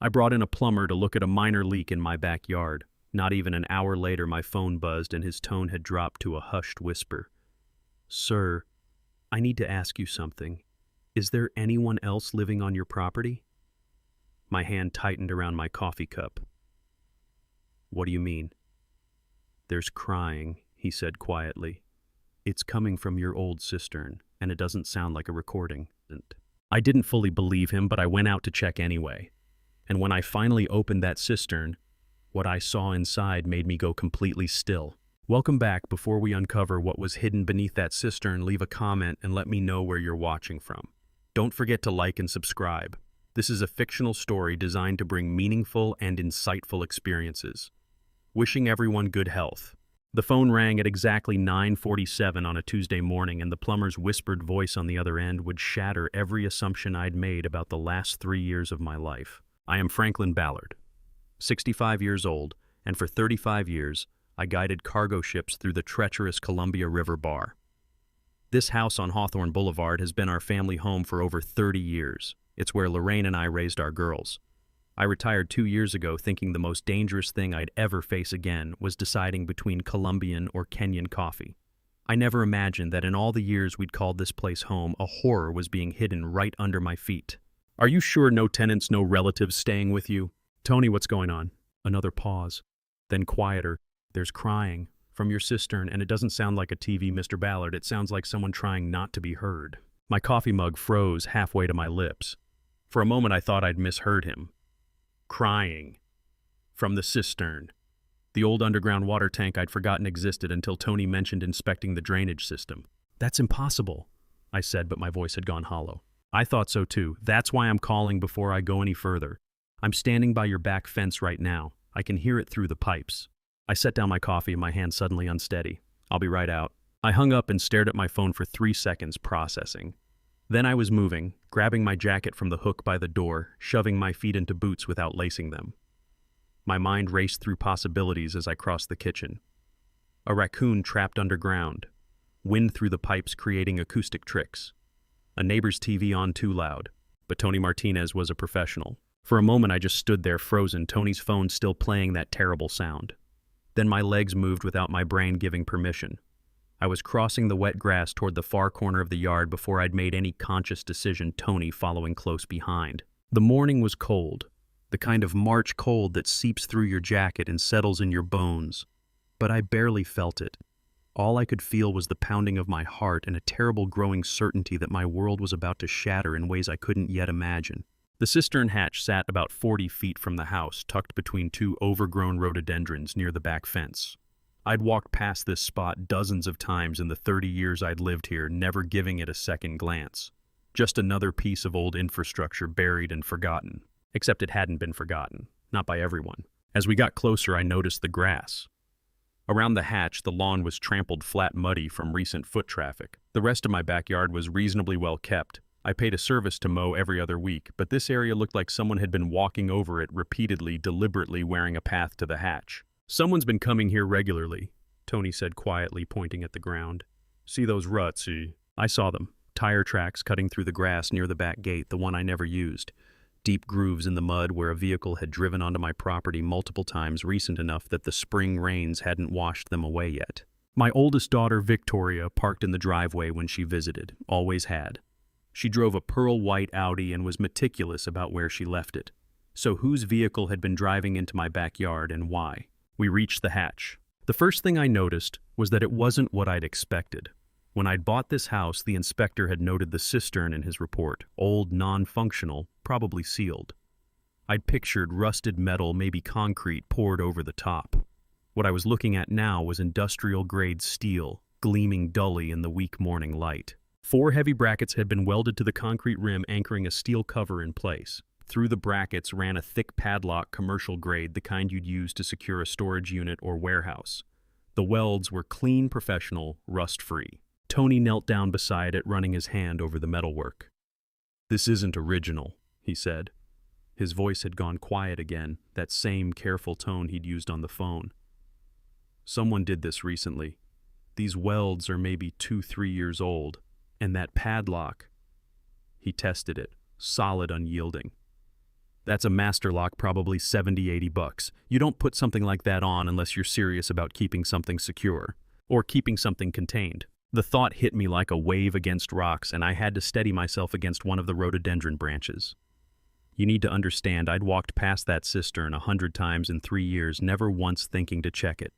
I brought in a plumber to look at a minor leak in my backyard. Not even an hour later, my phone buzzed and his tone had dropped to a hushed whisper. "Sir, I need to ask you something. Is there anyone else living on your property?" My hand tightened around my coffee cup. "What do you mean?" "There's crying," he said quietly. "It's coming from your old cistern, and it doesn't sound like a recording." I didn't fully believe him, but I went out to check anyway. And when I finally opened that cistern, what I saw inside made me go completely still. Welcome back. Before we uncover what was hidden beneath that cistern, leave a comment and let me know where you're watching from. Don't forget to like and subscribe. This is a fictional story designed to bring meaningful and insightful experiences. Wishing everyone good health. The phone rang at exactly 9:47 on a Tuesday morning, and the plumber's whispered voice on the other end would shatter every assumption I'd made about the last 3 years of my life. I am Franklin Ballard, 65 years old, and for 35 years, I guided cargo ships through the treacherous Columbia River Bar. This house on Hawthorne Boulevard has been our family home for over 30 years. It's where Lorraine and I raised our girls. I retired 2 years ago thinking the most dangerous thing I'd ever face again was deciding between Colombian or Kenyan coffee. I never imagined that in all the years we'd called this place home, a horror was being hidden right under my feet. "Are you sure no tenants, no relatives staying with you?" "Tony, what's going on?" Another pause. Then quieter. "There's crying from your cistern, and it doesn't sound like a TV, Mr. Ballard. It sounds like someone trying not to be heard." My coffee mug froze halfway to my lips. For a moment I thought I'd misheard him. Crying from the cistern. The old underground water tank I'd forgotten existed until Tony mentioned inspecting the drainage system. "That's impossible," I said, but my voice had gone hollow. "I thought so too. That's why I'm calling before I go any further. I'm standing by your back fence right now. I can hear it through the pipes." I set down my coffee, my hand suddenly unsteady. "I'll be right out." I hung up and stared at my phone for 3 seconds, processing. Then I was moving, grabbing my jacket from the hook by the door, shoving my feet into boots without lacing them. My mind raced through possibilities as I crossed the kitchen. A raccoon trapped underground, wind through the pipes creating acoustic tricks, a neighbor's TV on too loud, but Tony Martinez was a professional. For a moment I just stood there frozen, Tony's phone still playing that terrible sound. Then my legs moved without my brain giving permission. I was crossing the wet grass toward the far corner of the yard before I'd made any conscious decision, Tony following close behind. The morning was cold, the kind of March cold that seeps through your jacket and settles in your bones. But I barely felt it. All I could feel was the pounding of my heart and a terrible growing certainty that my world was about to shatter in ways I couldn't yet imagine. The cistern hatch sat about 40 feet from the house, tucked between 2 overgrown rhododendrons near the back fence. I'd walked past this spot dozens of times in the 30 years I'd lived here, never giving it a second glance. Just another piece of old infrastructure buried and forgotten. Except it hadn't been forgotten. Not by everyone. As we got closer, I noticed the grass. Around the hatch, the lawn was trampled flat muddy from recent foot traffic. The rest of my backyard was reasonably well kept. I paid a service to mow every other week, but this area looked like someone had been walking over it repeatedly, deliberately wearing a path to the hatch. "Someone's been coming here regularly," Tony said quietly, pointing at the ground. "See those ruts, eh?" I saw them. Tire tracks cutting through the grass near the back gate, the one I never used. Deep grooves in the mud where a vehicle had driven onto my property multiple times, recent enough that the spring rains hadn't washed them away yet. My oldest daughter, Victoria, parked in the driveway when she visited, always had. She drove a pearl white Audi and was meticulous about where she left it. So whose vehicle had been driving into my backyard and why? We reached the hatch. The first thing I noticed was that it wasn't what I'd expected. When I'd bought this house, the inspector had noted the cistern in his report. Old, non-functional, probably sealed. I'd pictured rusted metal, maybe concrete, poured over the top. What I was looking at now was industrial-grade steel, gleaming dully in the weak morning light. 4 heavy brackets had been welded to the concrete rim, anchoring a steel cover in place. Through the brackets ran a thick padlock, commercial grade, the kind you'd use to secure a storage unit or warehouse. The welds were clean, professional, rust-free. Tony knelt down beside it, running his hand over the metalwork. "This isn't original," he said. His voice had gone quiet again, that same careful tone he'd used on the phone. "Someone did this recently. These welds are maybe 2-3 years old, and that padlock..." He tested it, solid, unyielding. That's a master lock, probably 70, 80 bucks. You don't put something like that on unless you're serious about keeping something secure. Or keeping something contained. The thought hit me like a wave against rocks, and I had to steady myself against one of the rhododendron branches. You need to understand, I'd walked past that cistern 100 times in 3 years, never once thinking to check it.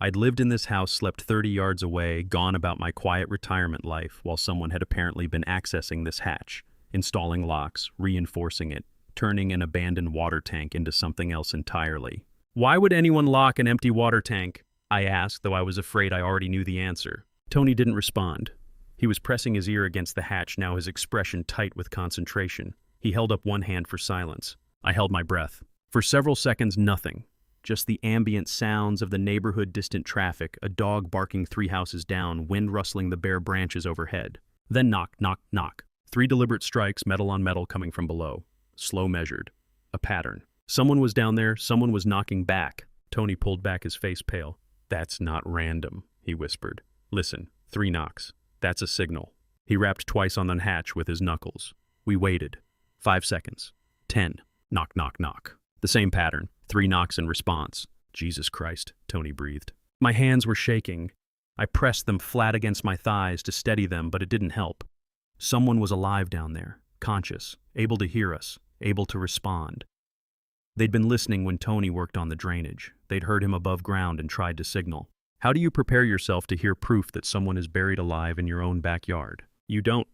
I'd lived in this house, slept 30 yards away, gone about my quiet retirement life, while someone had apparently been accessing this hatch, installing locks, reinforcing it, turning an abandoned water tank into something else entirely. Why would anyone lock an empty water tank? I asked, though I was afraid I already knew the answer. Tony didn't respond. He was pressing his ear against the hatch, now his expression tight with concentration. He held up one hand for silence. I held my breath. For several seconds, nothing. Just the ambient sounds of the neighborhood, distant traffic, a dog barking 3 houses down, wind rustling the bare branches overhead. Then knock, knock, knock. 3 deliberate strikes, metal on metal coming from below. Slow measured. A pattern. Someone was down there, someone was knocking back. Tony pulled back, his face pale. That's not random, he whispered. Listen, 3 knocks. That's a signal. He rapped twice on the hatch with his knuckles. We waited. 5 seconds. 10. Knock, knock, knock. The same pattern. 3 knocks in response. Jesus Christ, Tony breathed. My hands were shaking. I pressed them flat against my thighs to steady them, but it didn't help. Someone was alive down there, conscious, able to hear us, able to respond. They'd been listening when Tony worked on the drainage. They'd heard him above ground and tried to signal. How do you prepare yourself to hear proof that someone is buried alive in your own backyard? You don't.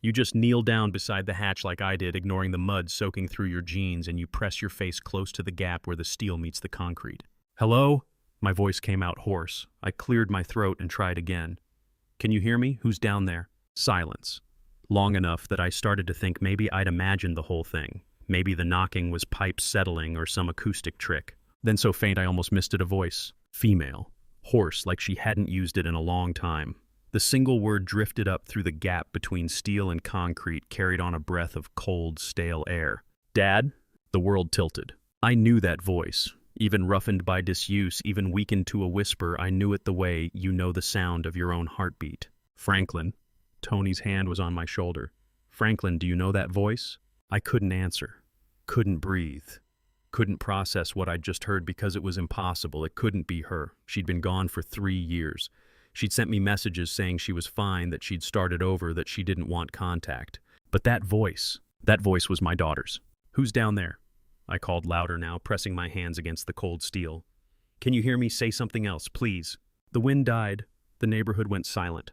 You just kneel down beside the hatch like I did, ignoring the mud soaking through your jeans, and you press your face close to the gap where the steel meets the concrete. Hello? My voice came out hoarse. I cleared my throat and tried again. Can you hear me? Who's down there? Silence. Long enough that I started to think maybe I'd imagined the whole thing. Maybe the knocking was pipes settling or some acoustic trick. Then so faint I almost missed it, a voice. Female. Hoarse, like she hadn't used it in a long time. The single word drifted up through the gap between steel and concrete, carried on a breath of cold, stale air. Dad? The world tilted. I knew that voice. Even roughened by disuse, even weakened to a whisper, I knew it the way you know the sound of your own heartbeat. Franklin. Tony's hand was on my shoulder. Franklin, do you know that voice? I couldn't answer. Couldn't breathe. Couldn't process what I'd just heard because it was impossible. It couldn't be her. She'd been gone for 3 years. She'd sent me messages saying she was fine, that she'd started over, that she didn't want contact. But that voice was my daughter's. Who's down there? I called louder now, pressing my hands against the cold steel. Can you hear me? Say something else, please. The wind died. The neighborhood went silent.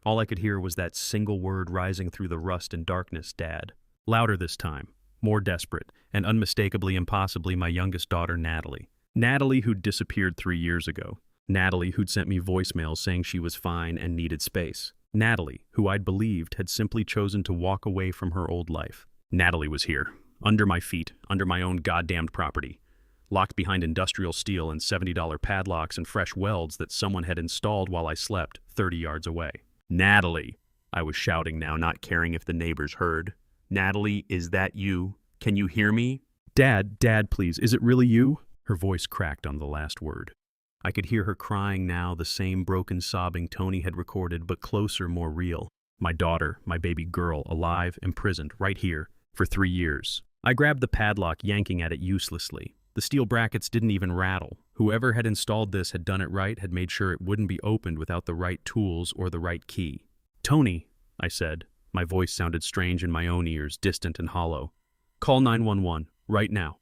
All I could hear was that single word rising through the rust and darkness, Dad. Louder this time, more desperate, and unmistakably, impossibly, my youngest daughter, Natalie. Natalie, who'd disappeared 3 years ago. Natalie, who'd sent me voicemails saying she was fine and needed space. Natalie, who I'd believed had simply chosen to walk away from her old life. Natalie was here, under my feet, under my own goddamned property, locked behind industrial steel and $70 padlocks and fresh welds that someone had installed while I slept 30 yards away. Natalie, I was shouting now, not caring if the neighbors heard. Natalie, is that you? Can you hear me? Dad, please, is it really you? Her voice cracked on the last word. I could hear her crying now, the same broken sobbing Tony had recorded, but closer, more real. My daughter, my baby girl, alive, imprisoned, right here, for 3 years. I grabbed the padlock, yanking at it uselessly. The steel brackets didn't even rattle. Whoever had installed this had done it right, had made sure it wouldn't be opened without the right tools or the right key. Tony, I said. My voice sounded strange in my own ears, distant and hollow. Call 911, right now.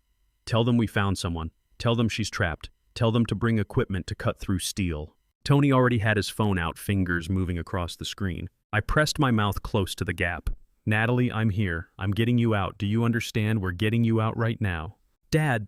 Tell them we found someone. Tell them she's trapped. Tell them to bring equipment to cut through steel. Tony already had his phone out, fingers moving across the screen. I pressed my mouth close to the gap. Natalie, I'm here. I'm getting you out. Do you understand? We're getting you out right now. Dad.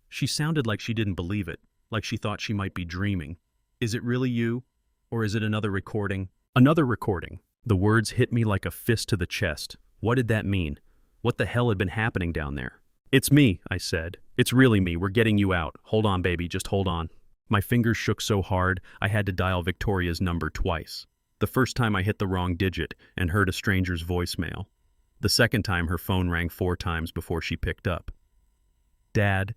She sounded like she didn't believe it, like she thought she might be dreaming. Is it really you? Or is it another recording? Another recording. The words hit me like a fist to the chest. What did that mean? What the hell had been happening down there? It's me, I said. It's really me. We're getting you out. Hold on, baby. Just hold on. My fingers shook so hard, I had to dial Victoria's number twice. The first time I hit the wrong digit and heard a stranger's voicemail. The second time her phone rang 4 times before she picked up. Dad.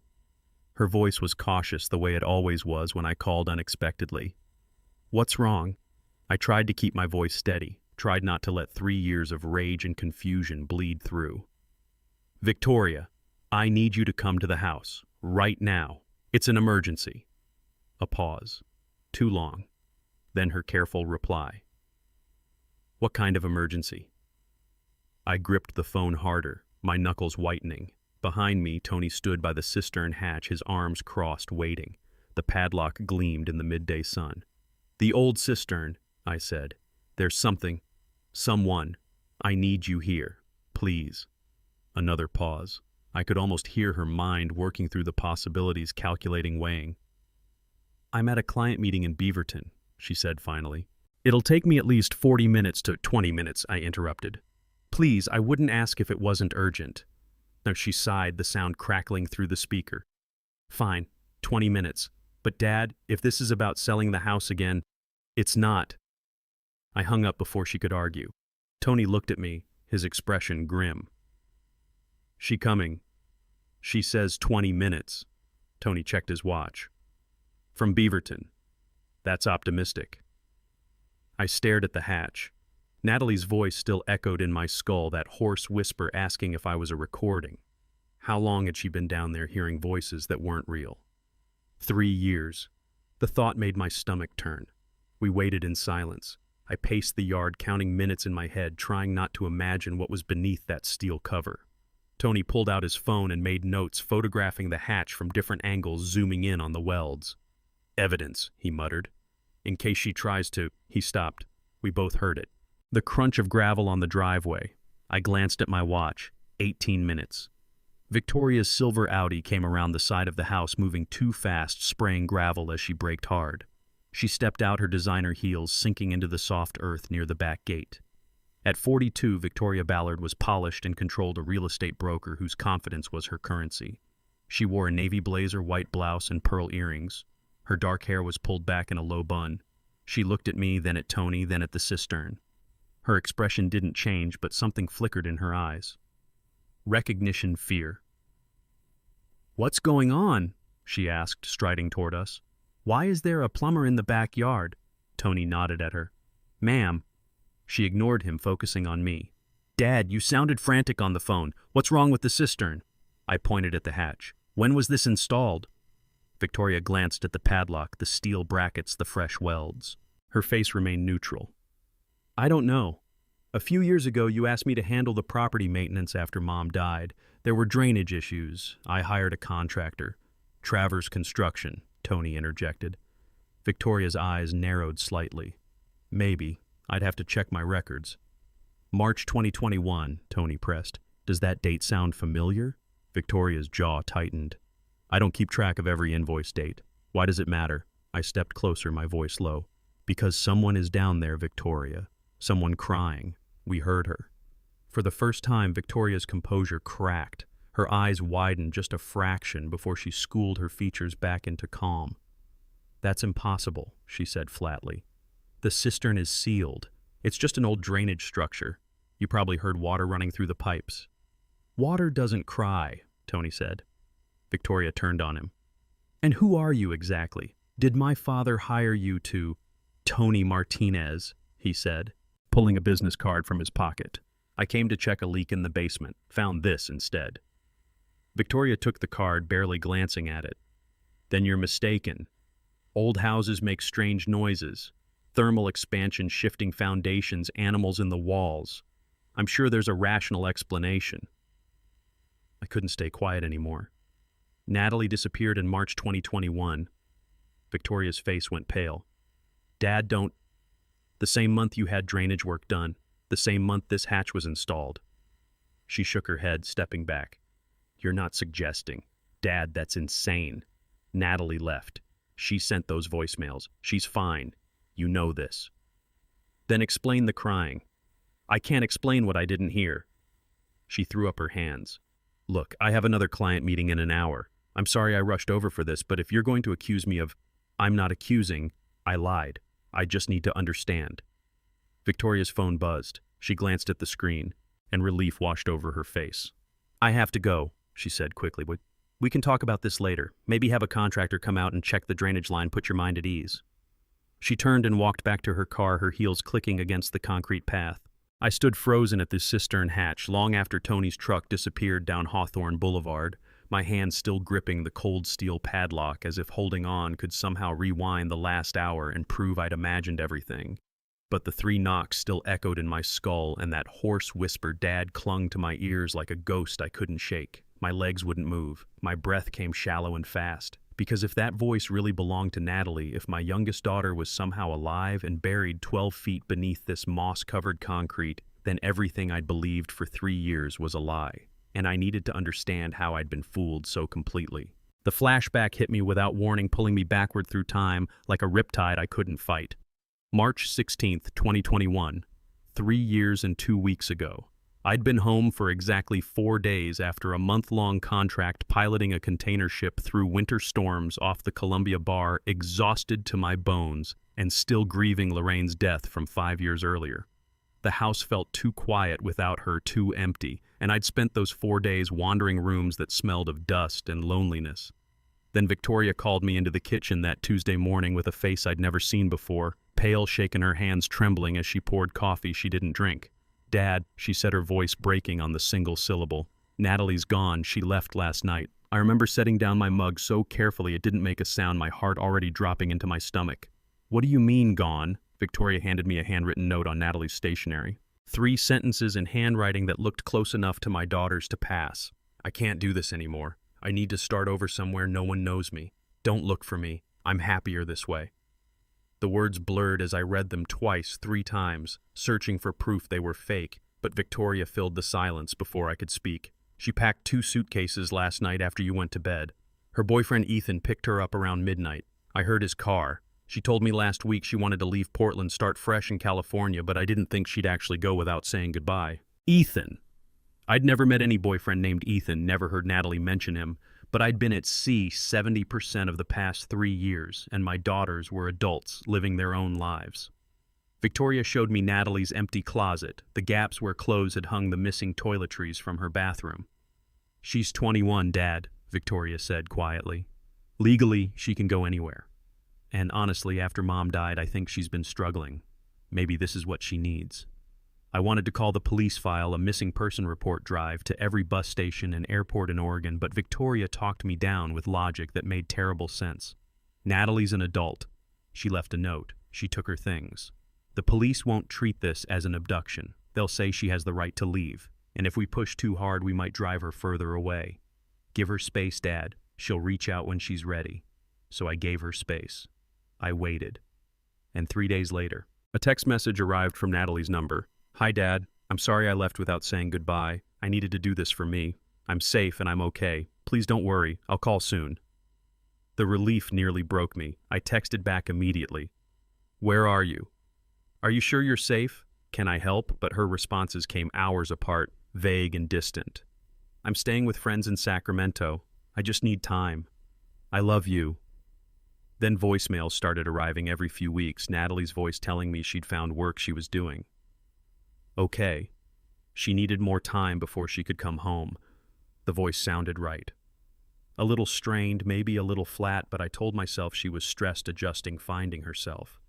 Her voice was cautious the way it always was when I called unexpectedly. What's wrong? I tried to keep my voice steady, tried not to let 3 years of rage and confusion bleed through. Victoria. I need you to come to the house, right now. It's an emergency. A pause. Too long. Then her careful reply. What kind of emergency? I gripped the phone harder, my knuckles whitening. Behind me, Tony stood by the cistern hatch, his arms crossed, waiting. The padlock gleamed in the midday sun. The old cistern, I said. There's someone. I need you here, please. Another pause. I could almost hear her mind working through the possibilities, calculating, weighing. I'm at a client meeting in Beaverton, she said finally. It'll take me at least 40 minutes to 20 minutes, I interrupted. Please, I wouldn't ask if it wasn't urgent. Now she sighed, the sound crackling through the speaker. Fine, 20 minutes. But Dad, if this is about selling the house again, it's not. I hung up before she could argue. Tony looked at me, his expression grim. She coming. She says 20 minutes. Tony checked his watch. From Beaverton. That's optimistic. I stared at the hatch. Natalie's voice still echoed in my skull, that hoarse whisper asking if I was a recording. How long had she been down there hearing voices that weren't real? 3 years. The thought made my stomach turn. We waited in silence. I paced the yard, counting minutes in my head, trying not to imagine what was beneath that steel cover. Tony pulled out his phone and made notes, photographing the hatch from different angles, zooming in on the welds. Evidence, he muttered. In case she tries to... He stopped. We both heard it. The crunch of gravel on the driveway. I glanced at my watch. 18 minutes. Victoria's silver Audi came around the side of the house, moving too fast, spraying gravel as she braked hard. She stepped out, her designer heels sinking into the soft earth near the back gate. At 42, Victoria Ballard was polished and controlled a real estate broker whose confidence was her currency. She wore a navy blazer, white blouse, and pearl earrings. Her dark hair was pulled back in a low bun. She looked at me, then at Tony, then at the cistern. Her expression didn't change, but something flickered in her eyes. Recognition, fear. What's going on? She asked, striding toward us. Why is there a plumber in the backyard? Tony nodded at her. Ma'am. She ignored him, focusing on me. Dad, you sounded frantic on the phone. What's wrong with the cistern? I pointed at the hatch. When was this installed? Victoria glanced at the padlock, the steel brackets, the fresh welds. Her face remained neutral. I don't know. A few years ago, you asked me to handle the property maintenance after Mom died. There were drainage issues. I hired a contractor. Travers Construction, Tony interjected. Victoria's eyes narrowed slightly. Maybe. I'd have to check my records. March 2021, Tony pressed. Does that date sound familiar? Victoria's jaw tightened. I don't keep track of every invoice date. Why does it matter? I stepped closer, my voice low. Because someone is down there, Victoria. Someone crying. We heard her. For the first time, Victoria's composure cracked. Her eyes widened just a fraction before she schooled her features back into calm. That's impossible, she said flatly. The cistern is sealed. It's just an old drainage structure. You probably heard water running through the pipes. Water doesn't cry, Tony said. Victoria turned on him. And who are you exactly? Did my father hire you to... Tony Martinez, he said, pulling a business card from his pocket. I came to check a leak in the basement. Found this instead. Victoria took the card, barely glancing at it. Then you're mistaken. Old houses make strange noises. Thermal expansion, shifting foundations, animals in the walls. I'm sure there's a rational explanation. I couldn't stay quiet anymore. Natalie disappeared in March 2021. Victoria's face went pale. Dad, don't... The same month you had drainage work done. The same month this hatch was installed. She shook her head, stepping back. You're not suggesting. Dad, that's insane. Natalie left. She sent those voicemails. She's fine. You know this. Then explain the crying. I can't explain what I didn't hear. She threw up her hands. Look, I have another client meeting in an hour. I'm sorry I rushed over for this, but if you're going to accuse me of... I'm not accusing. I lied. I just need to understand. Victoria's phone buzzed. She glanced at the screen, and relief washed over her face. I have to go, she said quickly. We can talk about this later. Maybe have a contractor come out and check the drainage line, put your mind at ease. She turned and walked back to her car, her heels clicking against the concrete path. I stood frozen at the cistern hatch long after Tony's truck disappeared down Hawthorne Boulevard. my hand still gripping the cold steel padlock as if holding on could somehow rewind the last hour and prove I'd imagined everything. But the 3 knocks still echoed in my skull, and that hoarse whisper Dad clung to my ears like a ghost I couldn't shake. My legs wouldn't move. My breath came shallow and fast. Because if that voice really belonged to Natalie, if my youngest daughter was somehow alive and buried 12 feet beneath this moss-covered concrete, then everything I'd believed for 3 years was a lie. And I needed to understand how I'd been fooled so completely. The flashback hit me without warning, pulling me backward through time like a riptide I couldn't fight. March 16th, 2021, 3 years and 2 weeks ago. I'd been home for exactly 4 days after a month-long contract piloting a container ship through winter storms off the Columbia Bar, exhausted to my bones and still grieving Lorraine's death from 5 years earlier. The house felt too quiet without her, too empty, and I'd spent those 4 days wandering rooms that smelled of dust and loneliness. Then Victoria called me into the kitchen that Tuesday morning with a face I'd never seen before, pale, shaking, her hands trembling as she poured coffee she didn't drink. "Dad," she said, her voice breaking on the single syllable. "Natalie's gone. She left last night." I remember setting down my mug so carefully it didn't make a sound, my heart already dropping into my stomach. "What do you mean, gone?" Victoria handed me a handwritten note on Natalie's stationery. 3 sentences in handwriting that looked close enough to my daughter's to pass. "I can't do this anymore. I need to start over somewhere no one knows me. Don't look for me. I'm happier this way." The words blurred as I read them twice, 3 times, searching for proof they were fake, but Victoria filled the silence before I could speak. "She packed 2 suitcases last night after you went to bed. Her boyfriend Ethan picked her up around midnight. I heard his car. She told me last week she wanted to leave Portland, start fresh in California, but I didn't think she'd actually go without saying goodbye." Ethan. I'd never met any boyfriend named Ethan, never heard Natalie mention him, but I'd been at sea 70% of the past 3 years, and my daughters were adults living their own lives. Victoria showed me Natalie's empty closet, the gaps where clothes had hung the missing toiletries from her bathroom. "She's 21, Dad," Victoria said quietly. "Legally, she can go anywhere. And honestly, after Mom died, I think she's been struggling. Maybe this is what she needs." I wanted to call the police, file a missing person report drive to every bus station and airport in Oregon, but Victoria talked me down with logic that made terrible sense. "Natalie's an adult. She left a note. She took her things. The police won't treat this as an abduction. They'll say she has the right to leave, and if we push too hard, we might drive her further away. Give her space, Dad. She'll reach out when she's ready." So I gave her space. I waited. And 3 days later, a text message arrived from Natalie's number. "Hi, Dad. I'm sorry I left without saying goodbye. I needed to do this for me. I'm safe and I'm okay. Please don't worry. I'll call soon." The relief nearly broke me. I texted back immediately. "Where are you? Are you sure you're safe? Can I help?" But her responses came hours apart, vague and distant. "I'm staying with friends in Sacramento. I just need time. I love you." Then voicemails started arriving every few weeks, Natalie's voice telling me she'd found work she was doing. Okay. She needed more time before she could come home. The voice sounded right. A little strained, maybe a little flat, but I told myself she was stressed, adjusting, finding herself.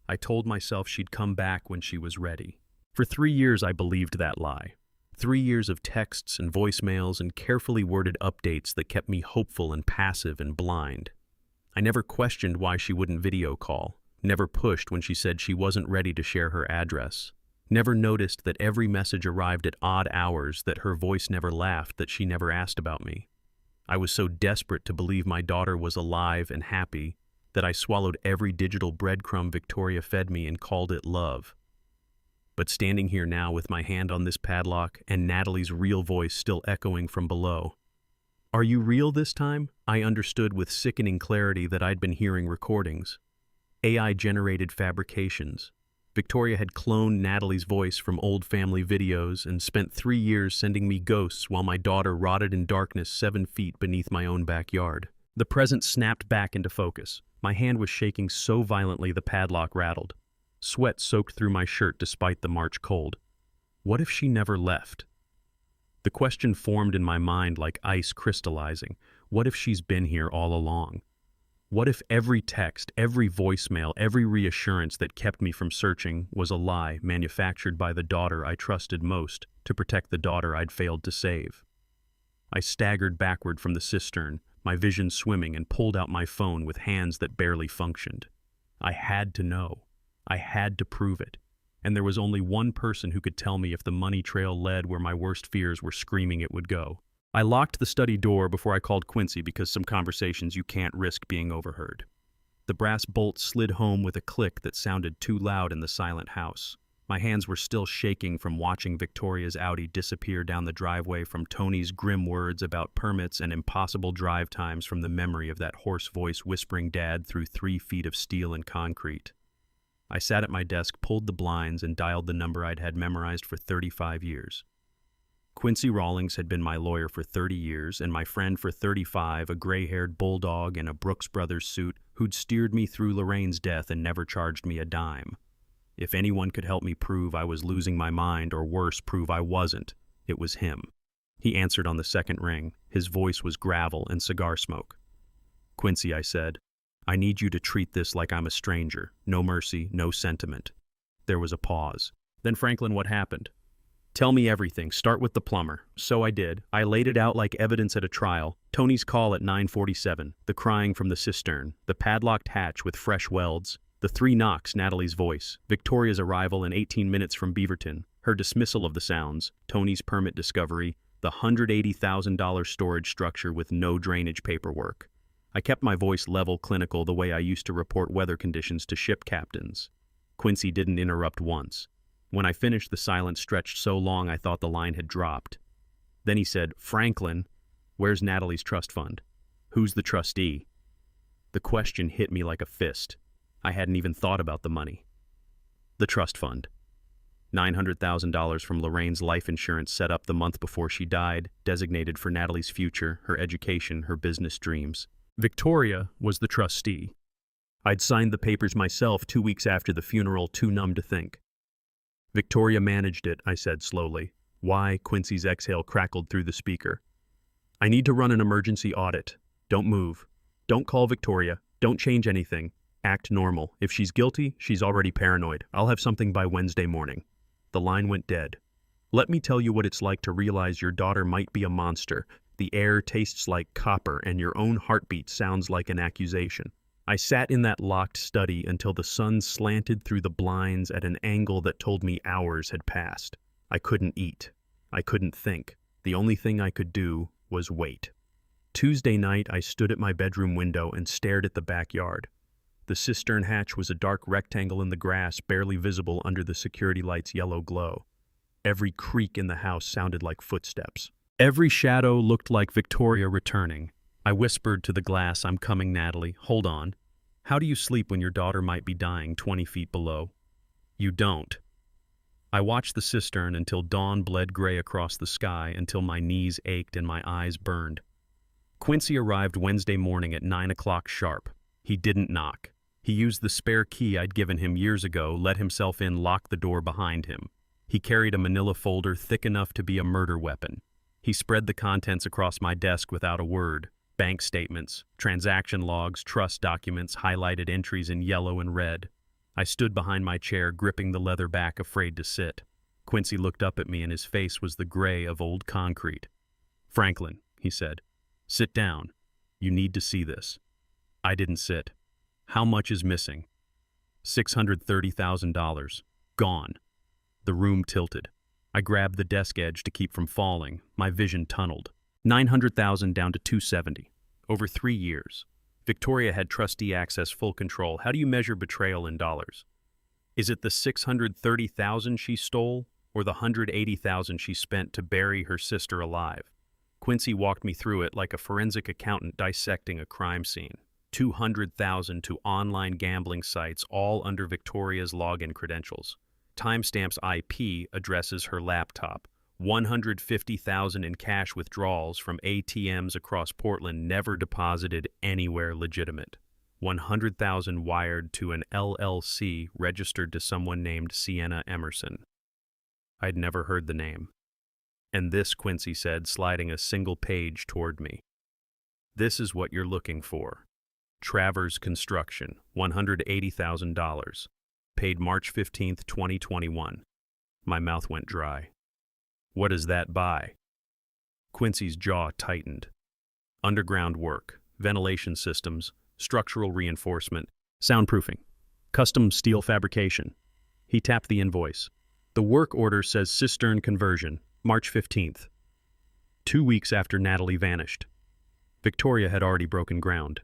I told myself she'd come back when she was ready. For 3 years I believed that lie. 3 years of texts and voicemails and carefully worded updates that kept me hopeful and passive and blind. I never questioned why she wouldn't video call, never pushed when she said she wasn't ready to share her address, never noticed that every message arrived at odd hours, that her voice never laughed, that she never asked about me. I was so desperate to believe my daughter was alive and happy that I swallowed every digital breadcrumb Victoria fed me and called it love. But standing here now with my hand on this padlock and Natalie's real voice still echoing from below, "Are you real this time?" I understood with sickening clarity that I'd been hearing recordings. AI-generated fabrications. Victoria had cloned Natalie's voice from old family videos and spent 3 years sending me ghosts while my daughter rotted in darkness 7 feet beneath my own backyard. The present snapped back into focus. My hand was shaking so violently the padlock rattled. Sweat soaked through my shirt despite the March cold. What if she never left? The question formed in my mind like ice crystallizing. What if she's been here all along? What if every text, every voicemail, every reassurance that kept me from searching was a lie manufactured by the daughter I trusted most to protect the daughter I'd failed to save? I staggered backward from the cistern, my vision swimming, and pulled out my phone with hands that barely functioned. I had to know. I had to prove it. And there was only one person who could tell me if the money trail led where my worst fears were screaming it would go. I locked the study door before I called Quincy because some conversations you can't risk being overheard. The brass bolt slid home with a click that sounded too loud in the silent house. My hands were still shaking from watching Victoria's Audi disappear down the driveway, from Tony's grim words about permits and impossible drive times, from the memory of that hoarse voice whispering Dad through 3 feet of steel and concrete. I sat at my desk, pulled the blinds, and dialed the number I'd had memorized for 35 years. Quincy Rawlings had been my lawyer for 30 years, and my friend for 35, a gray-haired bulldog in a Brooks Brothers suit who'd steered me through Lorraine's death and never charged me a dime. If anyone could help me prove I was losing my mind, or worse, prove I wasn't, it was him. He answered on the second ring. His voice was gravel and cigar smoke. "Quincy," I said, "I need you to treat this like I'm a stranger. No mercy, no sentiment." There was a pause. "Then, Franklin, what happened?" "Tell me everything. Start with the plumber." So I did. I laid it out like evidence at a trial. Tony's call at 9:47, the crying from the cistern, the padlocked hatch with fresh welds, the 3 knocks, Natalie's voice, Victoria's arrival in 18 minutes from Beaverton, her dismissal of the sounds, Tony's permit discovery, the $180,000 storage structure with no drainage paperwork. I kept my voice level, clinical, the way I used to report weather conditions to ship captains. Quincy didn't interrupt once. When I finished, the silence stretched so long I thought the line had dropped. Then he said, "Franklin, where's Natalie's trust fund? Who's the trustee?" The question hit me like a fist. I hadn't even thought about the money. The trust fund. $900,000 from Lorraine's life insurance set up the month before she died, designated for Natalie's future, her education, her business dreams. Victoria was the trustee. I'd signed the papers myself 2 weeks after the funeral, too numb to think. "Victoria managed it," I said slowly. "Why?" Quincy's exhale crackled through the speaker. "I need to run an emergency audit. Don't move. Don't call Victoria. Don't change anything. Act normal. If she's guilty, she's already paranoid. I'll have something by Wednesday morning." The line went dead. "Let me tell you what it's like to realize your daughter might be a monster. The air tastes like copper, and your own heartbeat sounds like an accusation." I sat in that locked study until the sun slanted through the blinds at an angle that told me hours had passed. I couldn't eat. I couldn't think. The only thing I could do was wait. Tuesday night, I stood at my bedroom window and stared at the backyard. The cistern hatch was a dark rectangle in the grass, barely visible under the security light's yellow glow. Every creak in the house sounded like footsteps. Every shadow looked like Victoria returning. I whispered to the glass, "I'm coming, Natalie. Hold on. How do you sleep when your daughter might be dying 20 feet below?" "You don't." I watched the cistern until dawn bled gray across the sky, until my knees ached and my eyes burned. Quincy arrived Wednesday morning at 9 o'clock sharp. He didn't knock. He used the spare key I'd given him years ago, let himself in, locked the door behind him. He carried a manila folder thick enough to be a murder weapon. He spread the contents across my desk without a word. Bank statements, transaction logs, trust documents, highlighted entries in yellow and red. I stood behind my chair, gripping the leather back, afraid to sit. Quincy looked up at me, and his face was the gray of old concrete. "Franklin," he said, "sit down. You need to see this." I didn't sit. "How much is missing?" $630,000. Gone. The room tilted. I grabbed the desk edge to keep from falling. My vision tunneled. 900,000 down to 270. Over 3 years. Victoria had trustee access, full control. How do you measure betrayal in dollars? Is it the 630,000 she stole, or the 180,000 she spent to bury her sister alive? Quincy walked me through it like a forensic accountant dissecting a crime scene. 200,000 to online gambling sites, all under Victoria's login credentials. Timestamps IP addresses her laptop. 150,000 in cash withdrawals from ATMs across Portland, never deposited anywhere legitimate. 100,000 wired to an LLC registered to someone named Sienna Emerson. I'd never heard the name. "And this," Quincy said, sliding a single page toward me. "This is what you're looking for. Travers Construction, $180,000. Paid March 15th, 2021. My mouth went dry. "What does that buy?" Quincy's jaw tightened. Underground work, ventilation systems, structural reinforcement, soundproofing, custom steel fabrication. He tapped the invoice. The work order says cistern conversion, March 15th. 2 weeks after Natalie vanished. Victoria had already broken ground.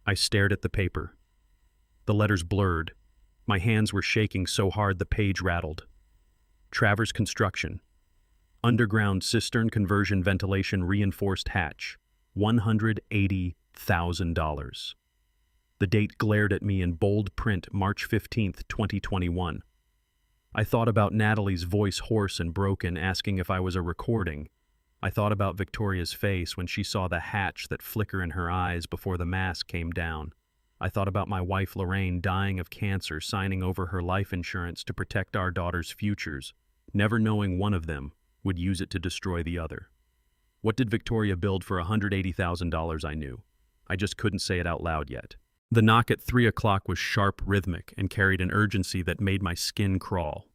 I stared at the paper. The letters blurred. My hands were shaking so hard the page rattled. Travers Construction. Underground cistern conversion ventilation reinforced hatch. $180,000. The date glared at me in bold print, March 15th, 2021. I thought about Natalie's voice, hoarse and broken, asking if I was a recording. I thought about Victoria's face when she saw the hatch that flicker in her eyes before the mask came down. I thought about my wife Lorraine dying of cancer, signing over her life insurance to protect our daughters' futures, never knowing one of them would use it to destroy the other. What did Victoria build for $180,000? I knew. I just couldn't say it out loud yet. The knock at 3 o'clock was sharp, rhythmic, and carried an urgency that made my skin crawl.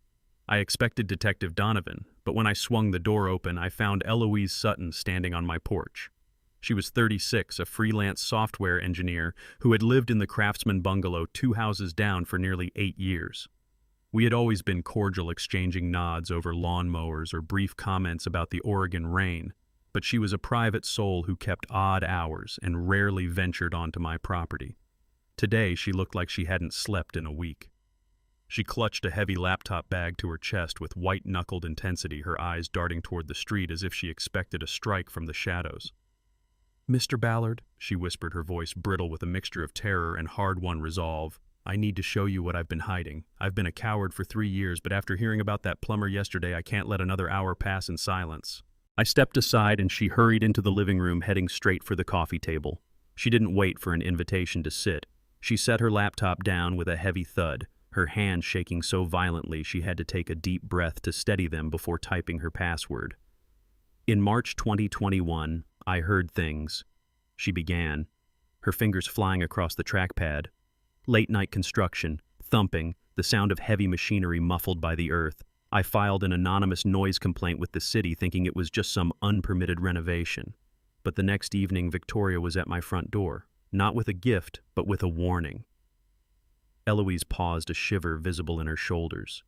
I expected Detective Donovan, but when I swung the door open, I found Eloise Sutton standing on my porch. She was 36, a freelance software engineer who had lived in the Craftsman bungalow 2 houses down for nearly 8 years. We had always been cordial, exchanging nods over lawnmowers or brief comments about the Oregon rain, but she was a private soul who kept odd hours and rarely ventured onto my property. Today, she looked like she hadn't slept in a week. She clutched a heavy laptop bag to her chest with white-knuckled intensity, her eyes darting toward the street as if she expected a strike from the shadows. "Mr. Ballard," she whispered, her voice brittle with a mixture of terror and hard-won resolve, "I need to show you what I've been hiding. I've been a coward for 3 years, but after hearing about that plumber yesterday, I can't let another hour pass in silence." I stepped aside and she hurried into the living room, heading straight for the coffee table. She didn't wait for an invitation to sit. She set her laptop down with a heavy thud, her hands shaking so violently she had to take a deep breath to steady them before typing her password. "In March 2021, I heard things," she began, her fingers flying across the trackpad. Late-night construction, thumping, the sound of heavy machinery muffled by the earth. I filed an anonymous noise complaint with the city, thinking it was just some unpermitted renovation. But the next evening, Victoria was at my front door, not with a gift, but with a warning. Eloise paused, a shiver visible in her shoulders.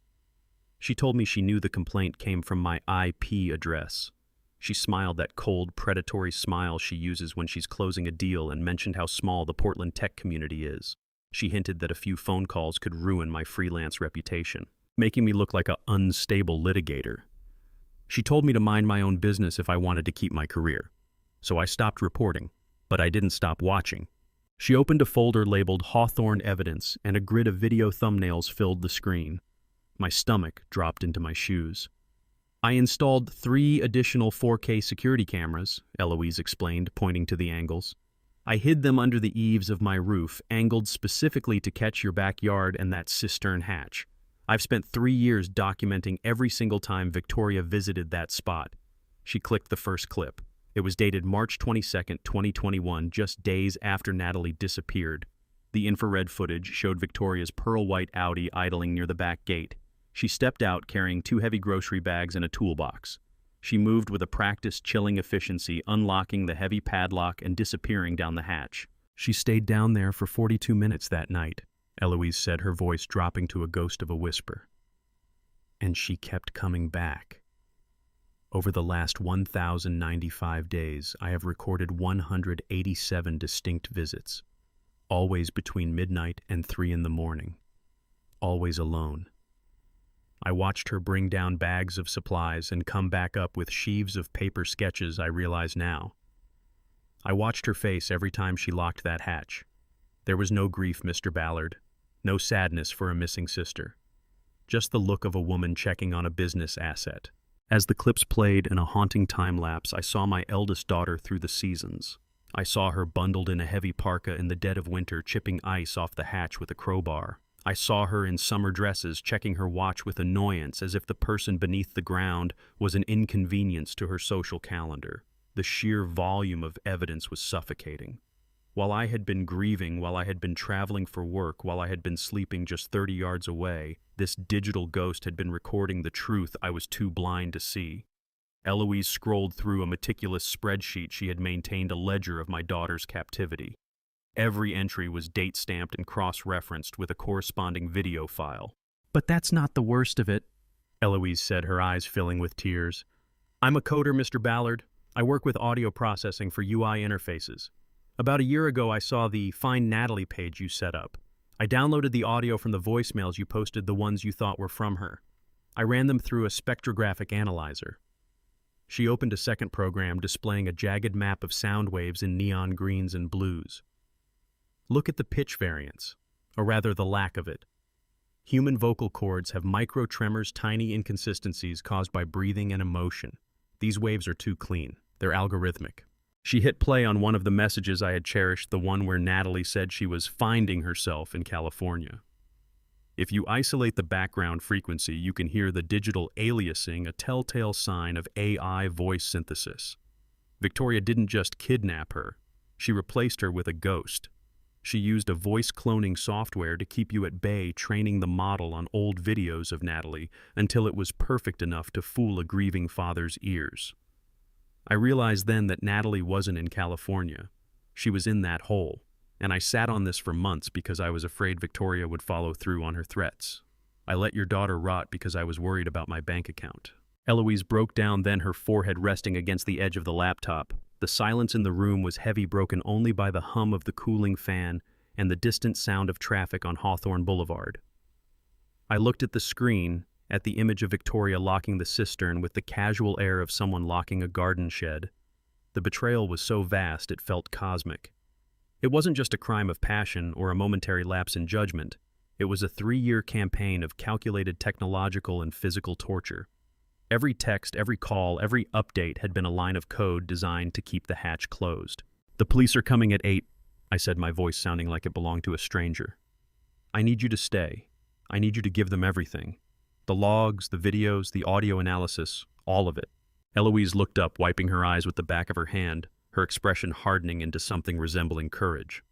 She told me she knew the complaint came from my IP address. She smiled that cold, predatory smile she uses when she's closing a deal, and mentioned how small the Portland tech community is. She hinted that a few phone calls could ruin my freelance reputation, making me look like an unstable litigator. She told me to mind my own business if I wanted to keep my career. So I stopped reporting, but I didn't stop watching. She opened a folder labeled Hawthorne Evidence, and a grid of video thumbnails filled the screen. My stomach dropped into my shoes. "I installed 3 additional 4K security cameras," Eloise explained, pointing to the angles. "I hid them under the eaves of my roof, angled specifically to catch your backyard and that cistern hatch. I've spent 3 years documenting every single time Victoria visited that spot." She clicked the first clip. It was dated March 22nd, 2021, just days after Natalie disappeared. The infrared footage showed Victoria's pearl-white Audi idling near the back gate. She stepped out carrying 2 heavy grocery bags and a toolbox. She moved with a practiced, chilling efficiency, unlocking the heavy padlock and disappearing down the hatch. "She stayed down there for 42 minutes that night," Eloise said, her voice dropping to a ghost of a whisper. "And she kept coming back. Over the last 1,095 days, I have recorded 187 distinct visits, always between midnight and 3 in the morning, always alone. I watched her bring down bags of supplies and come back up with sheaves of paper sketches, I realize now. I watched her face every time she locked that hatch. There was no grief, Mr. Ballard, no sadness for a missing sister, just the look of a woman checking on a business asset." As the clips played in a haunting time-lapse, I saw my eldest daughter through the seasons. I saw her bundled in a heavy parka in the dead of winter, chipping ice off the hatch with a crowbar. I saw her in summer dresses, checking her watch with annoyance, as if the person beneath the ground was an inconvenience to her social calendar. The sheer volume of evidence was suffocating. While I had been grieving, while I had been traveling for work, while I had been sleeping just 30 yards away, this digital ghost had been recording the truth I was too blind to see. Eloise scrolled through a meticulous spreadsheet she had maintained a ledger of my daughter's captivity. Every entry was date-stamped and cross-referenced with a corresponding video file. "But that's not the worst of it," Eloise said, her eyes filling with tears. "I'm a coder, Mr. Ballard. I work with audio processing for UI interfaces. About a year ago, I saw the Find Natalie page you set up. I downloaded the audio from the voicemails you posted, the ones you thought were from her. I ran them through a spectrographic analyzer." She opened a second program displaying a jagged map of sound waves in neon greens and blues. "Look at the pitch variance, or rather the lack of it. Human vocal cords have micro-tremors, tiny inconsistencies caused by breathing and emotion. These waves are too clean. They're algorithmic." She hit play on one of the messages I had cherished, the one where Natalie said she was finding herself in California. If you isolate the background frequency, you can hear the digital aliasing, a telltale sign of AI voice synthesis. Victoria didn't just kidnap her. She replaced her with a ghost. She used a voice cloning software to keep you at bay, training the model on old videos of Natalie until it was perfect enough to fool a grieving father's ears. I realized then that Natalie wasn't in California. She was in that hole, and I sat on this for months because I was afraid Victoria would follow through on her threats. "I let your daughter rot because I was worried about my bank account." Eloise broke down then, her forehead resting against the edge of the laptop. The silence in the room was heavy, broken only by the hum of the cooling fan and the distant sound of traffic on Hawthorne Boulevard. I looked at the screen, at the image of Victoria locking the cistern with the casual air of someone locking a garden shed. The betrayal was so vast it felt cosmic. It wasn't just a crime of passion or a momentary lapse in judgment. It was a 3-year campaign of calculated technological and physical torture. Every text, every call, every update had been a line of code designed to keep the hatch closed. "The police are coming at 8, I said, my voice sounding like it belonged to a stranger. "I need you to stay. I need you to give them everything. The logs, the videos, the audio analysis, all of it." Eloise looked up, wiping her eyes with the back of her hand, her expression hardening into something resembling courage.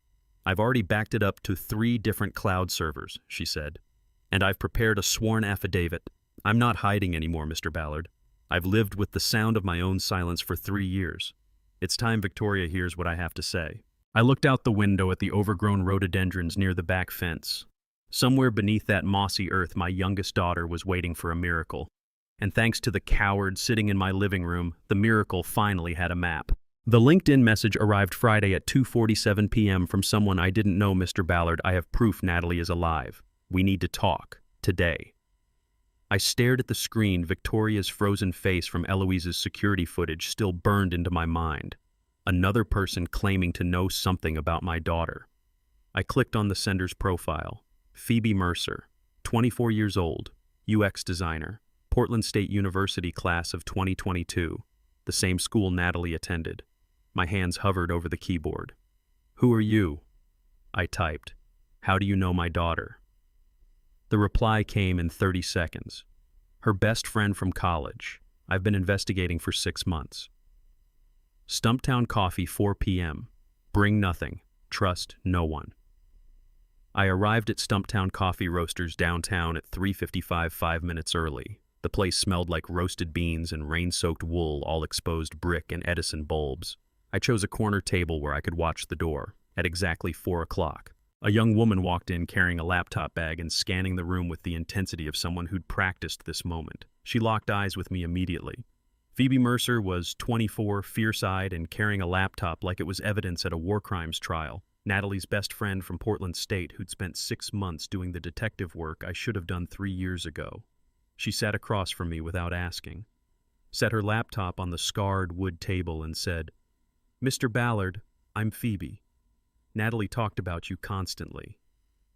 "I've already backed it up to 3 different cloud servers," she said. "And I've prepared a sworn affidavit. I'm not hiding anymore, Mr. Ballard. I've lived with the sound of my own silence for 3 years. It's time Victoria hears what I have to say." I looked out the window at the overgrown rhododendrons near the back fence. Somewhere beneath that mossy earth, my youngest daughter was waiting for a miracle. And thanks to the coward sitting in my living room, the miracle finally had a map. The LinkedIn message arrived Friday at 2:47 p.m. from someone I didn't know. "Mr. Ballard, I have proof Natalie is alive. We need to talk. Today." I stared at the screen, Victoria's frozen face from Eloise's security footage still burned into my mind. Another person claiming to know something about my daughter. I clicked on the sender's profile. Phoebe Mercer, 24 years old, UX designer, Portland State University class of 2022, the same school Natalie attended. My hands hovered over the keyboard. "Who are you?" I typed. "How do you know my daughter?" The reply came in 30 seconds. "Her best friend from college. I've been investigating for 6 months. Stumptown Coffee, 4 p.m. Bring nothing. Trust no one." I arrived at Stumptown Coffee Roasters downtown at 3:55, 5 minutes early. The place smelled like roasted beans and rain-soaked wool, all exposed brick and Edison bulbs. I chose a corner table where I could watch the door. At exactly 4 o'clock, a young woman walked in carrying a laptop bag and scanning the room with the intensity of someone who'd practiced this moment. She locked eyes with me immediately. Phoebe Mercer was 24, fierce-eyed, and carrying a laptop like it was evidence at a war crimes trial. Natalie's best friend from Portland State who'd spent 6 months doing the detective work I should have done 3 years ago. She sat across from me without asking, set her laptop on the scarred wood table and said, "Mr. Ballard, I'm Phoebe. Natalie talked about you constantly."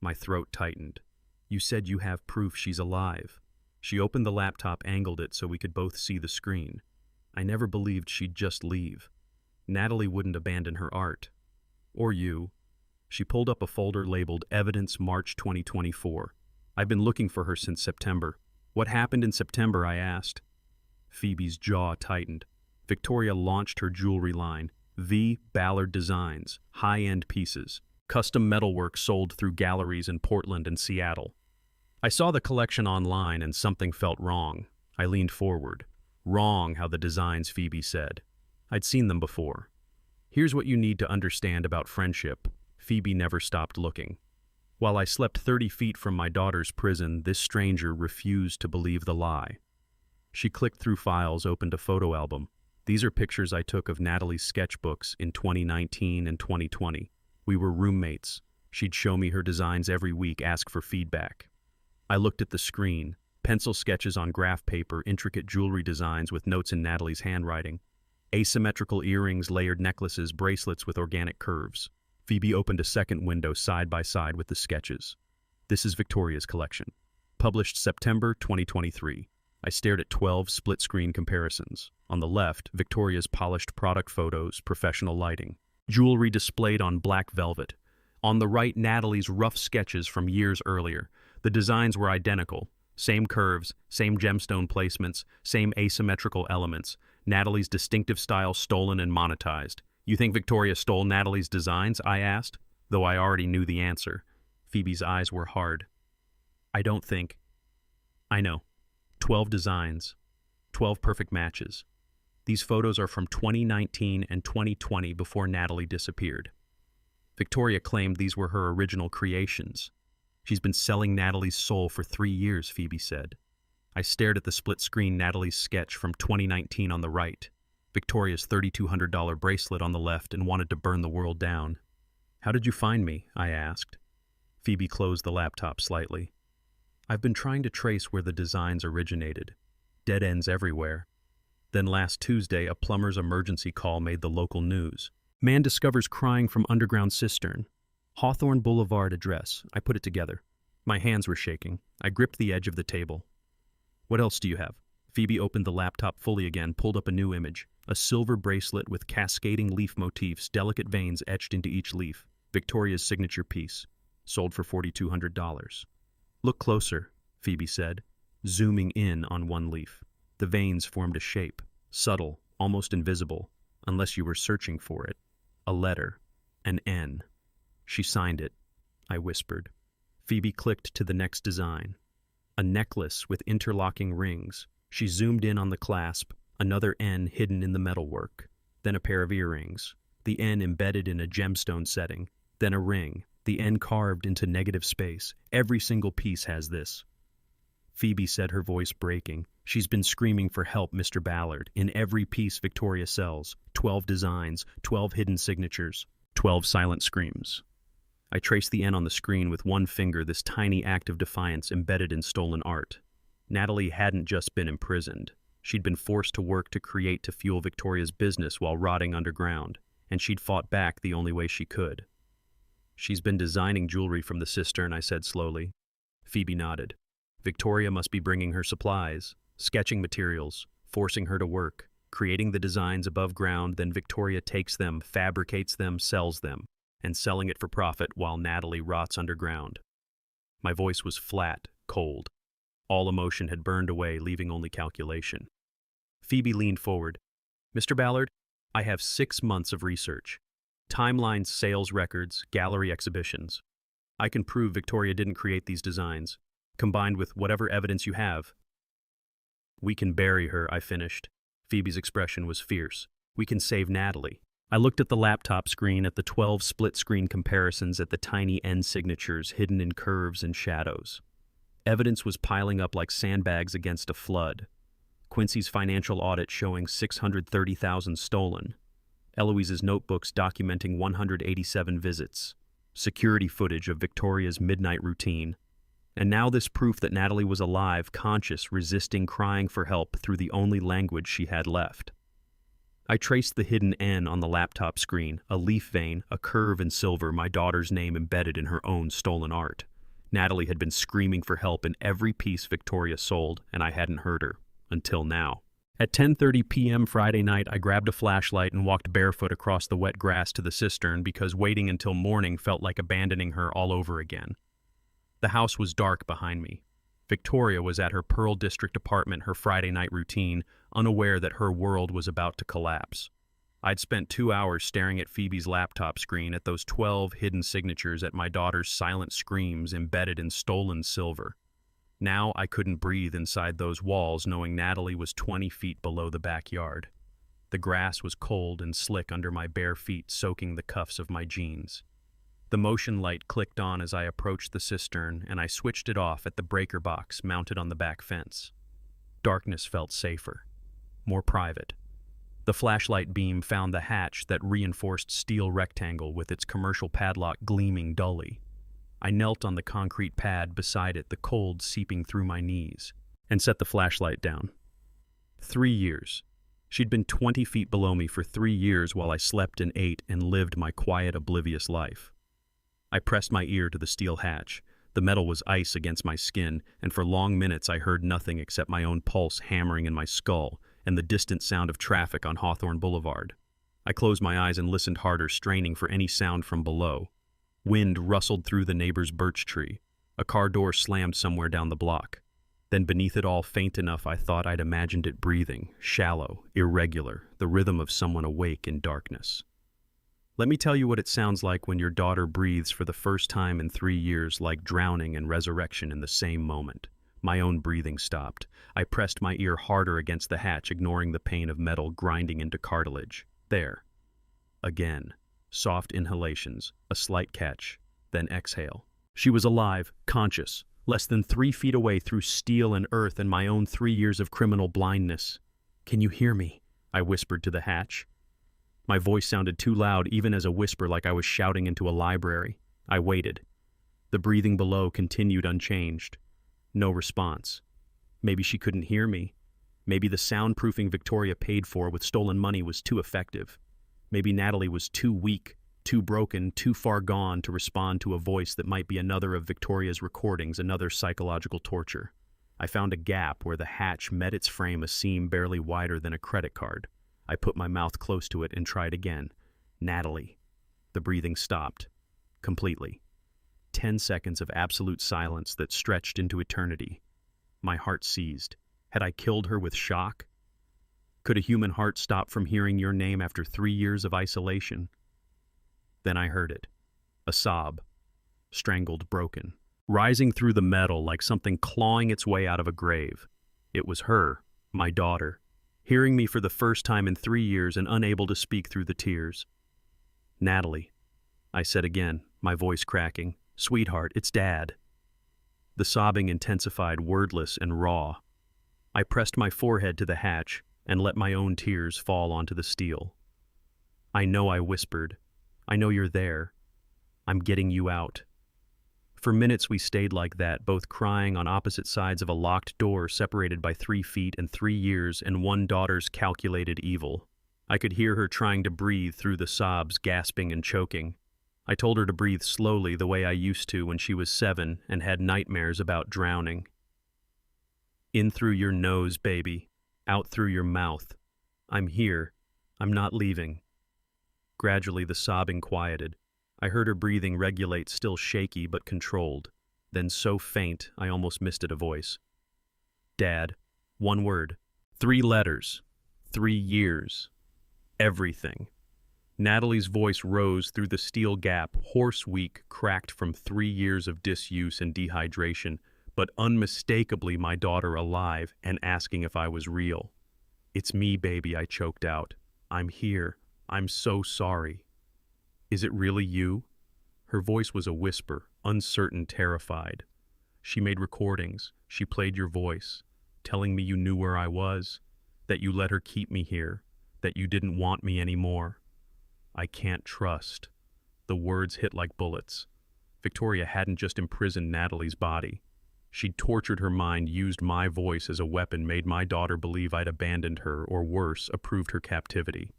My throat tightened. "You said you have proof she's alive." She opened the laptop, angled it so we could both see the screen. "I never believed she'd just leave. Natalie wouldn't abandon her art. Or you." She pulled up a folder labeled Evidence March 2024. "I've been looking for her since September." "What happened in September?" I asked. Phoebe's jaw tightened. Victoria launched her jewelry line, V. Ballard Designs, high-end pieces, custom metalwork sold through galleries in Portland and Seattle. I saw the collection online and something felt wrong. I leaned forward. Wrong how the designs, Phoebe said. I'd seen them before. Here's what you need to understand about friendship. Phoebe never stopped looking. While I slept 30 feet from my daughter's prison, this stranger refused to believe the lie. She clicked through files, opened a photo album. These are pictures I took of Natalie's sketchbooks in 2019 and 2020. We were roommates. She'd show me her designs every week, ask for feedback. I looked at the screen. Pencil sketches on graph paper, intricate jewelry designs with notes in Natalie's handwriting. Asymmetrical earrings, layered necklaces, bracelets with organic curves. Phoebe opened a second window side by side with the sketches. This is Victoria's collection. Published September 2023. I stared at 12 split-screen comparisons. On the left, Victoria's polished product photos, professional lighting. Jewelry displayed on black velvet. On the right, Natalie's rough sketches from years earlier. The designs were identical. Same curves, same gemstone placements, same asymmetrical elements. Natalie's distinctive style stolen and monetized. You think Victoria stole Natalie's designs? I asked, though I already knew the answer. Phoebe's eyes were hard. I don't think. I know. 12 designs. 12 perfect matches. These photos are from 2019 and 2020 before Natalie disappeared. Victoria claimed these were her original creations. She's been selling Natalie's soul for 3 years, Phoebe said. I stared at the split-screen Natalie's sketch from 2019 on the right, Victoria's $3,200 bracelet on the left, and wanted to burn the world down. How did you find me? I asked. Phoebe closed the laptop slightly. I've been trying to trace where the designs originated. Dead ends everywhere. Then last Tuesday, a plumber's emergency call made the local news. Man discovers crying from underground cistern. Hawthorne Boulevard address. I put it together. My hands were shaking. I gripped the edge of the table. What else do you have? Phoebe opened the laptop fully again, pulled up a new image. A silver bracelet with cascading leaf motifs, delicate veins etched into each leaf. Victoria's signature piece. Sold for $4,200. Look closer, Phoebe said, zooming in on one leaf. The veins formed a shape, subtle, almost invisible, unless you were searching for it. A letter. An N. She signed it, I whispered. Phoebe clicked to the next design. A necklace with interlocking rings. She zoomed in on the clasp, another N hidden in the metalwork. Then a pair of earrings, the N embedded in a gemstone setting. Then a ring, the N carved into negative space. Every single piece has this. Phoebe said, her voice breaking. She's been screaming for help, Mr. Ballard. In every piece Victoria sells. 12 designs, 12 hidden signatures, 12 silent screams. I traced the N on the screen with one finger, this tiny act of defiance embedded in stolen art. Natalie hadn't just been imprisoned. She'd been forced to work to create to fuel Victoria's business while rotting underground, and she'd fought back the only way she could. She's been designing jewelry from the cistern, I said slowly. Phoebe nodded. Victoria must be bringing her supplies, sketching materials, forcing her to work, creating the designs above ground, then Victoria takes them, fabricates them, sells them, and selling it for profit while Natalie rots underground. My voice was flat, cold. All emotion had burned away, leaving only calculation. Phoebe leaned forward. Mr. Ballard, I have 6 months of research. Timelines, sales records, gallery exhibitions. I can prove Victoria didn't create these designs, combined with whatever evidence you have. We can bury her, I finished. Phoebe's expression was fierce. We can save Natalie. I looked at the laptop screen, at the 12 split-screen comparisons, at the tiny N signatures hidden in curves and shadows. Evidence was piling up like sandbags against a flood. Quincy's financial audit showing $630,000 stolen. Eloise's notebooks documenting 187 visits. Security footage of Victoria's midnight routine. And now this proof that Natalie was alive, conscious, resisting, crying for help through the only language she had left. I traced the hidden N on the laptop screen, a leaf vein, a curve in silver, my daughter's name embedded in her own stolen art. Natalie had been screaming for help in every piece Victoria sold, and I hadn't heard her. Until now. At 10:30 p.m. Friday night, I grabbed a flashlight and walked barefoot across the wet grass to the cistern because waiting until morning felt like abandoning her all over again. The house was dark behind me. Victoria was at her Pearl District apartment, her Friday night routine, unaware that her world was about to collapse. I'd spent 2 hours staring at Phoebe's laptop screen, at those 12 hidden signatures, at my daughter's silent screams embedded in stolen silver. Now I couldn't breathe inside those walls, knowing Natalie was 20 feet below the backyard. The grass was cold and slick under my bare feet, soaking the cuffs of my jeans. The motion light clicked on as I approached the cistern, and I switched it off at the breaker box mounted on the back fence. Darkness felt safer, more private. The flashlight beam found the hatch, that reinforced steel rectangle with its commercial padlock gleaming dully. I knelt on the concrete pad beside it, the cold seeping through my knees, and set the flashlight down. 3 years. She'd been 20 feet below me for 3 years while I slept and ate and lived my quiet, oblivious life. I pressed my ear to the steel hatch. The metal was ice against my skin, and for long minutes I heard nothing except my own pulse hammering in my skull and the distant sound of traffic on Hawthorne Boulevard. I closed my eyes and listened harder, straining for any sound from below. Wind rustled through the neighbor's birch tree. A car door slammed somewhere down the block. Then beneath it all, faint enough I thought I'd imagined it breathing, shallow, irregular, the rhythm of someone awake in darkness. Let me tell you what it sounds like when your daughter breathes for the first time in 3 years, like drowning and resurrection in the same moment. My own breathing stopped. I pressed my ear harder against the hatch, ignoring the pain of metal grinding into cartilage. There. Again. Soft inhalations, a slight catch, then exhale. She was alive, conscious, less than 3 feet away through steel and earth and my own 3 years of criminal blindness. "Can you hear me?" I whispered to the hatch. My voice sounded too loud, even as a whisper, like I was shouting into a library. I waited. The breathing below continued unchanged. No response. Maybe she couldn't hear me. Maybe the soundproofing Victoria paid for with stolen money was too effective. Maybe Natalie was too weak, too broken, too far gone to respond to a voice that might be another of Victoria's recordings, another psychological torture. I found a gap where the hatch met its frame, a seam barely wider than a credit card. I put my mouth close to it and tried again. Natalie. The breathing stopped. Completely. 10 seconds of absolute silence that stretched into eternity. My heart seized. Had I killed her with shock? Could a human heart stop from hearing your name after 3 years of isolation? Then I heard it. A sob. Strangled, broken. Rising through the metal like something clawing its way out of a grave. It was her, my daughter, hearing me for the first time in 3 years and unable to speak through the tears. "Natalie," I said again, my voice cracking. "Sweetheart, it's Dad." The sobbing intensified, wordless and raw. I pressed my forehead to the hatch and let my own tears fall onto the steel. "I know," I whispered. "I know you're there. I'm getting you out." For minutes we stayed like that, both crying on opposite sides of a locked door separated by 3 feet and 3 years and one daughter's calculated evil. I could hear her trying to breathe through the sobs, gasping and choking. I told her to breathe slowly, the way I used to when she was 7 and had nightmares about drowning. "In through your nose, baby. Out through your mouth. I'm here. I'm not leaving." Gradually the sobbing quieted. I heard her breathing regulate, still shaky but controlled. Then so faint, I almost misted a voice. "Dad." 1 word. 3 letters. 3 years. Everything. Natalie's voice rose through the steel gap, hoarse, weak, cracked from 3 years of disuse and dehydration, but unmistakably my daughter alive and asking if I was real. "It's me, baby," I choked out. "I'm here. I'm so sorry." "Is it really you?" Her voice was a whisper, uncertain, terrified. "She made recordings. She played your voice, telling me you knew where I was, that you let her keep me here, that you didn't want me anymore. I can't trust." The words hit like bullets. Victoria hadn't just imprisoned Natalie's body. She'd tortured her mind, used my voice as a weapon, made my daughter believe I'd abandoned her, or worse, approved her captivity.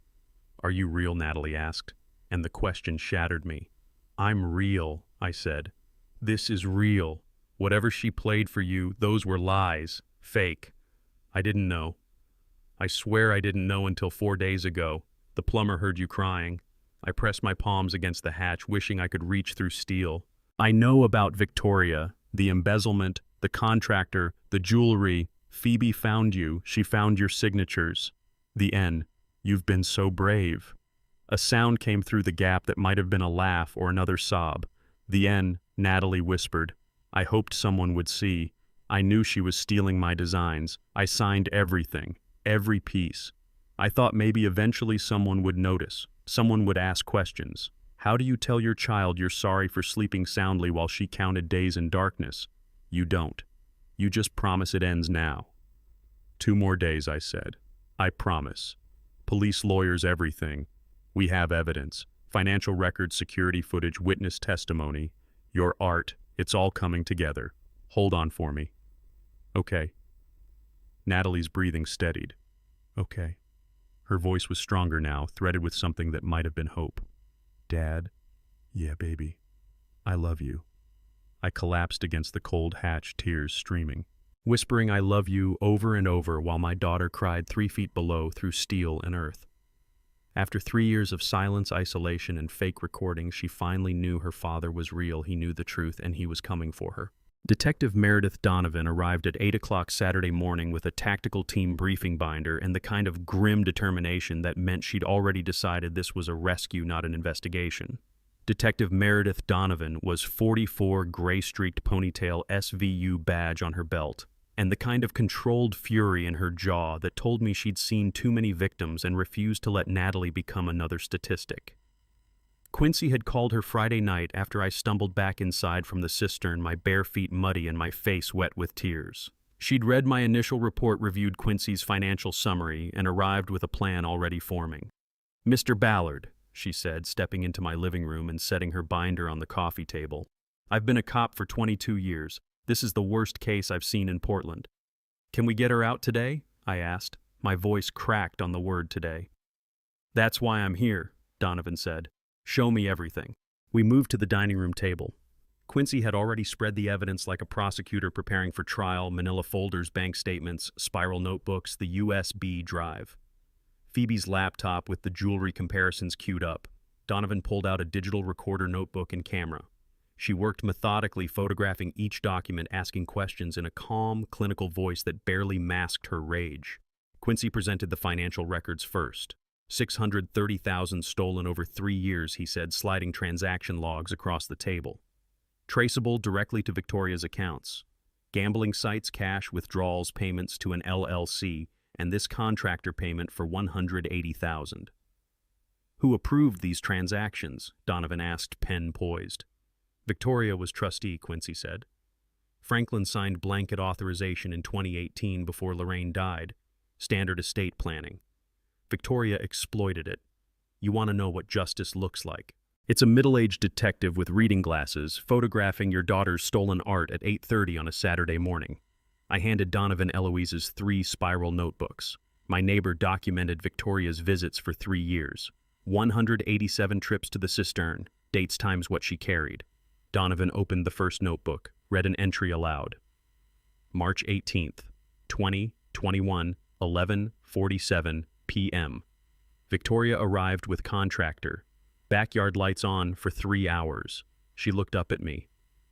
"Are you real?" Natalie asked, and the question shattered me. "I'm real," I said. "This is real. Whatever she played for you, those were lies, fake. I didn't know. I swear I didn't know until 4 days ago. The plumber heard you crying." I pressed my palms against the hatch, wishing I could reach through steel. "I know about Victoria, the embezzlement, the contractor, the jewelry. Phoebe found you. She found your signatures. The N. You've been so brave." A sound came through the gap that might have been a laugh or another sob. "The N," Natalie whispered. "I hoped someone would see. I knew she was stealing my designs. I signed everything, every piece. I thought maybe eventually someone would notice. Someone would ask questions. How do you tell your child you're sorry for sleeping soundly while she counted days in darkness? You don't. You just promise it ends now. 2 more days, I said. I promise. Police, lawyers, everything. We have evidence. Financial records, security footage, witness testimony. Your art. It's all coming together. Hold on for me. Okay. Natalie's breathing steadied. Okay. Her voice was stronger now, threaded with something that might have been hope. Dad? Yeah, baby. I love you. I collapsed against the cold hatch, tears streaming, whispering I love you over and over while my daughter cried 3 feet below through steel and earth. After 3 years of silence, isolation, and fake recordings, she finally knew her father was real. He knew the truth, and he was coming for her. Detective Meredith Donovan arrived at 8 o'clock Saturday morning with a tactical team briefing binder and the kind of grim determination that meant she'd already decided this was a rescue, not an investigation. Detective Meredith Donovan was 44 gray-streaked ponytail SVU badge on her belt, and the kind of controlled fury in her jaw that told me she'd seen too many victims and refused to let Natalie become another statistic. Quincy had called her Friday night after I stumbled back inside from the cistern, my bare feet muddy and my face wet with tears. She'd read my initial report, reviewed Quincy's financial summary, and arrived with a plan already forming. "Mr. Ballard," she said, stepping into my living room and setting her binder on the coffee table. "I've been a cop for 22 years. This is the worst case I've seen in Portland. Can we get her out today?" I asked. My voice cracked on the word today. "That's why I'm here," Donovan said. "Show me everything." We moved to the dining room table. Quincy had already spread the evidence like a prosecutor preparing for trial: manila folders, bank statements, spiral notebooks, the USB drive. Phoebe's laptop with the jewelry comparisons queued up. Donovan pulled out a digital recorder notebook and camera. She worked methodically, photographing each document, asking questions in a calm, clinical voice that barely masked her rage. Quincy presented the financial records first. $630,000 stolen over 3 years, he said, sliding transaction logs across the table. Traceable directly to Victoria's accounts. Gambling sites, cash withdrawals, payments to an LLC, and this contractor payment for $180,000. "Who approved these transactions?" Donovan asked, pen poised. "Victoria was trustee," Quincy said. "Franklin signed blanket authorization in 2018 before Lorraine died. Standard estate planning. Victoria exploited it. You want to know what justice looks like? It's a middle-aged detective with reading glasses photographing your daughter's stolen art at 8:30 on a Saturday morning." I handed Donovan Eloise's 3 spiral notebooks. My neighbor documented Victoria's visits for 3 years. 187 trips to the cistern, dates times what she carried. Donovan opened the first notebook, read an entry aloud. March 18th, 2021, 11:47 p.m. Victoria arrived with contractor. Backyard lights on for 3 hours. She looked up at me.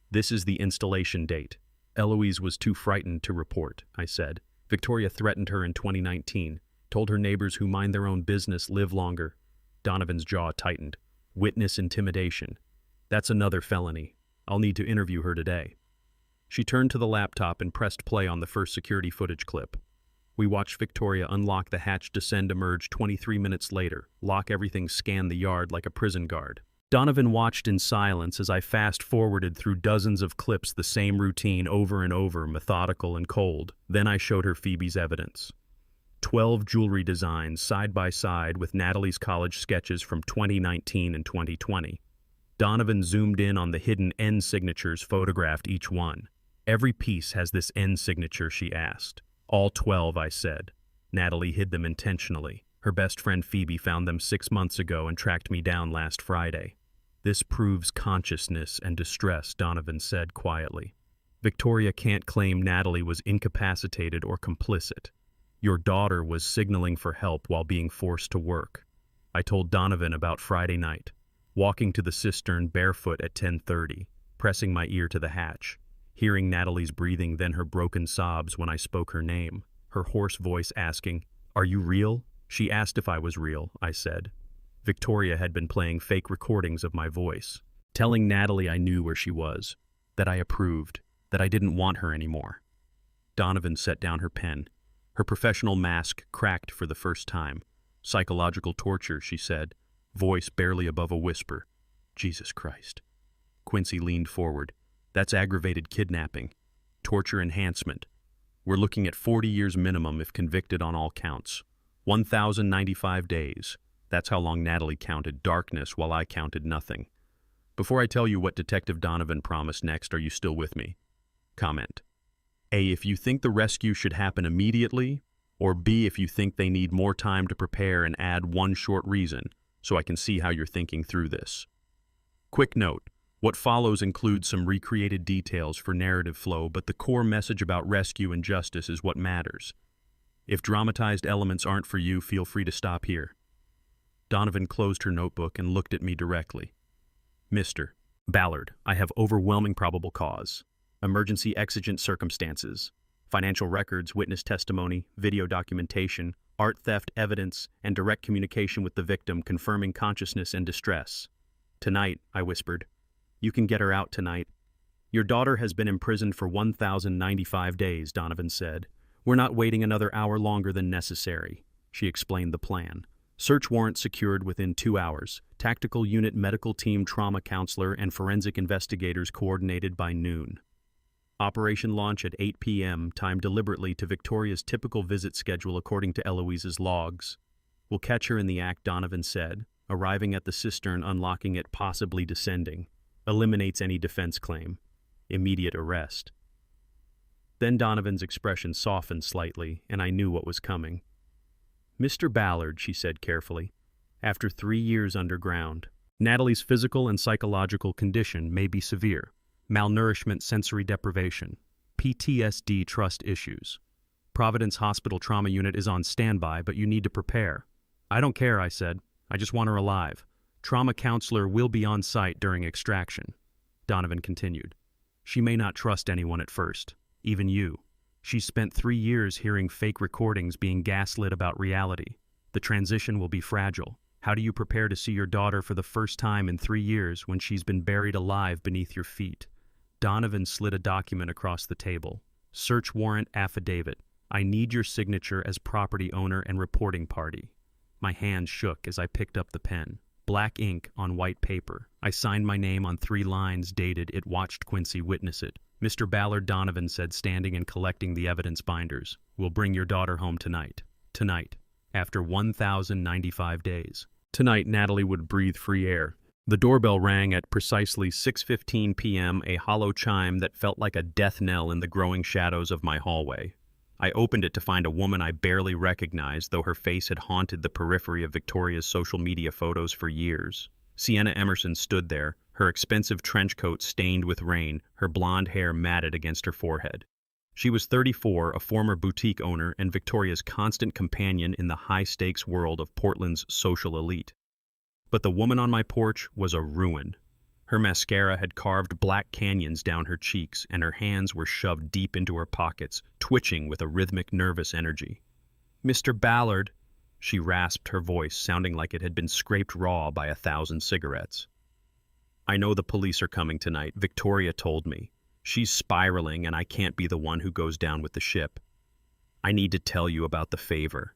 "This is the installation date." Eloise was too frightened to report, I said. "Victoria threatened her in 2019, told her neighbors who mind their own business live longer." Donovan's jaw tightened. "Witness intimidation. That's another felony. I'll need to interview her today." She turned to the laptop and pressed play on the first security footage clip. We watched Victoria unlock the hatch, descend, emerge 23 minutes later, lock everything, scan the yard like a prison guard. Donovan watched in silence as I fast-forwarded through dozens of clips, the same routine over and over, methodical and cold. Then I showed her Phoebe's evidence. 12 jewelry designs side by side with Natalie's college sketches from 2019 and 2020. Donovan zoomed in on the hidden N signatures, photographed each one. "Every piece has this N signature?" she asked. "All 12, I said. Natalie hid them intentionally. Her best friend Phoebe found them 6 months ago and tracked me down last Friday." "This proves consciousness and distress," Donovan said quietly. "Victoria can't claim Natalie was incapacitated or complicit. Your daughter was signaling for help while being forced to work." I told Donovan about Friday night, walking to the cistern barefoot at 10:30, pressing my ear to the hatch, hearing Natalie's breathing, then her broken sobs when I spoke her name, her hoarse voice asking, "Are you real?" She asked if I was real, I said. Victoria had been playing fake recordings of my voice, telling Natalie I knew where she was, that I approved, that I didn't want her anymore. Donovan set down her pen. Her professional mask cracked for the first time. Psychological torture, she said, voice barely above a whisper. Jesus Christ. Quincy leaned forward. That's aggravated kidnapping. Torture enhancement. We're looking at 40 years minimum if convicted on all counts. 1,095 days. That's how long Natalie counted darkness while I counted nothing. Before I tell you what Detective Donovan promised next, are you still with me? Comment. A, if you think the rescue should happen immediately, or B, if you think they need more time to prepare, and add one short reason, so I can see how you're thinking through this. Quick note, what follows includes some recreated details for narrative flow, but the core message about rescue and justice is what matters. If dramatized elements aren't for you, feel free to stop here. Donovan closed her notebook and looked at me directly. Mr. Ballard, I have overwhelming probable cause. Emergency exigent circumstances, financial records, witness testimony, video documentation, art theft evidence, and direct communication with the victim confirming consciousness and distress. Tonight, I whispered. You can get her out tonight. Your daughter has been imprisoned for 1,095 days, Donovan said. We're not waiting another hour longer than necessary. She explained the plan. Search warrant secured within 2 hours. Tactical unit medical team trauma counselor and forensic investigators coordinated by noon. Operation launch at 8 p.m., timed deliberately to Victoria's typical visit schedule according to Eloise's logs. We'll catch her in the act, Donovan said, arriving at the cistern, unlocking it, possibly descending. Eliminates any defense claim. Immediate arrest. Then Donovan's expression softened slightly, and I knew what was coming. Mr. Ballard, she said carefully, after 3 years underground, Natalie's physical and psychological condition may be severe. Malnourishment, sensory deprivation, PTSD, trust issues. Providence Hospital Trauma Unit is on standby, but you need to prepare. I don't care, I said. I just want her alive. Trauma counselor will be on site during extraction. Donovan continued. She may not trust anyone at first, even you. She's spent 3 years hearing fake recordings being gaslit about reality. The transition will be fragile. How do you prepare to see your daughter for the first time in 3 years when she's been buried alive beneath your feet? Donovan slid a document across the table. Search warrant affidavit. I need your signature as property owner and reporting party. My hand shook as I picked up the pen. Black ink on white paper. I signed my name on 3 lines dated, "It watched Quincy witness it." Mr. Ballard, Donovan said, standing and collecting the evidence binders. We'll bring your daughter home tonight. Tonight. After 1,095 days. Tonight, Natalie would breathe free air. The doorbell rang at precisely 6:15 p.m., a hollow chime that felt like a death knell in the growing shadows of my hallway. I opened it to find a woman I barely recognized, though her face had haunted the periphery of Victoria's social media photos for years. Sienna Emerson stood there, her expensive trench coat stained with rain, her blonde hair matted against her forehead. She was 34, a former boutique owner and Victoria's constant companion in the high-stakes world of Portland's social elite. But the woman on my porch was a ruin. Her mascara had carved black canyons down her cheeks, and her hands were shoved deep into her pockets, twitching with a rhythmic, nervous energy. "Mr. Ballard," she rasped, her voice sounding like it had been scraped raw by 1,000 cigarettes. "I know the police are coming tonight," Victoria told me. "She's spiraling, and I can't be the one who goes down with the ship. I need to tell you about the favor,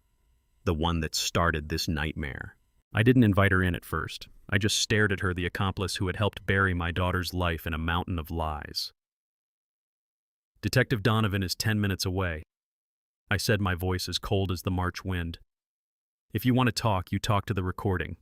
the one that started this nightmare." I didn't invite her in at first. I just stared at her, the accomplice who had helped bury my daughter's life in a mountain of lies. "Detective Donovan is 10 minutes away," I said, my voice as cold as the March wind. "If you want to talk, you talk to the recording."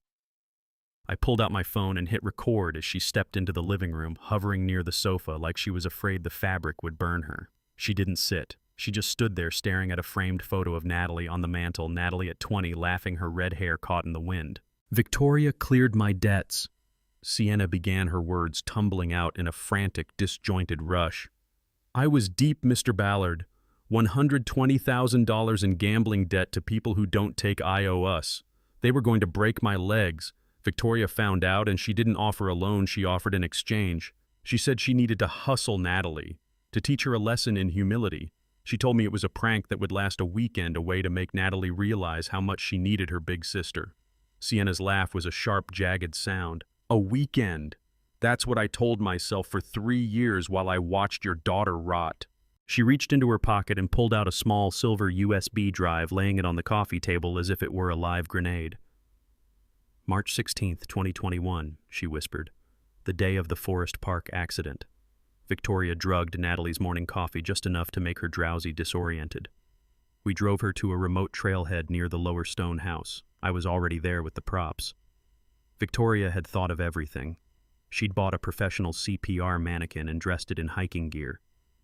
I pulled out my phone and hit record as she stepped into the living room, hovering near the sofa like she was afraid the fabric would burn her. She didn't sit. She just stood there staring at a framed photo of Natalie on the mantel, Natalie at 20, laughing, her red hair caught in the wind. "Victoria cleared my debts." Sienna began, her words tumbling out in a frantic, disjointed rush. "I was deep, Mr. Ballard. $120,000 in gambling debt to people who don't take IOS. They were going to break my legs. Victoria found out, and she didn't offer a loan, she offered an exchange. She said she needed to hustle Natalie, to teach her a lesson in humility. She told me it was a prank that would last a weekend, a way to make Natalie realize how much she needed her big sister." Sienna's laugh was a sharp, jagged sound. "A weekend. That's what I told myself for 3 years while I watched your daughter rot." She reached into her pocket and pulled out a small silver USB drive, laying it on the coffee table as if it were a live grenade. March 16th, 2021, she whispered. The day of the Forest Park accident. Victoria drugged Natalie's morning coffee just enough to make her drowsy, disoriented. We drove her to a remote trailhead near the Lower Stone house. I was already there with the props. Victoria had thought of everything. She'd bought a professional CPR mannequin and dressed it in hiking gear.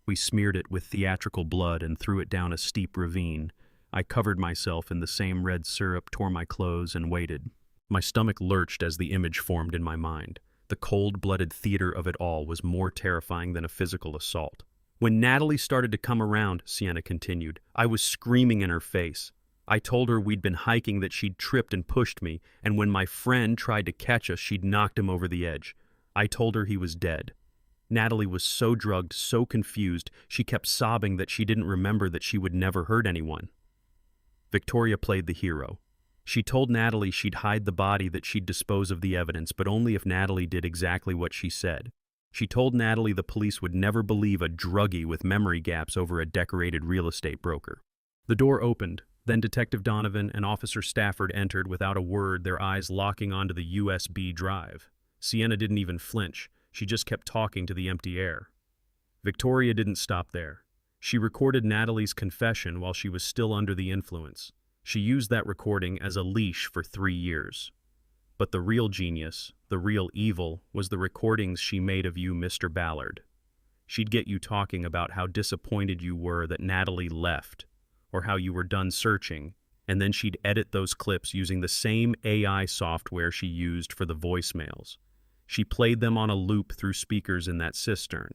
We smeared it with theatrical blood and threw it down a steep ravine. I covered myself in the same red syrup, tore my clothes, and waited. My stomach lurched as the image formed in my mind. The cold-blooded theater of it all was more terrifying than a physical assault. When Natalie started to come around, Sienna continued, I was screaming in her face. I told her we'd been hiking, that she'd tripped and pushed me, and when my friend tried to catch us, she'd knocked him over the edge. I told her he was dead. Natalie was so drugged, so confused, she kept sobbing that she didn't remember that she would never hurt anyone. Victoria played the hero. She told Natalie she'd hide the body, that she'd dispose of the evidence, but only if Natalie did exactly what she said. She told Natalie the police would never believe a druggie with memory gaps over a decorated real estate broker. The door opened. Then Detective Donovan and Officer Stafford entered without a word, their eyes locking onto the USB drive. Sienna didn't even flinch. She just kept talking to the empty air. Victoria didn't stop there. She recorded Natalie's confession while she was still under the influence. She used that recording as a leash for 3 years. But the real genius, the real evil, was the recordings she made of you, Mr. Ballard. She'd get you talking about how disappointed you were that Natalie left, or how you were done searching, and then she'd edit those clips using the same AI software she used for the voicemails. She played them on a loop through speakers in that cistern.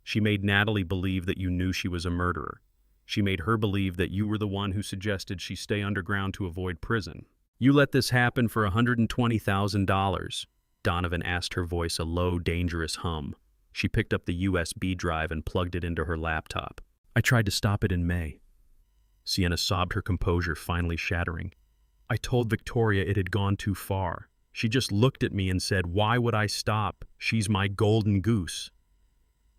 She made Natalie believe that you knew she was a murderer. She made her believe that you were the one who suggested she stay underground to avoid prison. You let this happen for $120,000, Donovan asked, her voice a low, dangerous hum. She picked up the USB drive and plugged it into her laptop. I tried to stop it in May. Sienna sobbed, her composure finally shattering. I told Victoria it had gone too far. She just looked at me and said, why would I stop? She's my golden goose.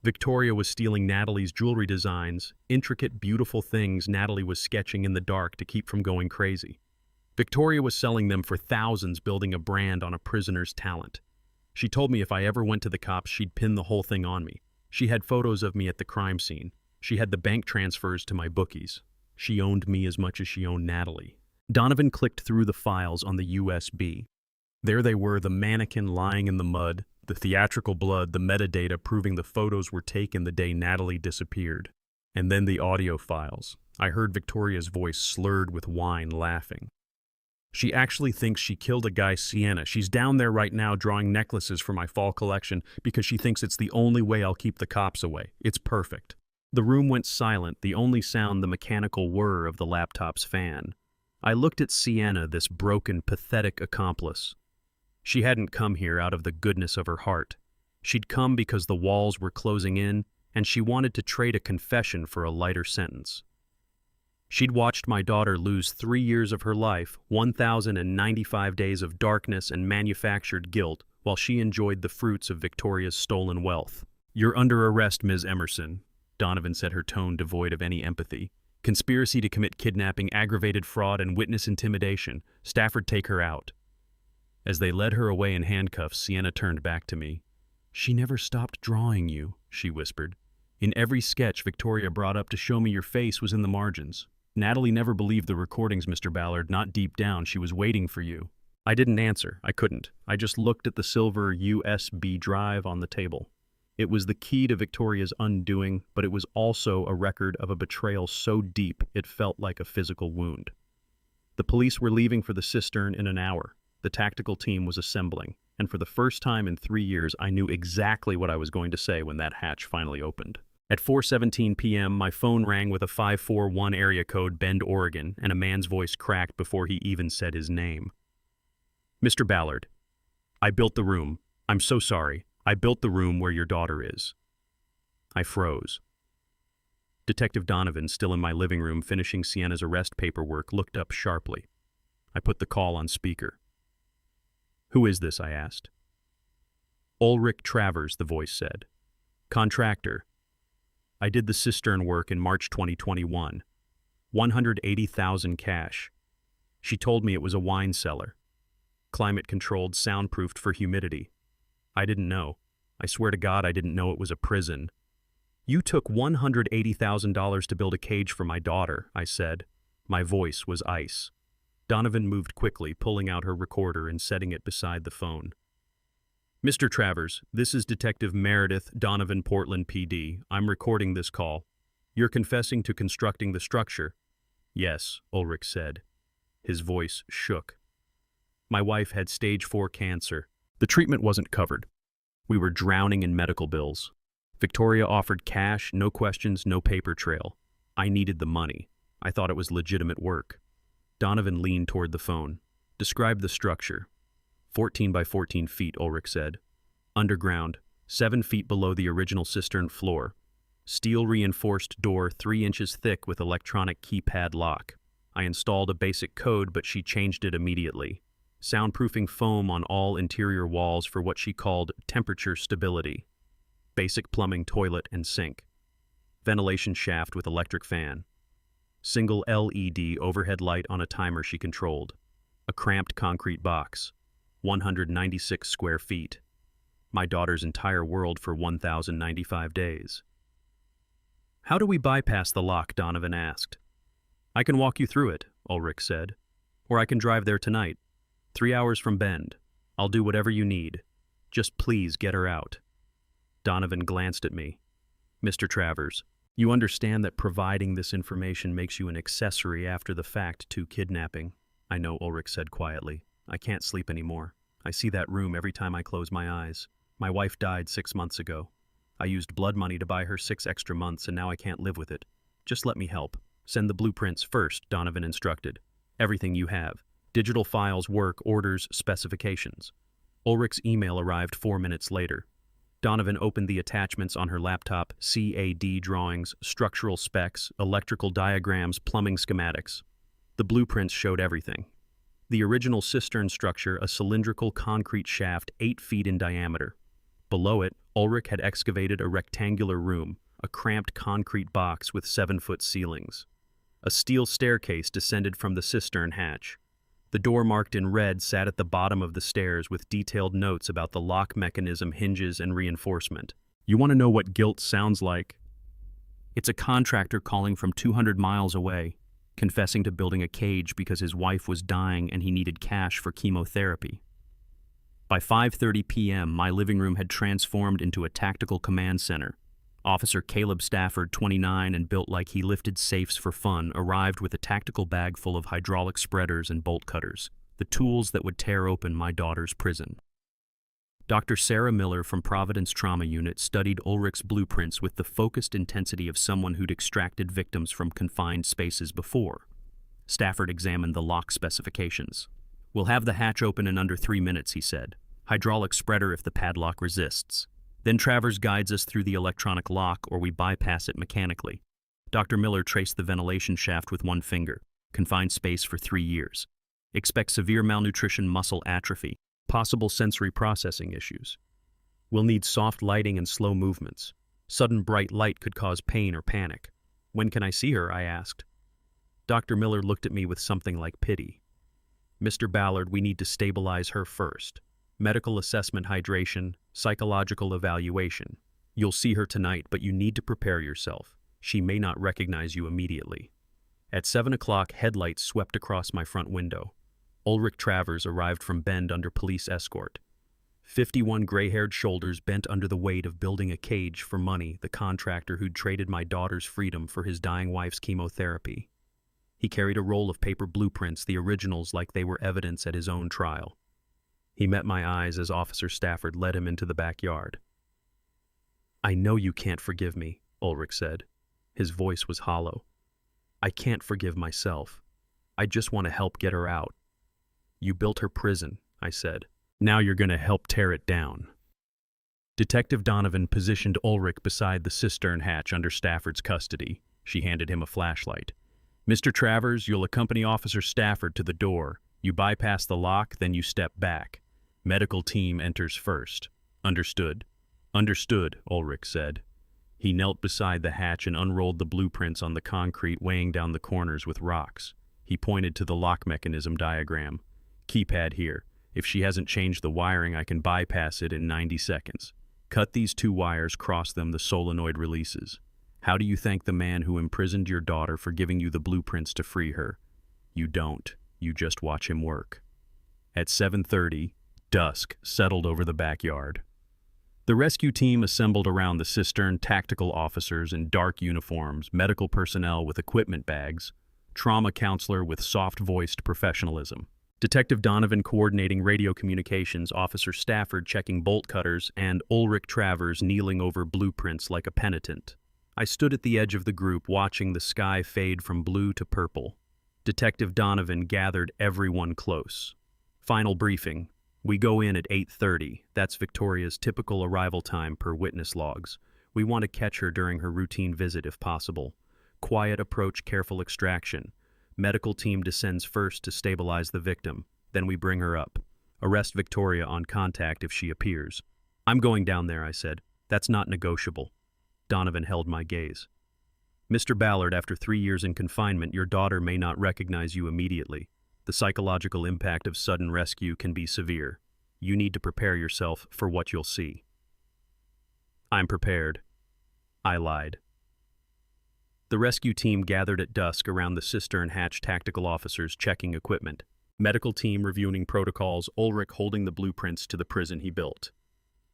Victoria was stealing Natalie's jewelry designs, intricate, beautiful things Natalie was sketching in the dark to keep from going crazy. Victoria was selling them for thousands, building a brand on a prisoner's talent. She told me if I ever went to the cops, she'd pin the whole thing on me. She had photos of me at the crime scene. She had the bank transfers to my bookies. She owned me as much as she owned Natalie. Donovan clicked through the files on the USB. There they were, the mannequin lying in the mud, the theatrical blood, the metadata proving the photos were taken the day Natalie disappeared. And then the audio files. I heard Victoria's voice slurred with wine, laughing. She actually thinks she killed a guy, Sienna. She's down there right now drawing necklaces for my fall collection because she thinks it's the only way I'll keep the cops away. It's perfect. The room went silent, the only sound the mechanical whir of the laptop's fan. I looked at Sienna, this broken, pathetic accomplice. She hadn't come here out of the goodness of her heart. She'd come because the walls were closing in, and she wanted to trade a confession for a lighter sentence. She'd watched my daughter lose 3 years of her life, 1,095 days of darkness and manufactured guilt, while she enjoyed the fruits of Victoria's stolen wealth. You're under arrest, Ms. Emerson, Donovan said, her tone devoid of any empathy. Conspiracy to commit kidnapping, aggravated fraud, and witness intimidation. Stafford, take her out. As they led her away in handcuffs, Sienna turned back to me. She never stopped drawing you, she whispered. In every sketch Victoria brought up to show me your face was in the margins. Natalie never believed the recordings, Mr. Ballard. Not deep down. She was waiting for you. I didn't answer. I couldn't. I just looked at the silver USB drive on the table. It was the key to Victoria's undoing, but it was also a record of a betrayal so deep it felt like a physical wound. The police were leaving for the cistern in an hour. The tactical team was assembling, and for the first time in 3 years, I knew exactly what I was going to say when that hatch finally opened. At 4:17 p.m., my phone rang with a 541 area code, Bend, Oregon, and a man's voice cracked before he even said his name. Mr. Ballard, I built the room. I'm so sorry. I built the room where your daughter is. I froze. Detective Donovan, still in my living room finishing Sienna's arrest paperwork, looked up sharply. I put the call on speaker. Who is this? I asked. Ulrich Travers, the voice said. Contractor. I did the cistern work in March 2021. 180,000 cash. She told me it was a wine cellar. Climate-controlled, soundproofed for humidity. I didn't know. I swear to God I didn't know it was a prison. You took $180,000 to build a cage for my daughter, I said. My voice was ice. Donovan moved quickly, pulling out her recorder and setting it beside the phone. Mr. Travers, this is Detective Meredith, Donovan, Portland PD. I'm recording this call. You're confessing to constructing the structure? Yes, Ulrich said. His voice shook. My wife had stage 4 cancer. The treatment wasn't covered. We were drowning in medical bills. Victoria offered cash, no questions, no paper trail. I needed the money. I thought it was legitimate work. Donovan leaned toward the phone. Describe the structure. 14 by 14 feet, Ulrich said. Underground, 7 feet below the original cistern floor. Steel-reinforced door 3 inches thick with electronic keypad lock. I installed a basic code, but she changed it immediately. Soundproofing foam on all interior walls for what she called temperature stability. Basic plumbing, toilet, and sink. Ventilation shaft with electric fan. Single LED overhead light on a timer she controlled. A cramped concrete box. 196 square feet. My daughter's entire world for 1,095 days. How do we bypass the lock? Donovan asked. I can walk you through it, Ulrich said. Or I can drive there tonight. 3 hours from Bend. I'll do whatever you need. Just please get her out. Donovan glanced at me. Mr. Travers, you understand that providing this information makes you an accessory after the fact to kidnapping? I know, Ulrich said quietly. I can't sleep anymore. I see that room every time I close my eyes. My wife died 6 months ago. I used blood money to buy her 6 extra months, and now I can't live with it. Just let me help. Send the blueprints first, Donovan instructed. Everything you have. Digital files, work, orders, specifications. Ulrich's email arrived 4 minutes later. Donovan opened the attachments on her laptop, CAD drawings, structural specs, electrical diagrams, plumbing schematics. The blueprints showed everything. The original cistern structure, a cylindrical concrete shaft 8 feet in diameter. Below it, Ulrich had excavated a rectangular room, a cramped concrete box with 7-foot ceilings. A steel staircase descended from the cistern hatch. The door marked in red sat at the bottom of the stairs with detailed notes about the lock mechanism, hinges, and reinforcement. You want to know what guilt sounds like? It's a contractor calling from 200 miles away, confessing to building a cage because his wife was dying and he needed cash for chemotherapy. By 5:30 p.m., my living room had transformed into a tactical command center. Officer Caleb Stafford, 29 and built like he lifted safes for fun, arrived with a tactical bag full of hydraulic spreaders and bolt cutters, the tools that would tear open my daughter's prison. Dr. Sarah Miller from Providence Trauma Unit studied Ulrich's blueprints with the focused intensity of someone who'd extracted victims from confined spaces before. Stafford examined the lock specifications. We'll have the hatch open in under 3 minutes, he said. Hydraulic spreader if the padlock resists. Then Travers guides us through the electronic lock or we bypass it mechanically. Dr. Miller traced the ventilation shaft with 1 finger. Confined space for 3 years. Expect severe malnutrition, muscle atrophy. Possible sensory processing issues. We'll need soft lighting and slow movements. Sudden bright light could cause pain or panic. When can I see her? I asked. Dr. Miller looked at me with something like pity. Mr. Ballard, we need to stabilize her first. Medical assessment, hydration, psychological evaluation. You'll see her tonight, but you need to prepare yourself. She may not recognize you immediately. At 7 o'clock, headlights swept across my front window. Ulrich Travers arrived from Bend under police escort. 51 gray-haired shoulders bent under the weight of building a cage for money, the contractor who'd traded my daughter's freedom for his dying wife's chemotherapy. He carried a roll of paper blueprints, the originals like they were evidence at his own trial. He met my eyes as Officer Stafford led him into the backyard. I know you can't forgive me, Ulrich said. His voice was hollow. I can't forgive myself. I just want to help get her out. You built her prison, I said. Now you're going to help tear it down. Detective Donovan positioned Ulrich beside the cistern hatch under Stafford's custody. She handed him a flashlight. Mr. Travers, you'll accompany Officer Stafford to the door. You bypass the lock, then you step back. Medical team enters first. Understood? Understood, Ulrich said. He knelt beside the hatch and unrolled the blueprints on the concrete, weighing down the corners with rocks. He pointed to the lock mechanism diagram. Keypad here. If she hasn't changed the wiring, I can bypass it in 90 seconds. Cut these 2 wires, cross them, the solenoid releases. How do you thank the man who imprisoned your daughter for giving you the blueprints to free her? You don't. You just watch him work. At 7:30, dusk settled over the backyard. The rescue team assembled around the cistern, tactical officers in dark uniforms, medical personnel with equipment bags, trauma counselor with soft-voiced professionalism, Detective Donovan coordinating radio communications, Officer Stafford checking bolt cutters, and Ulrich Travers kneeling over blueprints like a penitent. I stood at the edge of the group, watching the sky fade from blue to purple. Detective Donovan gathered everyone close. Final briefing. We go in at 8:30. That's Victoria's typical arrival time per witness logs. We want to catch her during her routine visit if possible. Quiet approach, careful extraction. Medical team descends first to stabilize the victim. Then we bring her up. Arrest Victoria on contact if she appears. I'm going down there, I said. That's not negotiable. Donovan held my gaze. Mr. Ballard, after 3 years in confinement, your daughter may not recognize you immediately. The psychological impact of sudden rescue can be severe. You need to prepare yourself for what you'll see. I'm prepared. I lied. The rescue team gathered at dusk around the cistern hatch, tactical officers checking equipment. Medical team reviewing protocols, Ulrich holding the blueprints to the prison he built.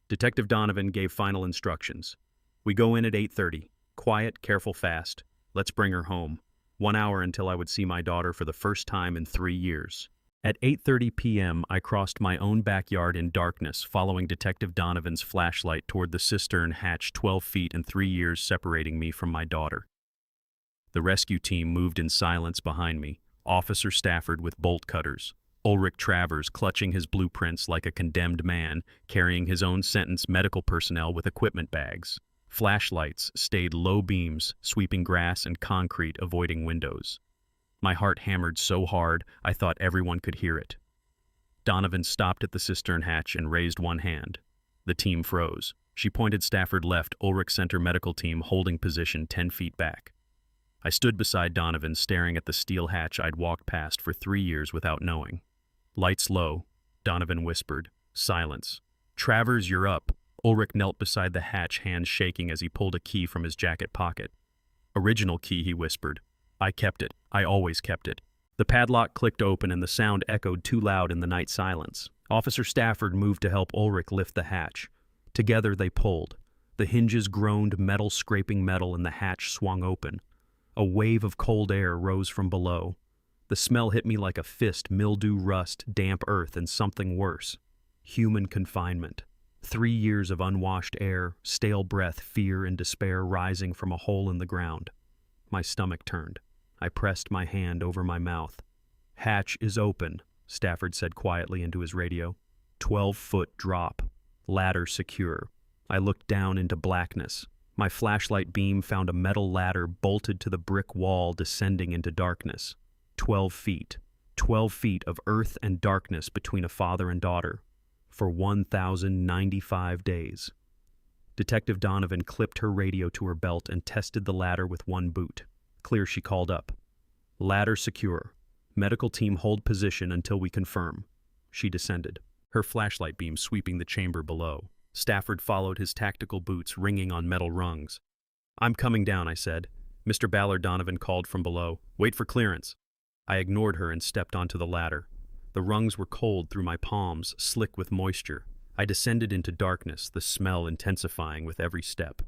Detective Donovan gave final instructions. We go in at 8:30. Quiet, careful, fast. Let's bring her home. 1 hour until I would see my daughter for the first time in 3 years. At 8:30 p.m., I crossed my own backyard in darkness, following Detective Donovan's flashlight toward the cistern hatch 12 feet and 3 years separating me from my daughter. The rescue team moved in silence behind me, Officer Stafford with bolt cutters, Ulrich Travers clutching his blueprints like a condemned man, carrying his own sentence, medical personnel with equipment bags. Flashlights stayed low beams, sweeping grass and concrete, avoiding windows. My heart hammered so hard, I thought everyone could hear it. Donovan stopped at the cistern hatch and raised one hand. The team froze. She pointed Stafford left, Ulrich center, medical team holding position 10 feet back. I stood beside Donovan, staring at the steel hatch I'd walked past for 3 years without knowing. Lights low, Donovan whispered. Silence. Travers, you're up. Ulrich knelt beside the hatch, hands shaking as he pulled a key from his jacket pocket. Original key, he whispered. I kept it. I always kept it. The padlock clicked open and the sound echoed too loud in the night silence. Officer Stafford moved to help Ulrich lift the hatch. Together they pulled. The hinges groaned, metal scraping metal, and the hatch swung open. A wave of cold air rose from below. The smell hit me like a fist, mildew, rust, damp earth, and something worse. Human confinement. 3 years of unwashed air, stale breath, fear and despair rising from a hole in the ground. My stomach turned. I pressed my hand over my mouth. Hatch is open, Stafford said quietly into his radio. 12-foot drop. Ladder secure. I looked down into blackness. My flashlight beam found a metal ladder bolted to the brick wall, descending into darkness. 12 feet. 12 feet of earth and darkness between a father and daughter. For 1,095 days. Detective Donovan clipped her radio to her belt and tested the ladder with one boot. Clear, she called up. Ladder secure. Medical team hold position until we confirm. She descended, her flashlight beam sweeping the chamber below. Stafford followed, his tactical boots ringing on metal rungs. I'm coming down, I said. Mr. Ballard, Donovan called from below. Wait for clearance. I ignored her and stepped onto the ladder. The rungs were cold through my palms, slick with moisture. I descended into darkness, the smell intensifying with every step.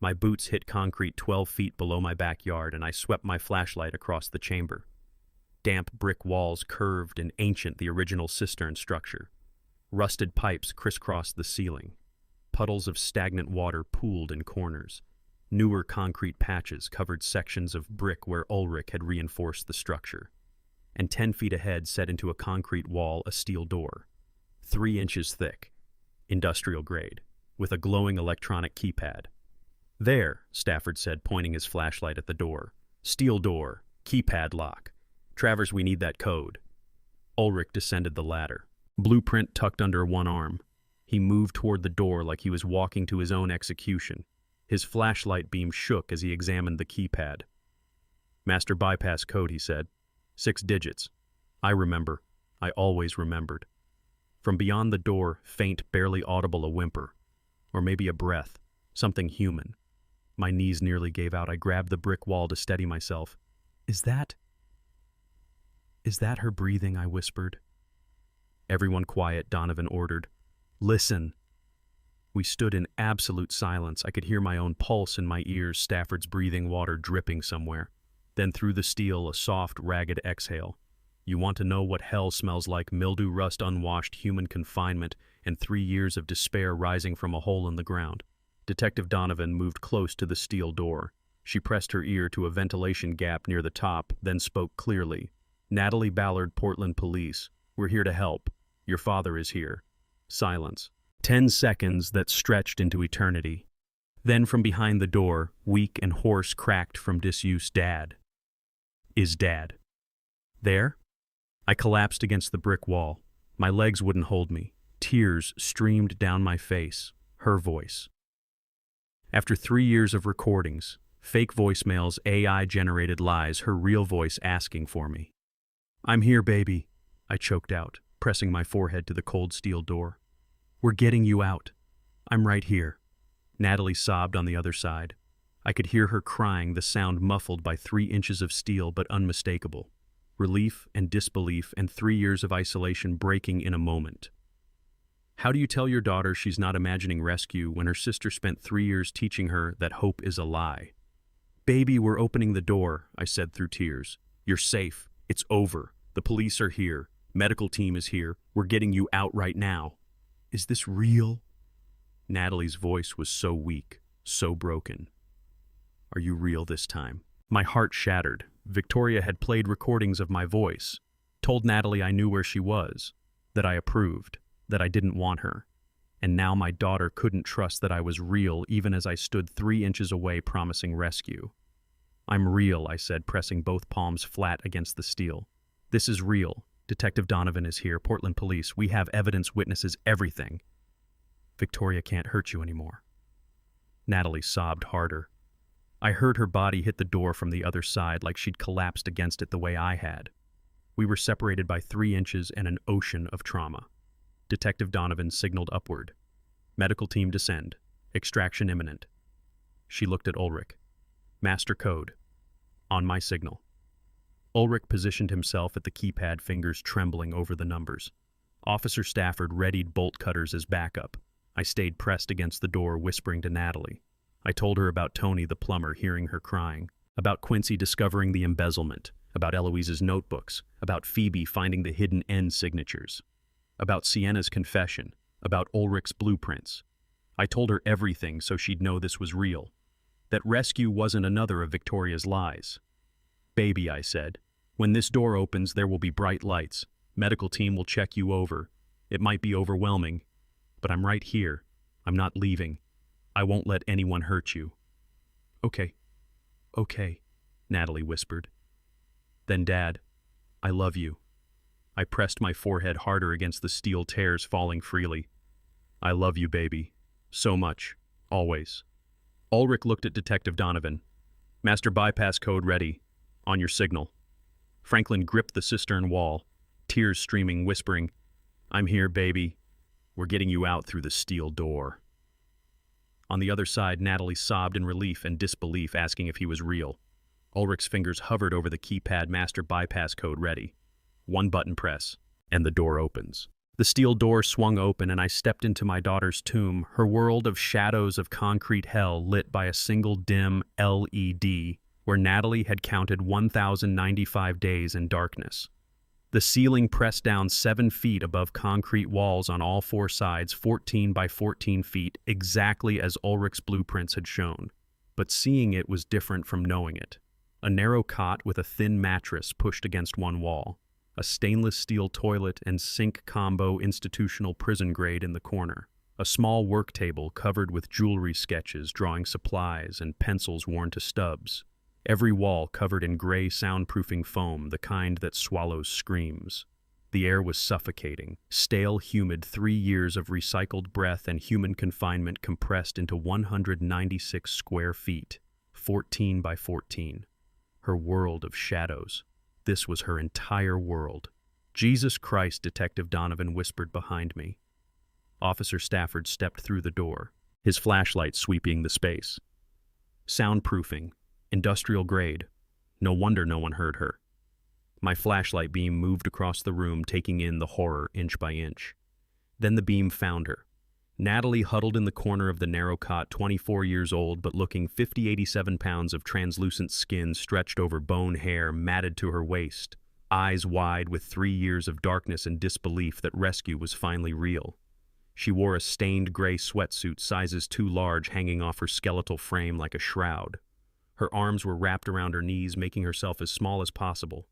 My boots hit concrete 12 feet below my backyard, and I swept my flashlight across the chamber. Damp brick walls curved and ancient, the original cistern structure. Rusted pipes crisscrossed the ceiling. Puddles of stagnant water pooled in corners. Newer concrete patches covered sections of brick where Ulrich had reinforced the structure. And 10 feet ahead, set into a concrete wall, a steel door. 3 inches thick, industrial grade, with a glowing electronic keypad. There, Stafford said, pointing his flashlight at the door. Steel door, keypad lock. Travers, we need that code. Ulrich descended the ladder. Blueprint tucked under one arm. He moved toward the door like he was walking to his own execution. His flashlight beam shook as he examined the keypad. "Master bypass code," he said. 6 digits. I remember. I always remembered. From beyond the door, faint, barely audible a whimper. Or maybe a breath. Something human. My knees nearly gave out. I grabbed the brick wall to steady myself. Is that her breathing?" I whispered. "Everyone quiet," Donovan ordered. "Listen." We stood in absolute silence. I could hear my own pulse in my ears, Stafford's breathing water dripping somewhere. Then through the steel, a soft, ragged exhale. "You want to know what hell smells like? Mildew, rust, unwashed human confinement, and 3 years of despair rising from a hole in the ground." Detective Donovan moved close to the steel door. She pressed her ear to a ventilation gap near the top, then spoke clearly. "Natalie Ballard, Portland Police. We're here to help. Your father is here." Silence. 10 seconds that stretched into eternity. Then from behind the door, weak and hoarse, cracked from disuse, "Dad. Is Dad there?" I collapsed against the brick wall. My legs wouldn't hold me. Tears streamed down my face. Her voice. After 3 years of recordings, fake voicemails, AI-generated lies, her real voice asking for me. "I'm here, baby," I choked out, pressing my forehead to the cold steel door. "We're getting you out. I'm right here." Natalie sobbed on the other side. I could hear her crying, the sound muffled by 3 inches of steel but unmistakable. Relief and disbelief and 3 years of isolation breaking in a moment. "How do you tell your daughter she's not imagining rescue when her sister spent 3 years teaching her that hope is a lie?" "Baby, we're opening the door," I said through tears. "You're safe. It's over. The police are here. Medical team is here. We're getting you out right now." "Is this real?" Natalie's voice was so weak, so broken. "Are you real this time?" My heart shattered. Victoria had played recordings of my voice, told Natalie I knew where she was, that I approved, that I didn't want her. And now my daughter couldn't trust that I was real even as I stood 3 inches away promising rescue. "I'm real," I said, pressing both palms flat against the steel. "This is real. Detective Donovan is here, Portland Police. We have evidence, witnesses, everything." "Victoria can't hurt you anymore." Natalie sobbed harder. I heard her body hit the door from the other side like she'd collapsed against it the way I had. We were separated by 3 inches and an ocean of trauma. Detective Donovan signaled upward. "Medical team descend. Extraction imminent." She looked at Ulrich. "Master code." On my signal. Ulrich positioned himself at the keypad, fingers trembling over the numbers. Officer Stafford readied bolt cutters as backup. I stayed pressed against the door, whispering to Natalie. I told her about Tony the plumber hearing her crying, about Quincy discovering the embezzlement, about Eloise's notebooks, about Phoebe finding the hidden N signatures, about Sienna's confession, about Ulrich's blueprints. I told her everything so she'd know this was real, that rescue wasn't another of Victoria's lies. "Baby," I said, "when this door opens there will be bright lights. Medical team will check you over. It might be overwhelming, but I'm right here. I'm not leaving. I won't let anyone hurt you." "Okay, okay," Natalie whispered. "Then Dad, I love you." I pressed my forehead harder against the steel tears falling freely. "I love you, baby. So much. Always." Ulrich looked at Detective Donovan. "Master bypass code ready. On your signal." Franklin gripped the cistern wall, tears streaming, whispering, "I'm here, baby. We're getting you out through the steel door." On the other side, Natalie sobbed in relief and disbelief, asking if he was real. Ulrich's fingers hovered over the keypad, "Master bypass code ready." 1 button press, and the door opens. The steel door swung open and I stepped into my daughter's tomb, her world of shadows of concrete hell lit by a single dim LED, where Natalie had counted 1,095 days in darkness. The ceiling pressed down 7 feet above concrete walls on all 4 sides, 14 by 14 feet, exactly as Ulrich's blueprints had shown. But seeing it was different from knowing it. A narrow cot with a thin mattress pushed against one wall. A stainless steel toilet and sink combo institutional prison grade in the corner. A small work table covered with jewelry sketches, drawing supplies, and pencils worn to stubs. Every wall covered in gray soundproofing foam, the kind that swallows screams. The air was suffocating, stale, humid, 3 years of recycled breath and human confinement compressed into 196 square feet, 14 by 14. Her world of shadows. This was her entire world. "Jesus Christ," Detective Donovan whispered behind me. Officer Stafford stepped through the door, his flashlight sweeping the space. Soundproofing, industrial grade. No wonder no one heard her. My flashlight beam moved across the room, taking in the horror inch by inch. Then the beam found her. Natalie huddled in the corner of the narrow cot, 24 years old, but looking 87 pounds of translucent skin stretched over bone hair matted to her waist, eyes wide with 3 years of darkness and disbelief that rescue was finally real. She wore a stained gray sweatsuit, sizes too large, hanging off her skeletal frame like a shroud. Her arms were wrapped around her knees, making herself as small as possible.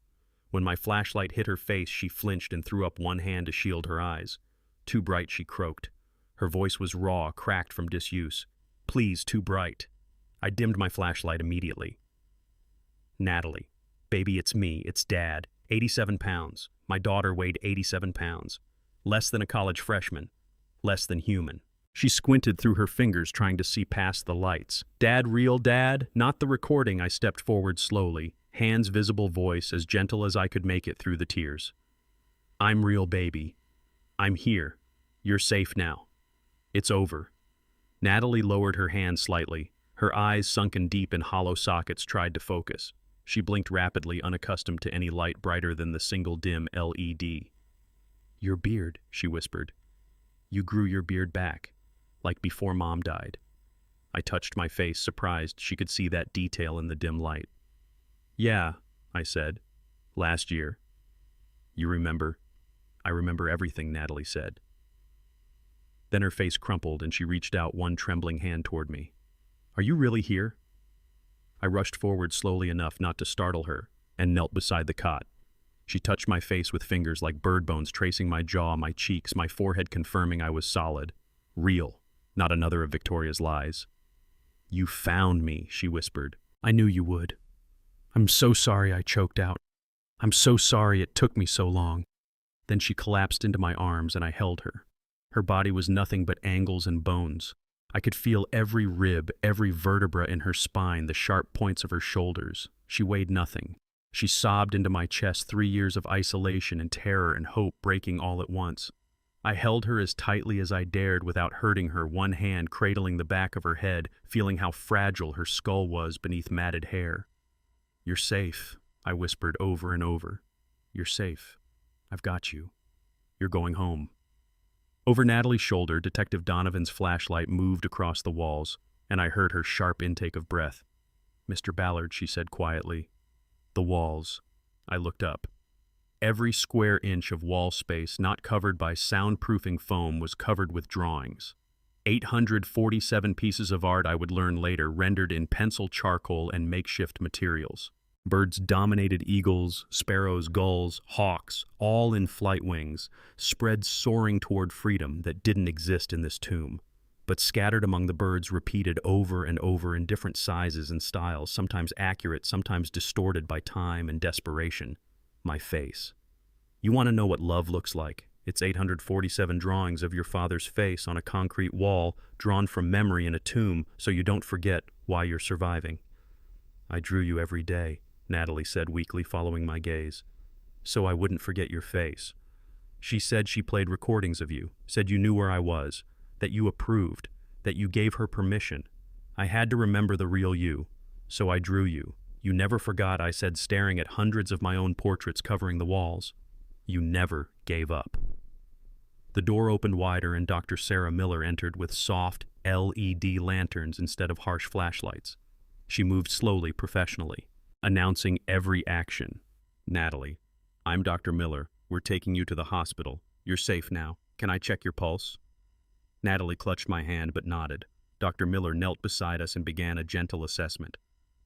When my flashlight hit her face, she flinched and threw up one hand to shield her eyes. "Too bright," she croaked. Her voice was raw, cracked from disuse. "Please, too bright." I dimmed my flashlight immediately. "Natalie, baby, it's me, it's Dad. 87 pounds. My daughter weighed 87 pounds. Less than a college freshman. Less than human." She squinted through her fingers, trying to see past the lights. "Dad, real Dad? Not the recording." I stepped forward slowly, hands visible, voice as gentle as I could make it through the tears. "I'm real, baby. I'm here. You're safe now. It's over." Natalie lowered her hand slightly. Her eyes, sunken deep in hollow sockets, tried to focus. She blinked rapidly, unaccustomed to any light brighter than the single dim LED. "Your beard," she whispered. "You grew your beard back, like before Mom died." I touched my face, surprised she could see that detail in the dim light. "Yeah," I said. "Last year." "You remember?" "I remember everything," Natalie said. Then her face crumpled and she reached out one trembling hand toward me. "Are you really here?" I rushed forward slowly enough not to startle her and knelt beside the cot. She touched my face with fingers like bird bones, tracing my jaw, my cheeks, my forehead, confirming I was solid. Real, not another of Victoria's lies. "You found me," she whispered. "I knew you would. I'm so sorry," I choked out. "I'm so sorry it took me so long." Then she collapsed into my arms and I held her. Her body was nothing but angles and bones. I could feel every rib, every vertebra in her spine, the sharp points of her shoulders. She weighed nothing. She sobbed into my chest, 3 years of isolation and terror and hope breaking all at once. I held her as tightly as I dared without hurting her, one hand cradling the back of her head, feeling how fragile her skull was beneath matted hair. "You're safe," I whispered over and over. "You're safe. I've got you. You're going home." Over Natalie's shoulder, Detective Donovan's flashlight moved across the walls, and I heard her sharp intake of breath. "Mr. Ballard," she said quietly. "The walls." I looked up. Every square inch of wall space not covered by soundproofing foam was covered with drawings. 847 pieces of art, I would learn later, rendered in pencil, charcoal, and makeshift materials. Birds dominated eagles, sparrows, gulls, hawks, all in flight wings, spread soaring toward freedom that didn't exist in this tomb. But scattered among the birds, repeated over and over in different sizes and styles, sometimes accurate, sometimes distorted by time and desperation. My face. "You want to know what love looks like? It's 847 drawings of your father's face on a concrete wall, drawn from memory in a tomb, so you don't forget why you're surviving." "I drew you every day," Natalie said weakly, following my gaze. "So I wouldn't forget your face. She said she played recordings of you, said you knew where I was, that you approved, that you gave her permission. I had to remember the real you, so I drew you. You never forgot," I said, staring at hundreds of my own portraits covering the walls. "You never gave up." The door opened wider and Dr. Sarah Miller entered with soft LED lanterns instead of harsh flashlights. She moved slowly, professionally, announcing every action. "Natalie, I'm Dr. Miller. We're taking you to the hospital. You're safe now. Can I check your pulse?" Natalie clutched my hand but nodded. Dr. Miller knelt beside us and began a gentle assessment.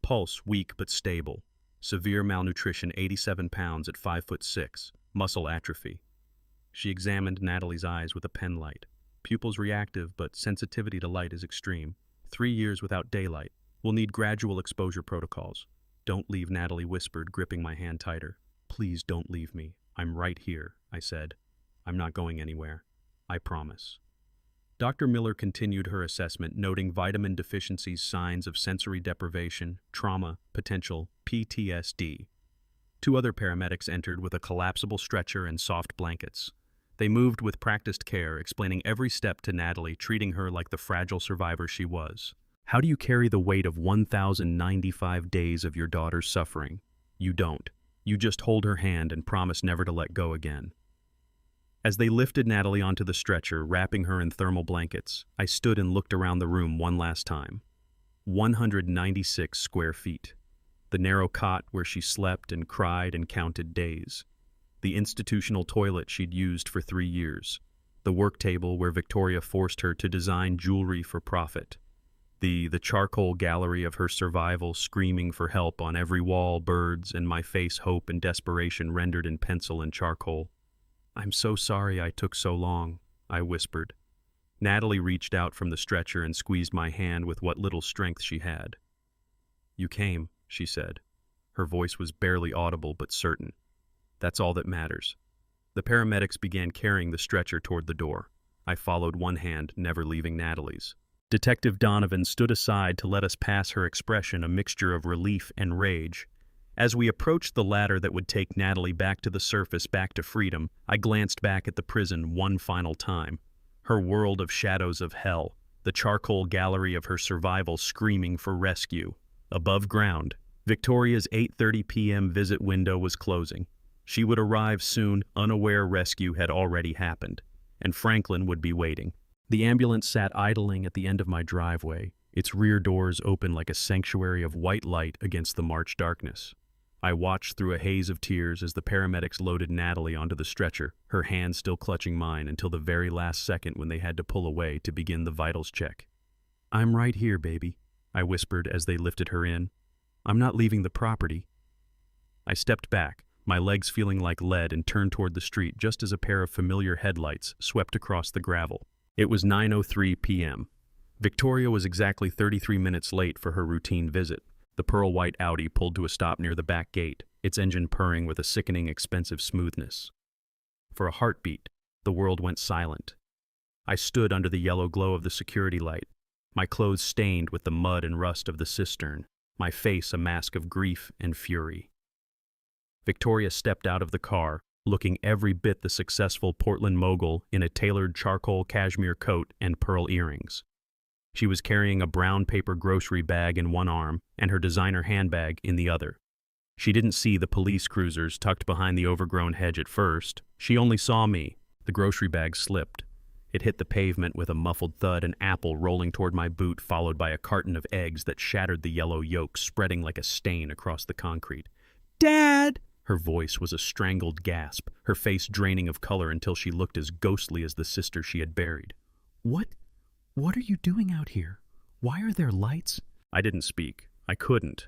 Pulse weak but stable. Severe malnutrition, 87 pounds at 5'6". Muscle atrophy. She examined Natalie's eyes with a pen light. Pupils reactive, but sensitivity to light is extreme. 3 years without daylight. We'll need gradual exposure protocols. "Don't leave," Natalie whispered, gripping my hand tighter. "Please don't leave me. I'm right here, I said. I'm not going anywhere. I promise. Dr. Miller continued her assessment, noting vitamin deficiency signs of sensory deprivation, trauma, potential PTSD. Two other paramedics entered with a collapsible stretcher and soft blankets. They moved with practiced care, explaining every step to Natalie, treating her like the fragile survivor she was. How do you carry the weight of 1,095 days of your daughter's suffering? You don't. You just hold her hand and promise never to let go again. As they lifted Natalie onto the stretcher, wrapping her in thermal blankets, I stood and looked around the room one last time. 196 square feet. The narrow cot where she slept and cried and counted days. The institutional toilet she'd used for 3 years. The work table where Victoria forced her to design jewelry for profit. The charcoal gallery of her survival, screaming for help on every wall, birds, and my face, hope and desperation rendered in pencil and charcoal. I'm so sorry I took so long, I whispered. Natalie reached out from the stretcher and squeezed my hand with what little strength she had. You came, she said. Her voice was barely audible but certain. That's all that matters. The paramedics began carrying the stretcher toward the door. I followed one hand, never leaving Natalie's. Detective Donovan stood aside to let us pass, her expression a mixture of relief and rage. As we approached the ladder that would take Natalie back to the surface, back to freedom, I glanced back at the prison one final time. Her world of shadows of hell, the charcoal gallery of her survival screaming for rescue. Above ground, Victoria's 8:30 p.m. visit window was closing. She would arrive soon, unaware rescue had already happened, and Franklin would be waiting. The ambulance sat idling at the end of my driveway, its rear doors open like a sanctuary of white light against the March darkness. I watched through a haze of tears as the paramedics loaded Natalie onto the stretcher, her hand still clutching mine until the very last second when they had to pull away to begin the vitals check. I'm right here, baby, I whispered as they lifted her in. I'm not leaving the property. I stepped back, my legs feeling like lead, and turned toward the street just as a pair of familiar headlights swept across the gravel. It was 9:03 p.m. Victoria was exactly 33 minutes late for her routine visit. The pearl-white Audi pulled to a stop near the back gate, its engine purring with a sickening, expensive smoothness. For a heartbeat, the world went silent. I stood under the yellow glow of the security light, my clothes stained with the mud and rust of the cistern, my face a mask of grief and fury. Victoria stepped out of the car, looking every bit the successful Portland mogul in a tailored charcoal cashmere coat and pearl earrings. She was carrying a brown paper grocery bag in one arm and her designer handbag in the other. She didn't see the police cruisers tucked behind the overgrown hedge at first. She only saw me. The grocery bag slipped. It hit the pavement with a muffled thud, an apple rolling toward my boot, followed by a carton of eggs that shattered the yellow yolk, spreading like a stain across the concrete. Dad! Her voice was a strangled gasp, her face draining of color until she looked as ghostly as the sister she had buried. What are you doing out here? Why are there lights? I didn't speak. I couldn't.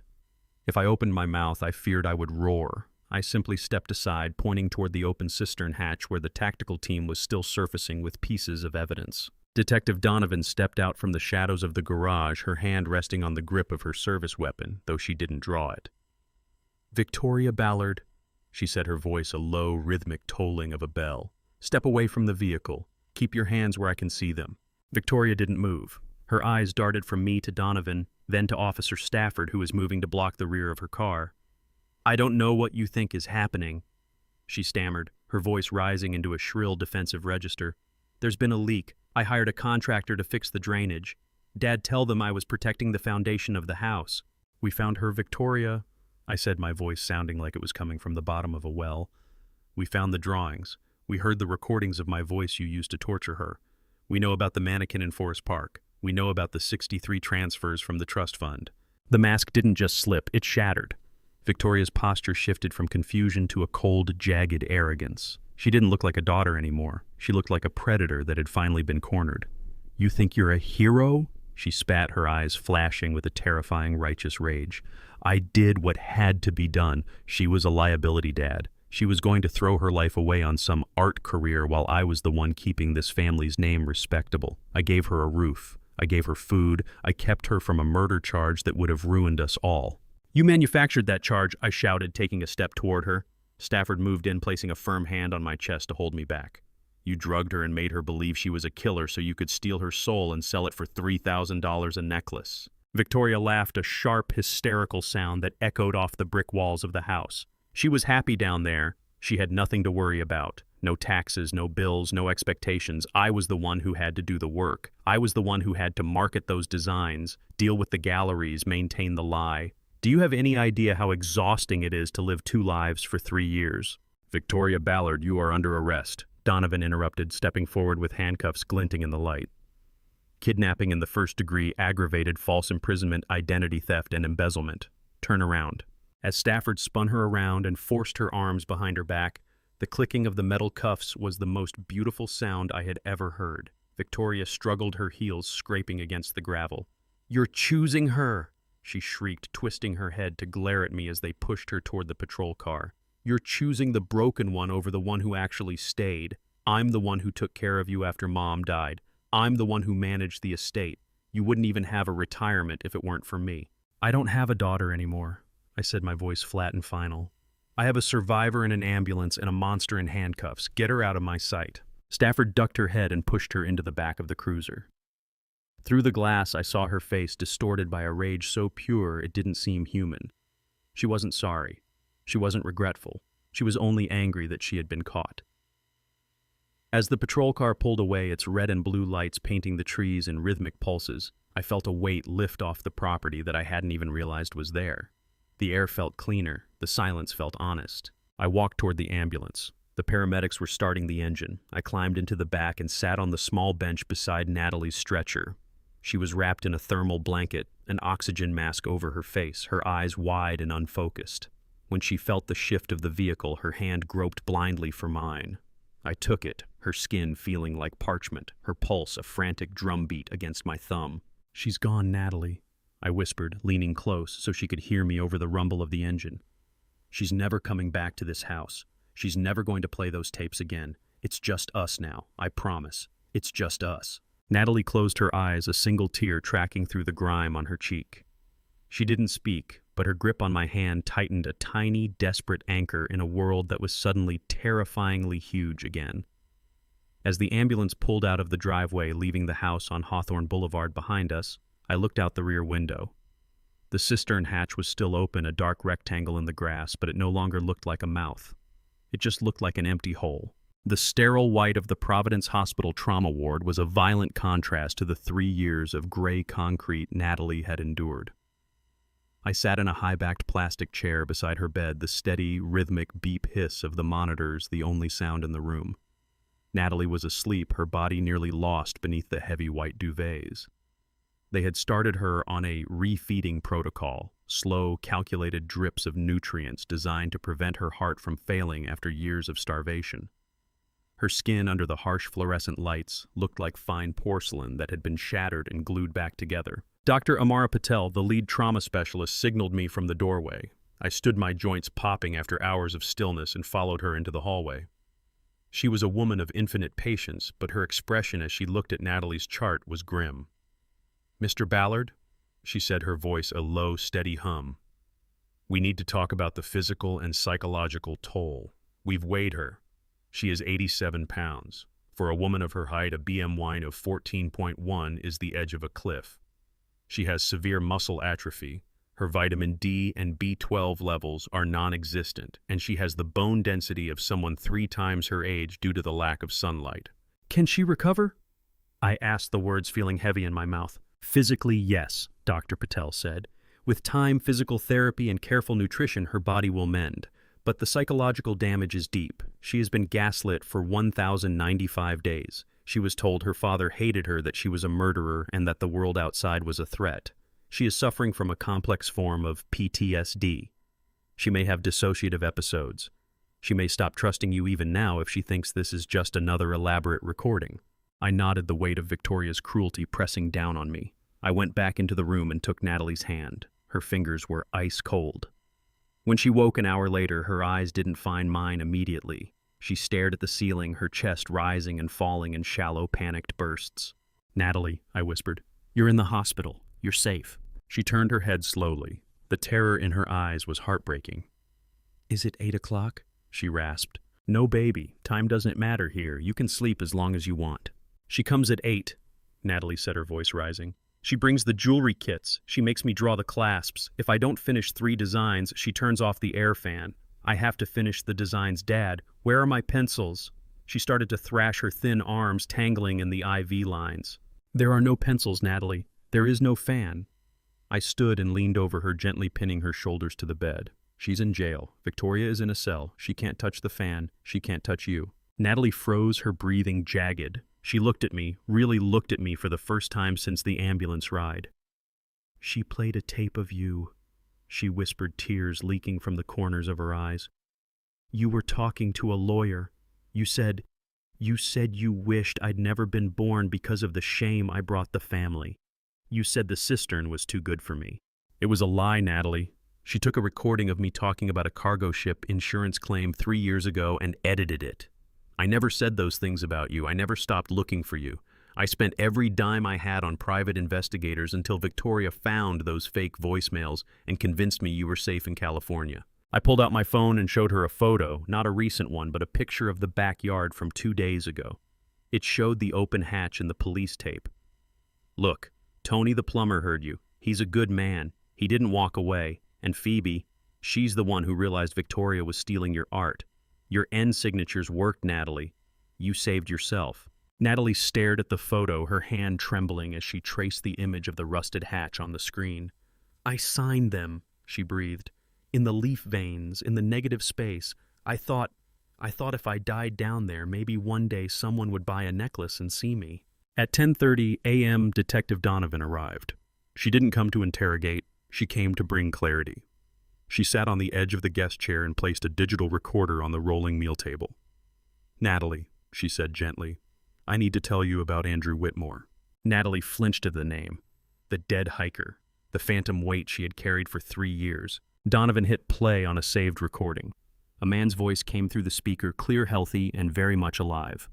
If I opened my mouth, I feared I would roar. I simply stepped aside, pointing toward the open cistern hatch where the tactical team was still surfacing with pieces of evidence. Detective Donovan stepped out from the shadows of the garage, her hand resting on the grip of her service weapon, though she didn't draw it. Victoria Ballard, she said, her voice a low, rhythmic tolling of a bell. Step away from the vehicle. Keep your hands where I can see them. Victoria didn't move. Her eyes darted from me to Donovan, then to Officer Stafford, who was moving to block the rear of her car. I don't know what you think is happening, she stammered, her voice rising into a shrill defensive register. There's been a leak. I hired a contractor to fix the drainage. Dad, tell them I was protecting the foundation of the house. We found her, Victoria, I said, my voice sounding like it was coming from the bottom of a well. We found the drawings. We heard the recordings of my voice you used to torture her. We know about the mannequin in Forest Park. We know about the 63 transfers from the trust fund. The mask didn't just slip, it shattered. Victoria's posture shifted from confusion to a cold, jagged arrogance. She didn't look like a daughter anymore. She looked like a predator that had finally been cornered. You think you're a hero? She spat, her eyes flashing with a terrifying, righteous rage. I did what had to be done. She was a liability, Dad. She was going to throw her life away on some art career while I was the one keeping this family's name respectable. I gave her a roof. I gave her food. I kept her from a murder charge that would have ruined us all. You manufactured that charge, I shouted, taking a step toward her. Stafford moved in, placing a firm hand on my chest to hold me back. You drugged her and made her believe she was a killer so you could steal her soul and sell it for $3,000 a necklace. Victoria laughed, a sharp, hysterical sound that echoed off the brick walls of the house. She was happy down there. She had nothing to worry about. No taxes, no bills, no expectations. I was the one who had to do the work. I was the one who had to market those designs, deal with the galleries, maintain the lie. Do you have any idea how exhausting it is to live two lives for 3 years? Victoria Ballard, you are under arrest, Donovan interrupted, stepping forward with handcuffs glinting in the light. Kidnapping in the first degree, aggravated false imprisonment, identity theft, and embezzlement. Turn around. As Stafford spun her around and forced her arms behind her back, the clicking of the metal cuffs was the most beautiful sound I had ever heard. Victoria struggled, her heels scraping against the gravel. "You're choosing her!" she shrieked, twisting her head to glare at me as they pushed her toward the patrol car. "You're choosing the broken one over the one who actually stayed. I'm the one who took care of you after Mom died. I'm the one who managed the estate. You wouldn't even have a retirement if it weren't for me." "I don't have a daughter anymore," I said, my voice flat and final. "I have a survivor in an ambulance and a monster in handcuffs. Get her out of my sight." Stafford ducked her head and pushed her into the back of the cruiser. Through the glass, I saw her face distorted by a rage so pure it didn't seem human. She wasn't sorry. She wasn't regretful. She was only angry that she had been caught. As the patrol car pulled away, its red and blue lights painting the trees in rhythmic pulses, I felt a weight lift off the property that I hadn't even realized was there. The air felt cleaner. The silence felt honest. I walked toward the ambulance. The paramedics were starting the engine. I climbed into the back and sat on the small bench beside Natalie's stretcher. She was wrapped in a thermal blanket, an oxygen mask over her face, her eyes wide and unfocused. When she felt the shift of the vehicle, her hand groped blindly for mine. I took it, her skin feeling like parchment, her pulse a frantic drumbeat against my thumb. "She's gone, Natalie," I whispered, leaning close so she could hear me over the rumble of the engine. "She's never coming back to this house. She's never going to play those tapes again. It's just us now, I promise. It's just us." Natalie closed her eyes, a single tear tracking through the grime on her cheek. She didn't speak, but her grip on my hand tightened, a tiny, desperate anchor in a world that was suddenly terrifyingly huge again. As the ambulance pulled out of the driveway, leaving the house on Hawthorne Boulevard behind us, I looked out the rear window. The cistern hatch was still open, a dark rectangle in the grass, but it no longer looked like a mouth. It just looked like an empty hole. The sterile white of the Providence Hospital trauma ward was a violent contrast to the 3 years of gray concrete Natalie had endured. I sat in a high-backed plastic chair beside her bed, the steady, rhythmic beep hiss of the monitors the only sound in the room. Natalie was asleep, her body nearly lost beneath the heavy white duvets. They had started her on a refeeding protocol, slow, calculated drips of nutrients designed to prevent her heart from failing after years of starvation. Her skin under the harsh fluorescent lights looked like fine porcelain that had been shattered and glued back together. Dr. Amara Patel, the lead trauma specialist, signaled me from the doorway. I stood, my joints popping after hours of stillness, and followed her into the hallway. She was a woman of infinite patience, but her expression as she looked at Natalie's chart was grim. "Mr. Ballard," she said, her voice a low, steady hum. "We need to talk about the physical and psychological toll. We've weighed her. She is 87 pounds. For a woman of her height, a BMI of 14.1 is the edge of a cliff. She has severe muscle atrophy. Her vitamin D and B12 levels are non-existent, and she has the bone density of someone 3 times her age due to the lack of sunlight." "Can she recover?" I asked, the words feeling heavy in my mouth. "Physically, yes," Dr. Patel said. "With time, physical therapy, and careful nutrition, her body will mend. But the psychological damage is deep. She has been gaslit for 1,095 days. She was told her father hated her, that she was a murderer, and that the world outside was a threat. She is suffering from a complex form of PTSD. She may have dissociative episodes. She may stop trusting you even now if she thinks this is just another elaborate recording." I nodded, the weight of Victoria's cruelty pressing down on me. I went back into the room and took Natalie's hand. Her fingers were ice cold. When she woke an hour later, her eyes didn't find mine immediately. She stared at the ceiling, her chest rising and falling in shallow, panicked bursts. "Natalie," I whispered, "you're in the hospital. You're safe." She turned her head slowly. The terror in her eyes was heartbreaking. "Is it 8 o'clock?" she rasped. No, baby, time doesn't matter here. You can sleep as long as you want. She comes at 8, Natalie said, her voice rising. She brings the jewelry kits. She makes me draw the clasps. If I don't finish 3 designs, she turns off the air fan. I have to finish the designs. Dad, where are my pencils? She started to thrash her thin arms, tangling in the IV lines. There are no pencils, Natalie. There is no fan. I stood and leaned over her, gently pinning her shoulders to the bed. She's in jail. Victoria is in a cell. She can't touch the fan. She can't touch you. Natalie froze, her breathing jagged. She looked at me, really looked at me for the first time since the ambulance ride. She played a tape of you, she whispered, tears leaking from the corners of her eyes. You were talking to a lawyer. You said you wished I'd never been born because of the shame I brought the family. You said the cistern was too good for me. It was a lie, Natalie. She took a recording of me talking about a cargo ship insurance claim 3 years ago and edited it. I never said those things about you. I never stopped looking for you. I spent every dime I had on private investigators until Victoria found those fake voicemails and convinced me you were safe in California. I pulled out my phone and showed her a photo, not a recent one, but a picture of the backyard from 2 days ago. It showed the open hatch in the police tape. Look, Tony the plumber heard you. He's a good man. He didn't walk away. And Phoebe, she's the one who realized Victoria was stealing your art. Your end signatures worked, Natalie. You saved yourself. Natalie stared at the photo, her hand trembling as she traced the image of the rusted hatch on the screen. I signed them, she breathed. In the leaf veins, in the negative space. I thought if I died down there, maybe one day someone would buy a necklace and see me. At 10:30 a.m., Detective Donovan arrived. She didn't come to interrogate. She came to bring clarity. She sat on the edge of the guest chair and placed a digital recorder on the rolling meal table. Natalie, she said gently, I need to tell you about Andrew Whitmore. Natalie flinched at the name. The dead hiker. The phantom weight she had carried for 3 years. Donovan hit play on a saved recording. A man's voice came through the speaker, clear, healthy, and very much alive.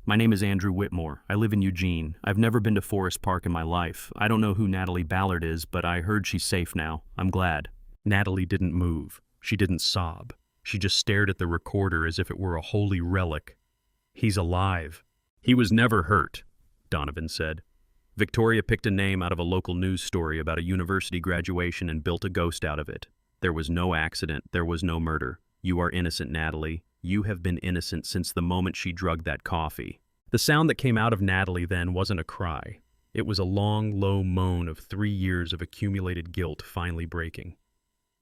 My name is Andrew Whitmore. I live in Eugene. I've never been to Forest Park in my life. I don't know who Natalie Ballard is, but I heard she's safe now. I'm glad. Natalie didn't move. She didn't sob. She just stared at the recorder as if it were a holy relic. He's alive. He was never hurt, Donovan said. Victoria picked a name out of a local news story about a university graduation and built a ghost out of it. There was no accident. There was no murder. You are innocent, Natalie. You have been innocent since the moment she drugged that coffee. The sound that came out of Natalie then wasn't a cry. It was a long, low moan of 3 years of accumulated guilt finally breaking.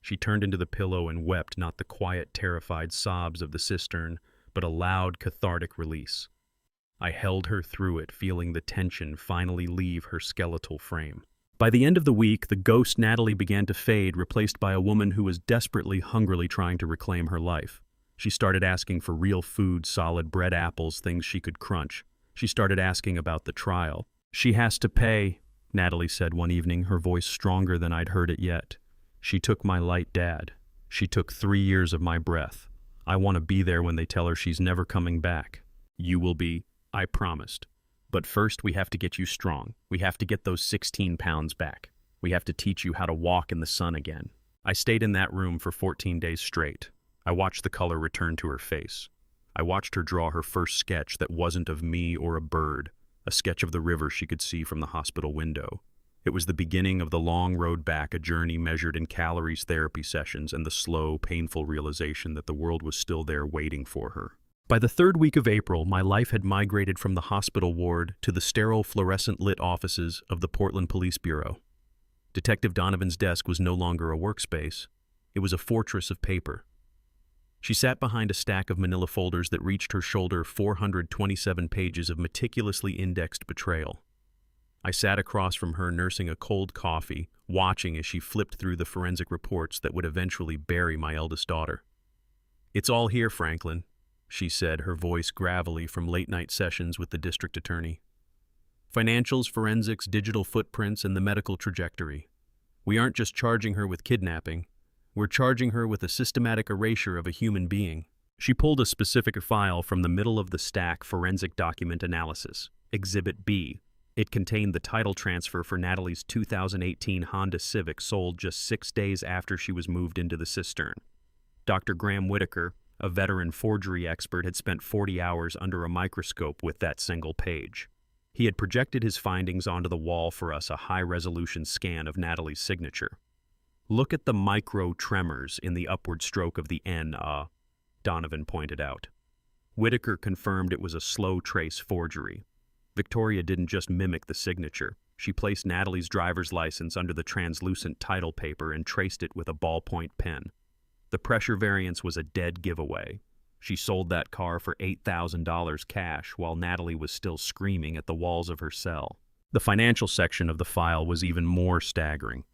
She turned into the pillow and wept, not the quiet, terrified sobs of the cistern, but a loud, cathartic release. I held her through it, feeling the tension finally leave her skeletal frame. By the end of the week, the ghost Natalie began to fade, replaced by a woman who was desperately, hungrily trying to reclaim her life. She started asking for real food, solid bread, apples, things she could crunch. She started asking about the trial. She has to pay, Natalie said one evening, her voice stronger than I'd heard it yet. She took my light, Dad. She took 3 years of my breath. I want to be there when they tell her she's never coming back. You will be, I promised. But first we have to get you strong. We have to get those 16 pounds back. We have to teach you how to walk in the sun again. I stayed in that room for 14 days straight. I watched the color return to her face. I watched her draw her first sketch that wasn't of me or a bird, a sketch of the river she could see from the hospital window. It was the beginning of the long road back, a journey measured in calories, therapy sessions, and the slow, painful realization that the world was still there waiting for her. By the 3rd week of April, my life had migrated from the hospital ward to the sterile, fluorescent-lit offices of the Portland Police Bureau. Detective Donovan's desk was no longer a workspace. It was a fortress of paper. She sat behind a stack of manila folders that reached her shoulder, 427 pages of meticulously indexed betrayal. I sat across from her, nursing a cold coffee, watching as she flipped through the forensic reports that would eventually bury my eldest daughter. It's all here, Franklin, she said, her voice gravelly from late-night sessions with the district attorney. Financials, forensics, digital footprints, and the medical trajectory. We aren't just charging her with kidnapping. We're charging her with a systematic erasure of a human being. She pulled a specific file from the middle of the stack, Forensic Document Analysis, Exhibit B. It contained the title transfer for Natalie's 2018 Honda Civic, sold just 6 days after she was moved into the cistern. Dr. Graham Whitaker, A veteran forgery expert had spent 40 hours under a microscope with that single page. He had projected his findings onto the wall for us, a high-resolution scan of Natalie's signature. "Look at the micro-tremors in the upward stroke of the N, Donovan pointed out. Whitaker confirmed it was a slow trace forgery. Victoria didn't just mimic the signature. She placed Natalie's driver's license under the translucent title paper and traced it with a ballpoint pen. The pressure variance was a dead giveaway. She sold that car for $8,000 cash while Natalie was still screaming at the walls of her cell. The financial section of the file was even more staggering.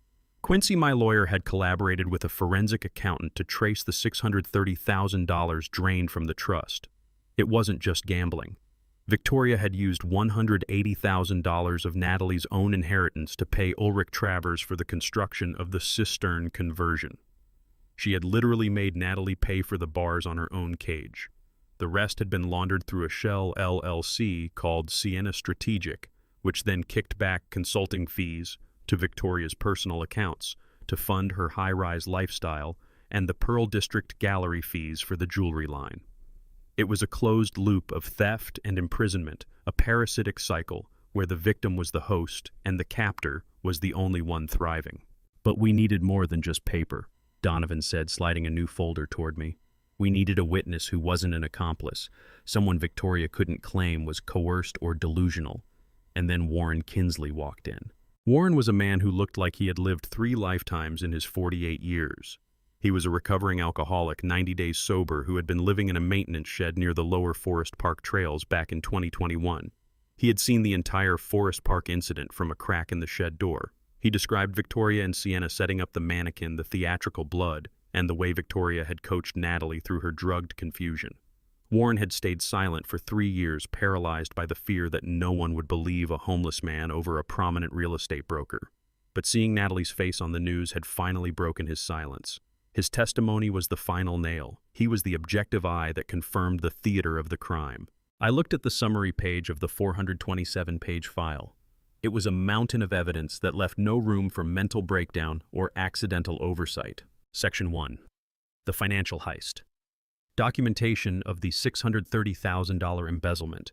Quincy, my lawyer, had collaborated with a forensic accountant to trace the $630,000 drained from the trust. It wasn't just gambling. Victoria had used $180,000 of Natalie's own inheritance to pay Ulrich Travers for the construction of the cistern conversion. She had literally made Natalie pay for the bars on her own cage. The rest had been laundered through a shell LLC called Sienna Strategic, which then kicked back consulting fees to Victoria's personal accounts to fund her high-rise lifestyle and the Pearl District gallery fees for the jewelry line. It was a closed loop of theft and imprisonment, a parasitic cycle where the victim was the host and the captor was the only one thriving. "But we needed more than just paper," Donovan said, sliding a new folder toward me. "We needed a witness who wasn't an accomplice, someone Victoria couldn't claim was coerced or delusional." And then Warren Kinsley walked in. Warren was a man who looked like he had lived 3 lifetimes in his 48 years. He was a recovering alcoholic, 90 days sober, who had been living in a maintenance shed near the lower Forest Park trails back in 2021. He had seen the entire Forest Park incident from a crack in the shed door. He described Victoria and Sienna setting up the mannequin, the theatrical blood, and the way Victoria had coached Natalie through her drugged confusion. Warren had stayed silent for 3 years, paralyzed by the fear that no one would believe a homeless man over a prominent real estate broker. But seeing Natalie's face on the news had finally broken his silence. His testimony was the final nail. He was the objective eye that confirmed the theater of the crime. I looked at the summary page of the 427-page file. It was a mountain of evidence that left no room for mental breakdown or accidental oversight. Section 1. The financial heist. Documentation of the $630,000 embezzlement,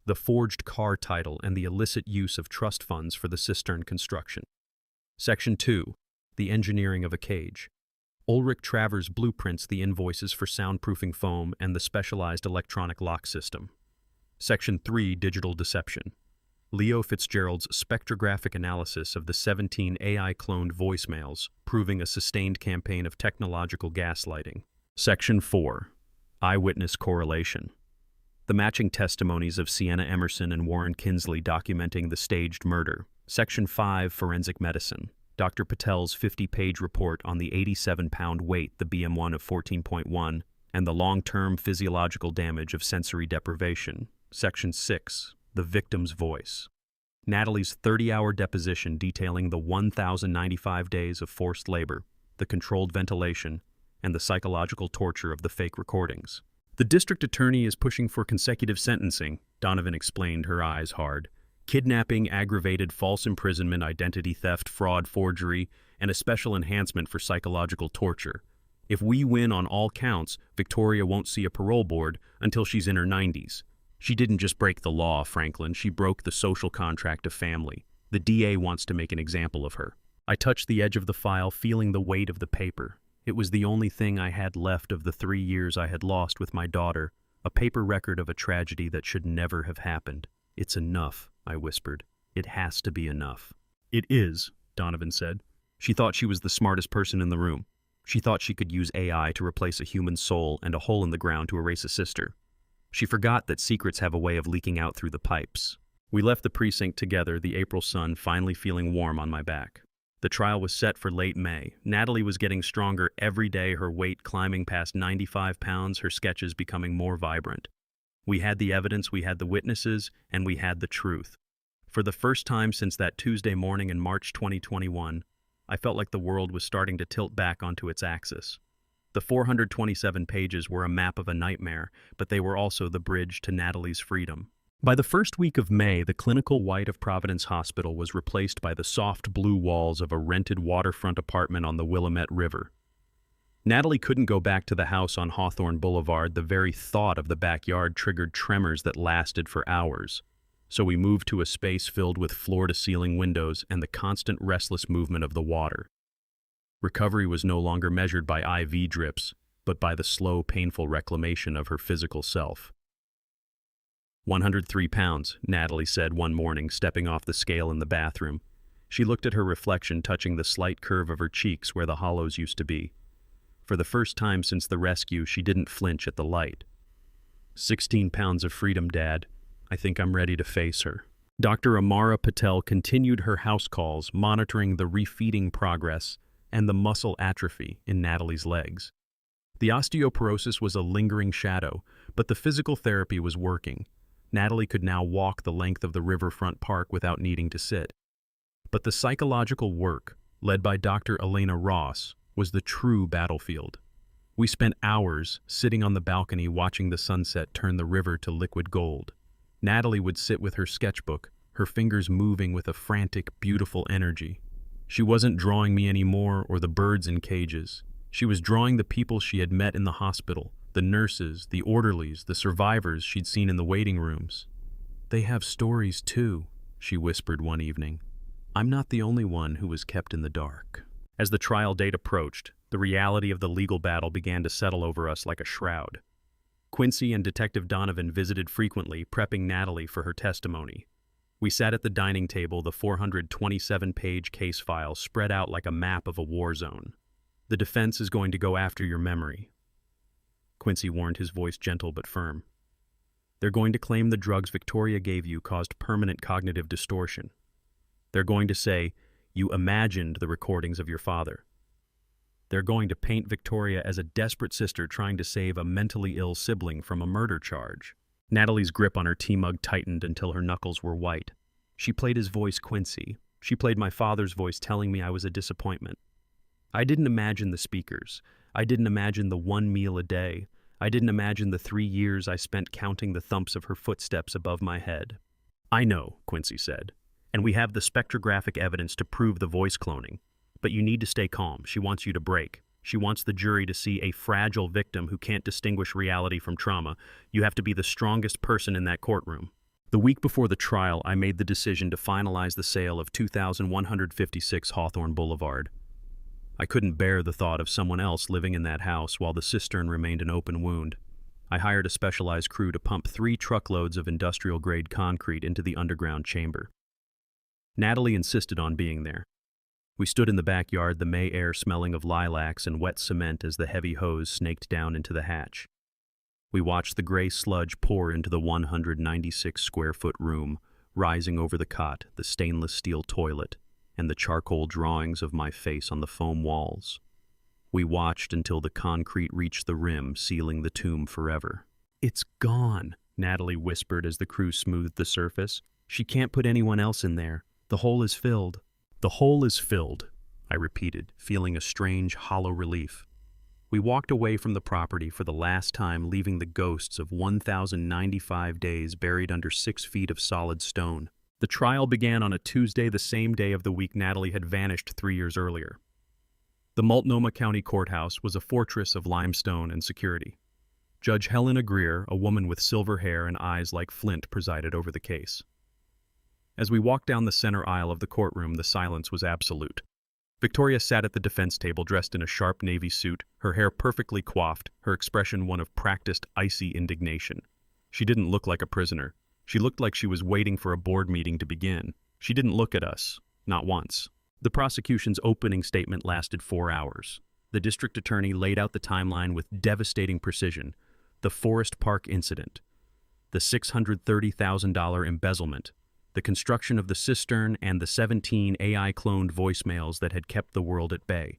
the forged car title, and the illicit use of trust funds for the cistern construction. Section 2. The engineering of a cage. Ulrich Travers blueprints the invoices for soundproofing foam and the specialized electronic lock system. Section 3. Digital deception. Leo Fitzgerald's spectrographic analysis of the 17 AI-cloned voicemails, proving a sustained campaign of technological gaslighting. Section 4. Eyewitness correlation. The matching testimonies of Sienna Emerson and Warren Kinsley documenting the staged murder. Section 5. Forensic medicine. Dr. Patel's 50-page report on the 87-pound weight, the BM1 of 14.1, and the long-term physiological damage of sensory deprivation. Section 6. The victim's voice. Natalie's 30-hour deposition detailing the 1,095 days of forced labor, the controlled ventilation, and the psychological torture of the fake recordings. "The district attorney is pushing for consecutive sentencing," Donovan explained, her eyes hard. "Kidnapping, aggravated false imprisonment, identity theft, fraud, forgery, and a special enhancement for psychological torture. If we win on all counts, Victoria won't see a parole board until she's in her 90s. She didn't just break the law, Franklin. She broke the social contract of family. The DA wants to make an example of her." I touched the edge of the file, feeling the weight of the paper. It was the only thing I had left of the 3 years I had lost with my daughter, a paper record of a tragedy that should never have happened. "It's enough," I whispered. "It has to be enough." "It is," Donovan said. She thought she was the smartest person in the room. She thought she could use AI to replace a human soul and a hole in the ground to erase a sister. She forgot that secrets have a way of leaking out through the pipes. We left the precinct together, the April sun finally feeling warm on my back. The trial was set for late May. Natalie was getting stronger every day, her weight climbing past 95 pounds, her sketches becoming more vibrant. We had the evidence, we had the witnesses, and we had the truth. For the first time since that Tuesday morning in March 2021, I felt like the world was starting to tilt back onto its axis. The 427 pages were a map of a nightmare, but they were also the bridge to Natalie's freedom. By the first week of May, the clinical white of Providence Hospital was replaced by the soft blue walls of a rented waterfront apartment on the Willamette River. Natalie couldn't go back to the house on Hawthorne Boulevard. The very thought of the backyard triggered tremors that lasted for hours. So we moved to a space filled with floor-to-ceiling windows and the constant restless movement of the water. Recovery was no longer measured by IV drips, but by the slow, painful reclamation of her physical self. 103 pounds, Natalie said one morning, stepping off the scale in the bathroom. She looked at her reflection, touching the slight curve of her cheeks where the hollows used to be. For the first time since the rescue, she didn't flinch at the light. 16 pounds of freedom, Dad. I think I'm ready to face her. Dr. Amara Patel continued her house calls, monitoring the refeeding progress and the muscle atrophy in Natalie's legs. The osteoporosis was a lingering shadow, but the physical therapy was working. Natalie could now walk the length of the riverfront park without needing to sit. But the psychological work, led by Dr. Elena Ross, was the true battlefield. We spent hours sitting on the balcony watching the sunset turn the river to liquid gold. Natalie would sit with her sketchbook, her fingers moving with a frantic, beautiful energy. She wasn't drawing me anymore or the birds in cages. She was drawing the people she had met in the hospital, the nurses, the orderlies, the survivors she'd seen in the waiting rooms. They have stories too, she whispered one evening. I'm not the only one who was kept in the dark. As the trial date approached, the reality of the legal battle began to settle over us like a shroud. Quincy and Detective Donovan visited frequently, prepping Natalie for her testimony. We sat at the dining table, the 427-page case file spread out like a map of a war zone. The defense is going to go after your memory. Quincy warned, his voice gentle but firm. They're going to claim the drugs Victoria gave you caused permanent cognitive distortion. They're going to say, you imagined the recordings of your father. They're going to paint Victoria as a desperate sister trying to save a mentally ill sibling from a murder charge. Natalie's grip on her tea mug tightened until her knuckles were white. She played his voice, Quincy. She played my father's voice, telling me I was a disappointment. I didn't imagine the speakers. I didn't imagine the one meal a day. I didn't imagine the 3 years I spent counting the thumps of her footsteps above my head. I know, Quincy said, and we have the spectrographic evidence to prove the voice cloning. But you need to stay calm. She wants you to break. She wants the jury to see a fragile victim who can't distinguish reality from trauma. You have to be the strongest person in that courtroom. The week before the trial, I made the decision to finalize the sale of 2156 Hawthorne Boulevard. I couldn't bear the thought of someone else living in that house while the cistern remained an open wound. I hired a specialized crew to pump 3 truckloads of industrial-grade concrete into the underground chamber. Natalie insisted on being there. We stood in the backyard, the May air smelling of lilacs and wet cement as the heavy hose snaked down into the hatch. We watched the gray sludge pour into the 196-square-foot room, rising over the cot, the stainless steel toilet, and the charcoal drawings of my face on the foam walls. We watched until the concrete reached the rim, sealing the tomb forever. It's gone, Natalie whispered as the crew smoothed the surface. She can't put anyone else in there. The hole is filled. The hole is filled, I repeated, feeling a strange, hollow relief. We walked away from the property for the last time, leaving the ghosts of 1,095 days buried under 6 feet of solid stone. The trial began on a Tuesday, the same day of the week Natalie had vanished 3 years earlier. The Multnomah County Courthouse was a fortress of limestone and security. Judge Helena Greer, a woman with silver hair and eyes like flint, presided over the case. As we walked down the center aisle of the courtroom, the silence was absolute. Victoria sat at the defense table dressed in a sharp navy suit, her hair perfectly coiffed, her expression one of practiced, icy indignation. She didn't look like a prisoner. She looked like she was waiting for a board meeting to begin. She didn't look at us, not once. The prosecution's opening statement lasted 4 hours. The district attorney laid out the timeline with devastating precision. The Forest Park incident, the $630,000 embezzlement, the construction of the cistern, and the 17 AI-cloned voicemails that had kept the world at bay.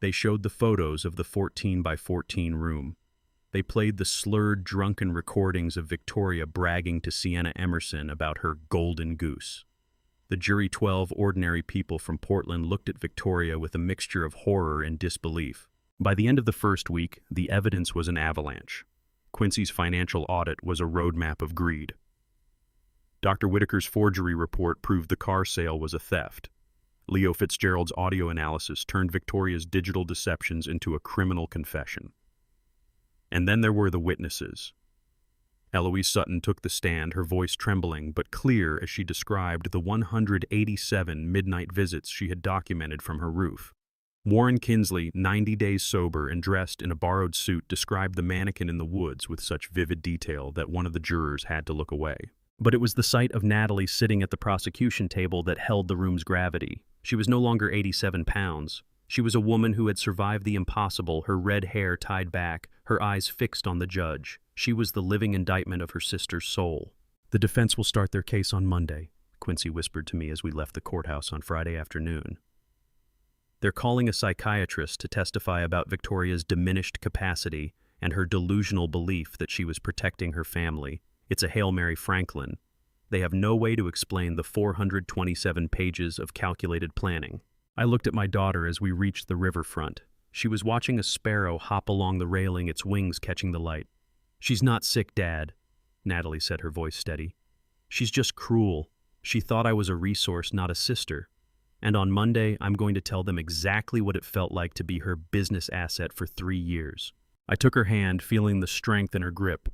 They showed the photos of the 14-by-14 room. They played the slurred, drunken recordings of Victoria bragging to Sienna Emerson about her golden goose. The jury, 12 ordinary people from Portland, looked at Victoria with a mixture of horror and disbelief. By the end of the first week, the evidence was an avalanche. Quincy's financial audit was a roadmap of greed. Dr. Whitaker's forgery report proved the car sale was a theft. Leo Fitzgerald's audio analysis turned Victoria's digital deceptions into a criminal confession. And then there were the witnesses. Eloise Sutton took the stand, her voice trembling but clear as she described the 187 midnight visits she had documented from her roof. Warren Kinsley, 90 days sober and dressed in a borrowed suit, described the mannequin in the woods with such vivid detail that one of the jurors had to look away. But it was the sight of Natalie sitting at the prosecution table that held the room's gravity. She was no longer 87 pounds. She was a woman who had survived the impossible, her red hair tied back, her eyes fixed on the judge. She was the living indictment of her sister's soul. "The defense will start their case on Monday," Quincy whispered to me as we left the courthouse on Friday afternoon. "They're calling a psychiatrist to testify about Victoria's diminished capacity and her delusional belief that she was protecting her family. It's a Hail Mary Franklin. They have no way to explain the 427 pages of calculated planning." I looked at my daughter as we reached the riverfront. She was watching a sparrow hop along the railing, its wings catching the light. "She's not sick, Dad," Natalie said, her voice steady. "She's just cruel. She thought I was a resource, not a sister. And on Monday, I'm going to tell them exactly what it felt like to be her business asset for 3 years." I took her hand, feeling the strength in her grip.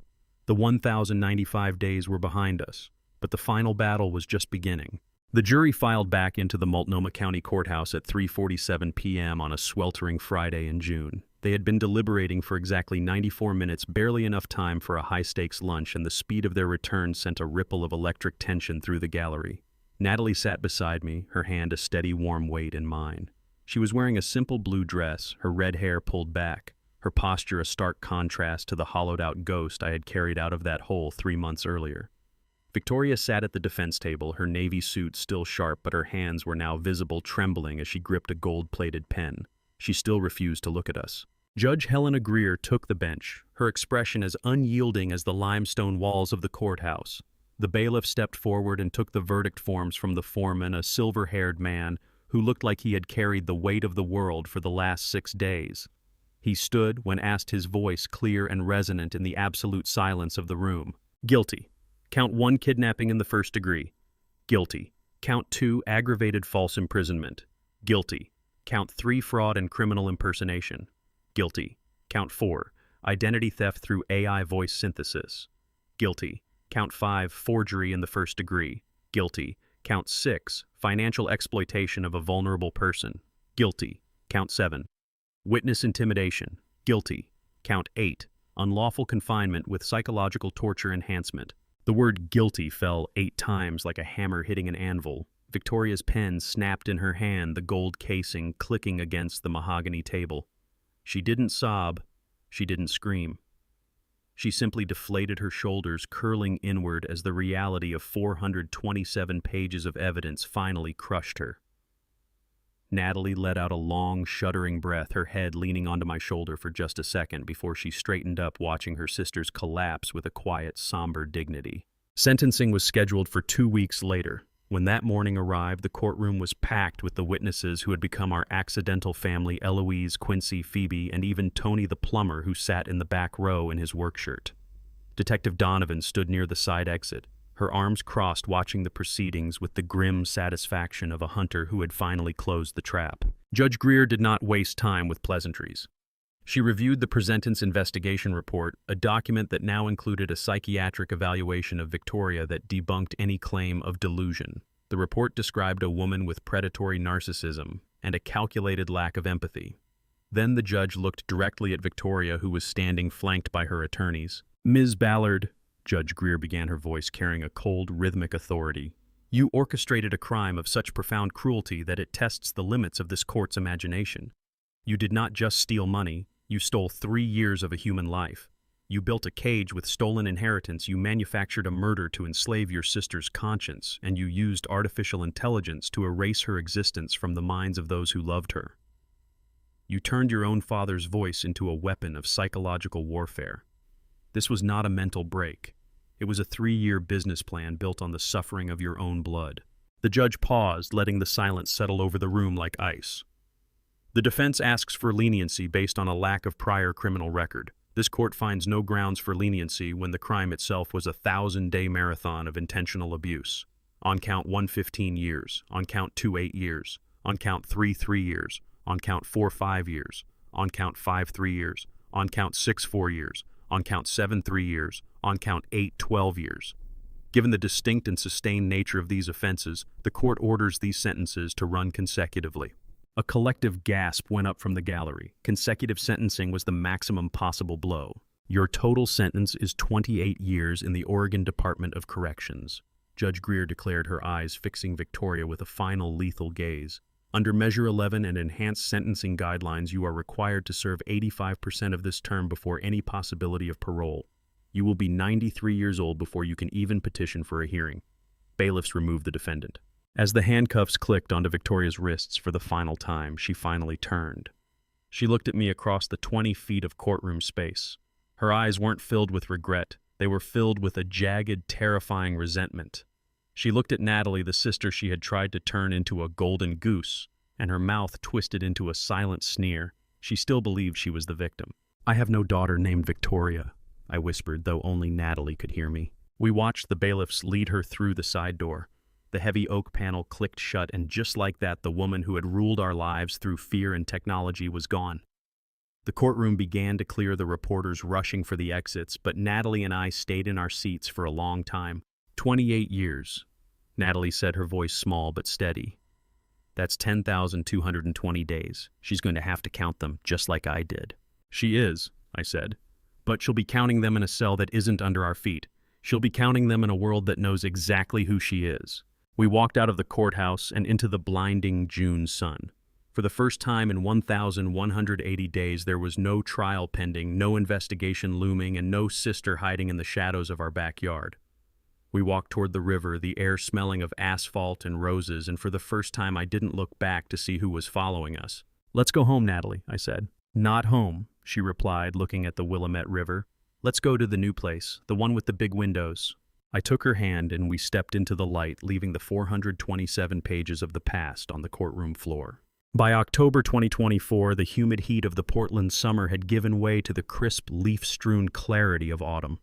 The 1,095 days were behind us, but the final battle was just beginning. The jury filed back into the Multnomah County Courthouse at 3:47 p.m. on a sweltering Friday in June. They had been deliberating for exactly 94 minutes, barely enough time for a high-stakes lunch, and the speed of their return sent a ripple of electric tension through the gallery. Natalie sat beside me, her hand a steady, warm weight in mine. She was wearing a simple blue dress, her red hair pulled back, her posture a stark contrast to the hollowed-out ghost I had carried out of that hole 3 months earlier. Victoria sat at the defense table, her navy suit still sharp, but her hands were now visible, trembling as she gripped a gold-plated pen. She still refused to look at us. Judge Helena Greer took the bench, her expression as unyielding as the limestone walls of the courthouse. The bailiff stepped forward and took the verdict forms from the foreman, a silver-haired man who looked like he had carried the weight of the world for the last 6 days. He stood when asked, his voice clear and resonant in the absolute silence of the room. "Guilty. Count 1, kidnapping in the first degree. Guilty. Count 2, aggravated false imprisonment. Guilty. Count 3, fraud and criminal impersonation. Guilty. Count 4, identity theft through AI voice synthesis. Guilty. Count 5, forgery in the first degree. Guilty. Count 6, financial exploitation of a vulnerable person. Guilty. Count 7, witness intimidation. Guilty. Count 8, unlawful confinement with psychological torture enhancement." The word guilty fell 8 times like a hammer hitting an anvil. Victoria's pen snapped in her hand, the gold casing clicking against the mahogany table. She didn't sob. She didn't scream. She simply deflated her shoulders, curling inward as the reality of 427 pages of evidence finally crushed her. Natalie let out a long, shuddering breath, her head leaning onto my shoulder for just a second before she straightened up, watching her sisters collapse with a quiet, somber dignity. Sentencing was scheduled for 2 weeks later. When that morning arrived, the courtroom was packed with the witnesses who had become our accidental family: Eloise, Quincy, Phoebe, and even Tony the plumber, who sat in the back row in his work shirt. Detective Donovan stood near the side exit, her arms crossed, watching the proceedings with the grim satisfaction of a hunter who had finally closed the trap. Judge Greer did not waste time with pleasantries. She reviewed the presentence investigation report, a document that now included a psychiatric evaluation of Victoria that debunked any claim of delusion. The report described a woman with predatory narcissism and a calculated lack of empathy. Then the judge looked directly at Victoria, who was standing flanked by her attorneys. "Ms. Ballard," Judge Greer began, her voice carrying a cold, rhythmic authority, "you orchestrated a crime of such profound cruelty that it tests the limits of this court's imagination. You did not just steal money, you stole 3 years of a human life. You built a cage with stolen inheritance, you manufactured a murder to enslave your sister's conscience, and you used artificial intelligence to erase her existence from the minds of those who loved her. You turned your own father's voice into a weapon of psychological warfare. This was not a mental break. It was a 3-year business plan built on the suffering of your own blood." The judge paused, letting the silence settle over the room like ice. "The defense asks for leniency based on a lack of prior criminal record. This court finds no grounds for leniency when the crime itself was a 1,000-day marathon of intentional abuse. On count 1, 15 years. On count 2, 8 years. On count 3, 3 years. On count 4, 5 years. On count 5, 3 years. On count 6, 4 years. On count 7, 3 years. On count 8, 12 years. Given the distinct and sustained nature of these offenses, the court orders these sentences to run consecutively. A collective gasp went up from the gallery. Consecutive sentencing was the maximum possible blow. Your total sentence is 28 years in the Oregon Department of Corrections. Judge Greer declared, her eyes fixing Victoria with a final lethal gaze. Under Measure 11 and enhanced sentencing guidelines, you are required to serve 85% of this term before any possibility of parole. You will be 93 years old before you can even petition for a hearing. Bailiffs removed the defendant. As the handcuffs clicked onto Victoria's wrists for the final time, she finally turned. She looked at me across the 20 feet of courtroom space. Her eyes weren't filled with regret. They were filled with a jagged, terrifying resentment. She looked at Natalie, the sister she had tried to turn into a golden goose, and her mouth twisted into a silent sneer. She still believed she was the victim. "I have no daughter named Victoria," I whispered, though only Natalie could hear me. We watched the bailiffs lead her through the side door. The heavy oak panel clicked shut, and just like that, the woman who had ruled our lives through fear and technology was gone. The courtroom began to clear, the reporters rushing for the exits, but Natalie and I stayed in our seats for a long time. 28 years, Natalie said, her voice small but steady. That's 10,220 days. She's going to have to count them, just like I did. She is, I said. But she'll be counting them in a cell that isn't under our feet. She'll be counting them in a world that knows exactly who she is. We walked out of the courthouse and into the blinding June sun. For the first time in 1,180 days, there was no trial pending, no investigation looming, and no sister hiding in the shadows of our backyard. We walked toward the river, the air smelling of asphalt and roses, and for the first time I didn't look back to see who was following us. "Let's go home, Natalie," I said. "Not home," she replied, looking at the Willamette River. "Let's go to the new place, the one with the big windows." I took her hand and we stepped into the light, leaving the 427 pages of the past on the courtroom floor. By October 2024, the humid heat of the Portland summer had given way to the crisp, leaf-strewn clarity of autumn.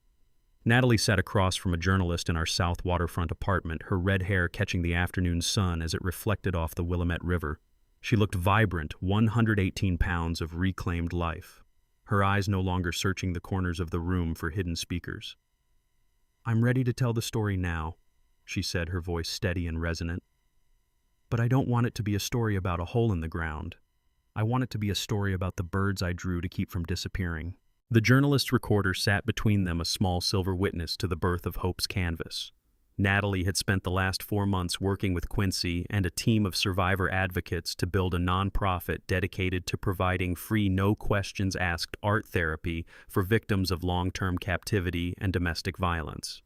Natalie sat across from a journalist in our south waterfront apartment, her red hair catching the afternoon sun as it reflected off the Willamette River. She looked vibrant, 118 pounds of reclaimed life, her eyes no longer searching the corners of the room for hidden speakers. "I'm ready to tell the story now," she said, her voice steady and resonant. "But I don't want it to be a story about a hole in the ground. I want it to be a story about the birds I drew to keep from disappearing." The journalist's recorder sat between them, a small silver witness to the birth of Hope's canvas. Natalie had spent the last 4 months working with Quincy and a team of survivor advocates to build a nonprofit dedicated to providing free, no-questions-asked art therapy for victims of long-term captivity and domestic violence.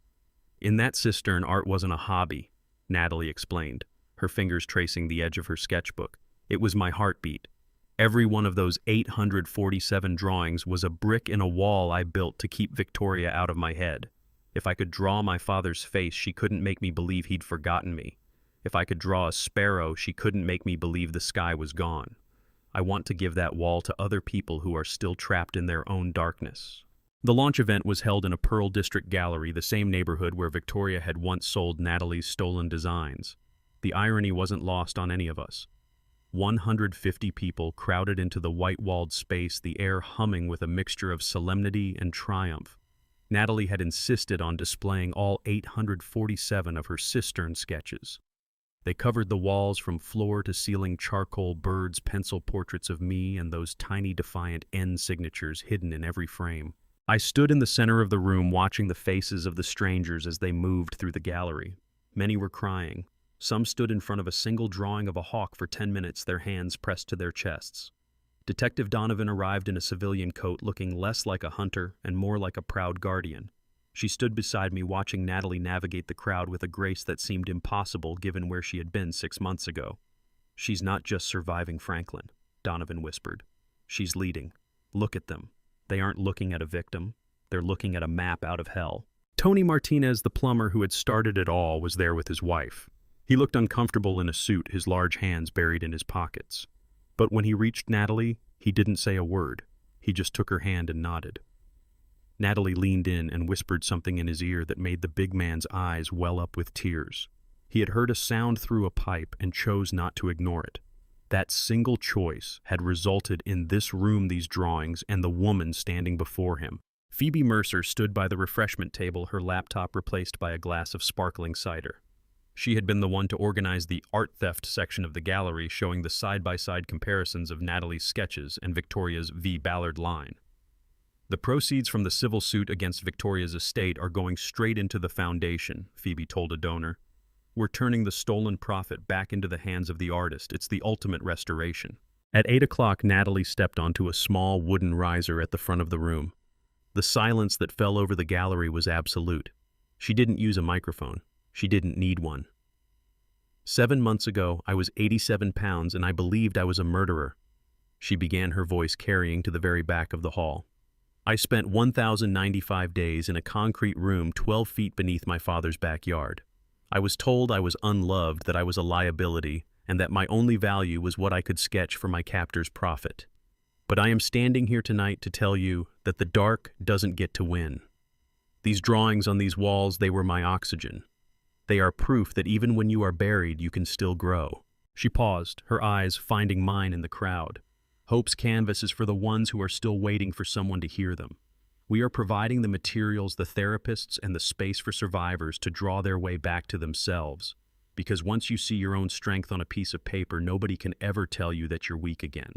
"In that cistern, art wasn't a hobby," Natalie explained, her fingers tracing the edge of her sketchbook. "It was my heartbeat. Every one of those 847 drawings was a brick in a wall I built to keep Victoria out of my head. If I could draw my father's face, she couldn't make me believe he'd forgotten me. If I could draw a sparrow, she couldn't make me believe the sky was gone. I want to give that wall to other people who are still trapped in their own darkness." The launch event was held in a Pearl District gallery, the same neighborhood where Victoria had once sold Natalie's stolen designs. The irony wasn't lost on any of us. 150 people crowded into the white-walled space, the air humming with a mixture of solemnity and triumph. Natalie had insisted on displaying all 847 of her cistern sketches. They covered the walls from floor to ceiling, charcoal, birds, pencil portraits of me, and those tiny defiant N signatures hidden in every frame. I stood in the center of the room watching the faces of the strangers as they moved through the gallery. Many were crying. Some stood in front of a single drawing of a hawk for 10 minutes, their hands pressed to their chests. Detective Donovan arrived in a civilian coat, looking less like a hunter and more like a proud guardian. She stood beside me, watching Natalie navigate the crowd with a grace that seemed impossible given where she had been 6 months ago. "She's not just surviving Franklin," Donovan whispered. "She's leading. Look at them. They aren't looking at a victim. They're looking at a map out of hell." Tony Martinez, the plumber who had started it all, was there with his wife. He looked uncomfortable in a suit, his large hands buried in his pockets. But when he reached Natalie, he didn't say a word. He just took her hand and nodded. Natalie leaned in and whispered something in his ear that made the big man's eyes well up with tears. He had heard a sound through a pipe and chose not to ignore it. That single choice had resulted in this room, these drawings, and the woman standing before him. Phoebe Mercer stood by the refreshment table, her laptop replaced by a glass of sparkling cider. She had been the one to organize the art theft section of the gallery, showing the side-by-side comparisons of Natalie's sketches and Victoria's V. Ballard line. The proceeds from the civil suit against Victoria's estate are going straight into the foundation, Phoebe told a donor. We're turning the stolen profit back into the hands of the artist. It's the ultimate restoration. At 8 o'clock, Natalie stepped onto a small wooden riser at the front of the room. The silence that fell over the gallery was absolute. She didn't use a microphone. She didn't need one. 7 months ago, I was 87 pounds and I believed I was a murderer. She began, her voice carrying to the very back of the hall. I spent 1,095 days in a concrete room 12 feet beneath my father's backyard. I was told I was unloved, that I was a liability, and that my only value was what I could sketch for my captor's profit. But I am standing here tonight to tell you that the dark doesn't get to win. These drawings on these walls, they were my oxygen. They are proof that even when you are buried, you can still grow. She paused, her eyes finding mine in the crowd. Hope's canvas is for the ones who are still waiting for someone to hear them. We are providing the materials, the therapists, and the space for survivors to draw their way back to themselves. Because once you see your own strength on a piece of paper, nobody can ever tell you that you're weak again.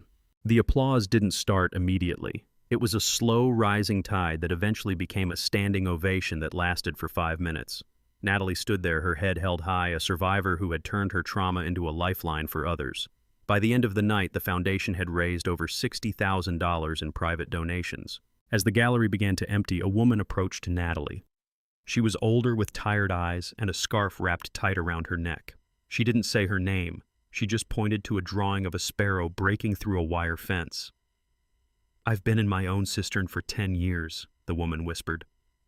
The applause didn't start immediately. It was a slow rising tide that eventually became a standing ovation that lasted for 5 minutes. Natalie stood there, her head held high, a survivor who had turned her trauma into a lifeline for others. By the end of the night, the foundation had raised over $60,000 in private donations. As the gallery began to empty, a woman approached Natalie. She was older, with tired eyes and a scarf wrapped tight around her neck. She didn't say her name. She just pointed to a drawing of a sparrow breaking through a wire fence. "I've been in my own cistern for 10 years, the woman whispered.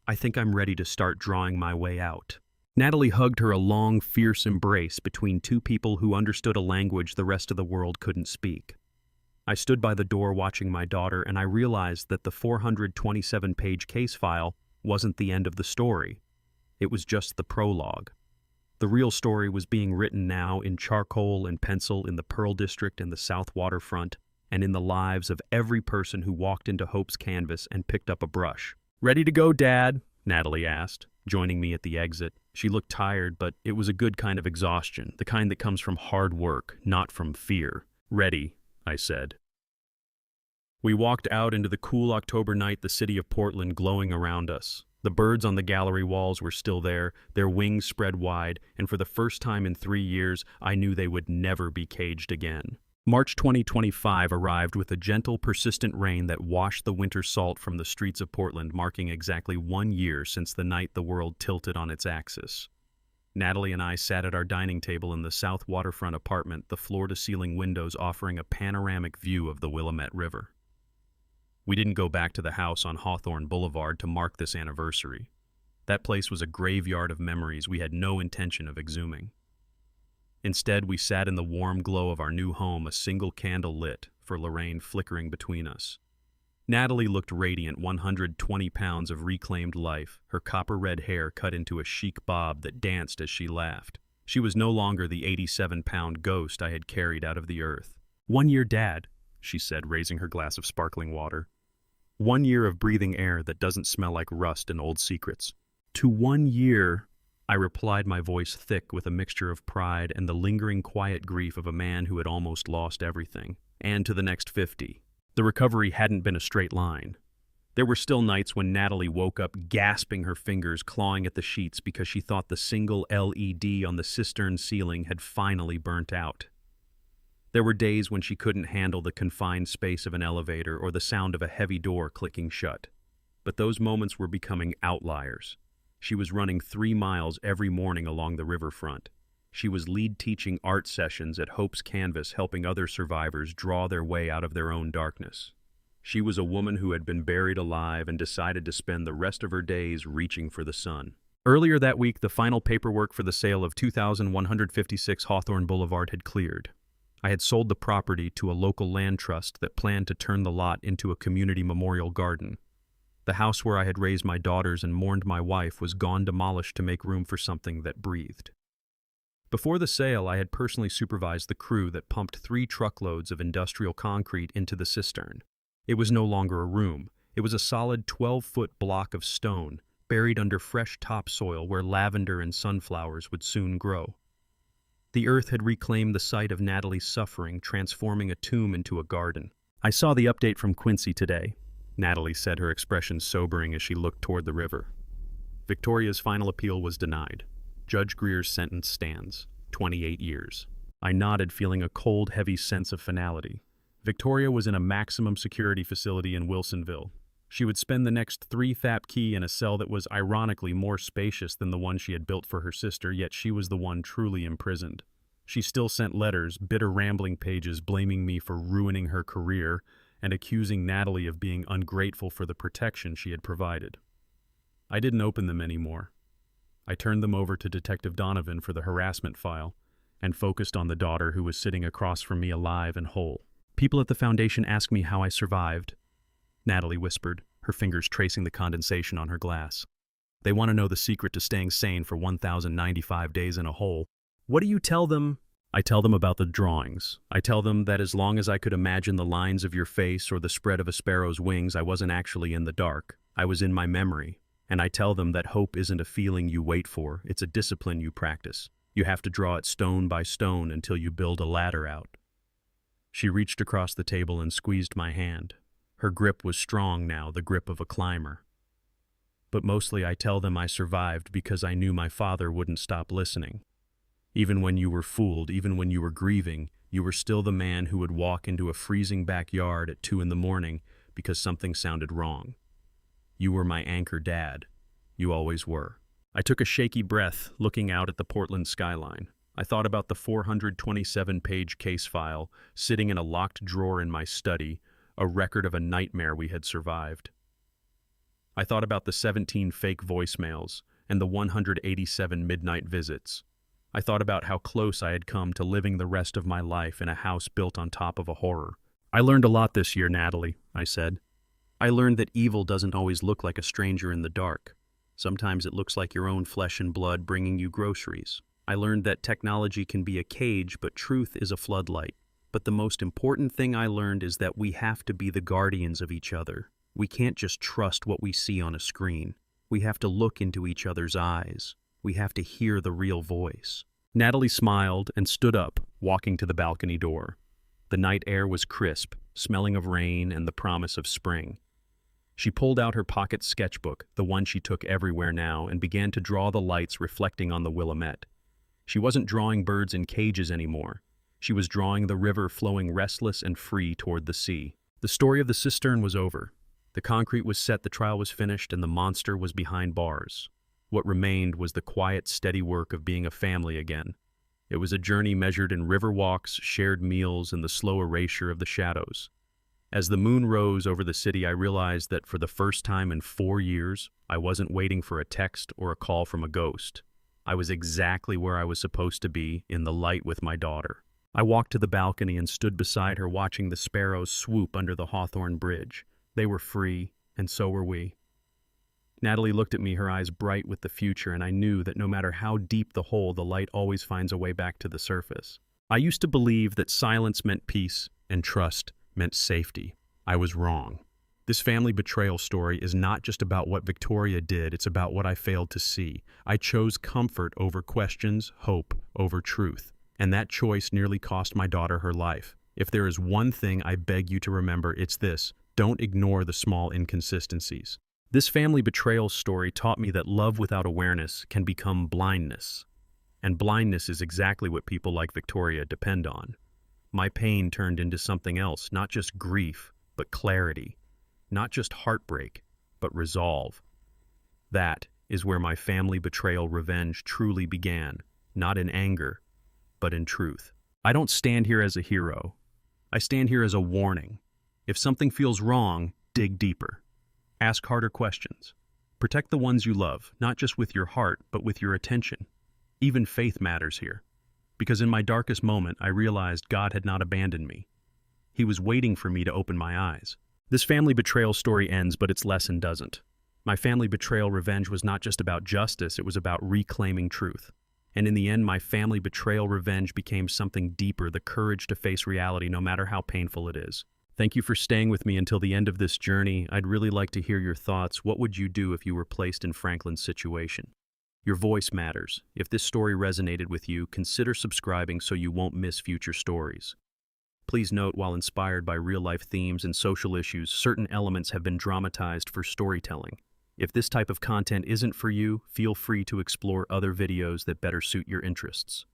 "I think I'm ready to start drawing my way out." Natalie hugged her, a long, fierce embrace between two people who understood a language the rest of the world couldn't speak. I stood by the door watching my daughter, and I realized that the 427-page case file wasn't the end of the story. It was just the prologue. The real story was being written now in charcoal and pencil in the Pearl District and the South Waterfront, and in the lives of every person who walked into Hope's canvas and picked up a brush. "Ready to go, Dad?" Natalie asked, joining me at the exit. She looked tired, but it was a good kind of exhaustion, the kind that comes from hard work, not from fear. "Ready," I said. We walked out into the cool October night, the city of Portland glowing around us. The birds on the gallery walls were still there, their wings spread wide, and for the first time in 3 years, I knew they would never be caged again. March 2025 arrived with a gentle, persistent rain that washed the winter salt from the streets of Portland, marking exactly 1 year since the night the world tilted on its axis. Natalie and I sat at our dining table in the South Waterfront apartment, the floor-to-ceiling windows offering a panoramic view of the Willamette River. We didn't go back to the house on Hawthorne Boulevard to mark this anniversary. That place was a graveyard of memories we had no intention of exhuming. Instead, we sat in the warm glow of our new home, a single candle lit, for Lorraine flickering between us. Natalie looked radiant, 120 pounds of reclaimed life, her copper-red hair cut into a chic bob that danced as she laughed. She was no longer the 87-pound ghost I had carried out of the earth. "1 year, Dad," she said, raising her glass of sparkling water. 1 year of breathing air that doesn't smell like rust and old secrets. "To 1 year," I replied, my voice thick with a mixture of pride and the lingering quiet grief of a man who had almost lost everything. "And to the next 50. The recovery hadn't been a straight line. There were still nights when Natalie woke up gasping, her fingers clawing at the sheets because she thought the single LED on the cistern ceiling had finally burnt out. There were days when she couldn't handle the confined space of an elevator or the sound of a heavy door clicking shut. But those moments were becoming outliers. She was running 3 miles every morning along the riverfront. She was lead teaching art sessions at Hope's Canvas, helping other survivors draw their way out of their own darkness. She was a woman who had been buried alive and decided to spend the rest of her days reaching for the sun. Earlier that week, the final paperwork for the sale of 2156 Hawthorne Boulevard had cleared. I had sold the property to a local land trust that planned to turn the lot into a community memorial garden. The house where I had raised my daughters and mourned my wife was gone, demolished to make room for something that breathed. Before the sale, I had personally supervised the crew that pumped 3 truckloads of industrial concrete into the cistern. It was no longer a room. It was a solid 12-foot block of stone, buried under fresh topsoil where lavender and sunflowers would soon grow. The earth had reclaimed the site of Natalie's suffering, transforming a tomb into a garden. "I saw the update from Quincy today," Natalie said, her expression sobering as she looked toward the river. Victoria's final appeal was denied. Judge Greer's sentence stands, 28 years. I nodded, feeling a cold, heavy sense of finality. Victoria was in a maximum security facility in Wilsonville. She would spend the next 3 thap key in a cell that was ironically more spacious than the one she had built for her sister, yet she was the one truly imprisoned. She still sent letters, bitter rambling pages blaming me for ruining her career and accusing Natalie of being ungrateful for the protection she had provided. I didn't open them anymore. I turned them over to Detective Donovan for the harassment file and focused on the daughter who was sitting across from me alive and whole. "People at the foundation ask me how I survived," Natalie whispered, her fingers tracing the condensation on her glass. "They want to know the secret to staying sane for 1,095 days in a hole. What do you tell them?" "I tell them about the drawings. I tell them that as long as I could imagine the lines of your face or the spread of a sparrow's wings, I wasn't actually in the dark. I was in my memory. And I tell them that hope isn't a feeling you wait for, it's a discipline you practice. You have to draw it stone by stone until you build a ladder out." She reached across the table and squeezed my hand. Her grip was strong now, the grip of a climber. "But mostly I tell them I survived because I knew my father wouldn't stop listening. Even when you were fooled, even when you were grieving, you were still the man who would walk into a freezing backyard at 2 in the morning because something sounded wrong. You were my anchor, Dad. You always were." I took a shaky breath, looking out at the Portland skyline. I thought about the 427-page case file sitting in a locked drawer in my study, a record of a nightmare we had survived. I thought about the 17 fake voicemails and the 187 midnight visits. I thought about how close I had come to living the rest of my life in a house built on top of a horror. "I learned a lot this year, Natalie," I said. "I learned that evil doesn't always look like a stranger in the dark. Sometimes it looks like your own flesh and blood bringing you groceries. I learned that technology can be a cage, but truth is a floodlight. But the most important thing I learned is that we have to be the guardians of each other. We can't just trust what we see on a screen. We have to look into each other's eyes. We have to hear the real voice." Natalie smiled and stood up, walking to the balcony door. The night air was crisp, smelling of rain and the promise of spring. She pulled out her pocket sketchbook, the one she took everywhere now, and began to draw the lights reflecting on the Willamette. She wasn't drawing birds in cages anymore. She was drawing the river flowing restless and free toward the sea. The story of the cistern was over. The concrete was set, the trial was finished, and the monster was behind bars. What remained was the quiet, steady work of being a family again. It was a journey measured in river walks, shared meals, and the slow erasure of the shadows. As the moon rose over the city, I realized that for the first time in 4 years, I wasn't waiting for a text or a call from a ghost. I was exactly where I was supposed to be, in the light with my daughter. I walked to the balcony and stood beside her, watching the sparrows swoop under the Hawthorne Bridge. They were free, and so were we. Natalie looked at me, her eyes bright with the future, and I knew that no matter how deep the hole, the light always finds a way back to the surface. I used to believe that silence meant peace and trust meant safety. I was wrong. This family betrayal story is not just about what Victoria did, it's about what I failed to see. I chose comfort over questions, hope over truth, and that choice nearly cost my daughter her life. If there is one thing I beg you to remember, it's this: don't ignore the small inconsistencies. This family betrayal story taught me that love without awareness can become blindness, and blindness is exactly what people like Victoria depend on. My pain turned into something else, not just grief, but clarity. Not just heartbreak, but resolve. That is where my family betrayal revenge truly began, not in anger, but in truth. I don't stand here as a hero. I stand here as a warning. If something feels wrong, dig deeper. Ask harder questions. Protect the ones you love, not just with your heart, but with your attention. Even faith matters here. Because in my darkest moment, I realized God had not abandoned me. He was waiting for me to open my eyes. This family betrayal story ends, but its lesson doesn't. My family betrayal revenge was not just about justice, it was about reclaiming truth. And in the end, my family betrayal revenge became something deeper, the courage to face reality no matter how painful it is. Thank you for staying with me until the end of this journey. I'd really like to hear your thoughts. What would you do if you were placed in Franklin's situation? Your voice matters. If this story resonated with you, consider subscribing so you won't miss future stories. Please note, while inspired by real-life themes and social issues, certain elements have been dramatized for storytelling. If this type of content isn't for you, feel free to explore other videos that better suit your interests.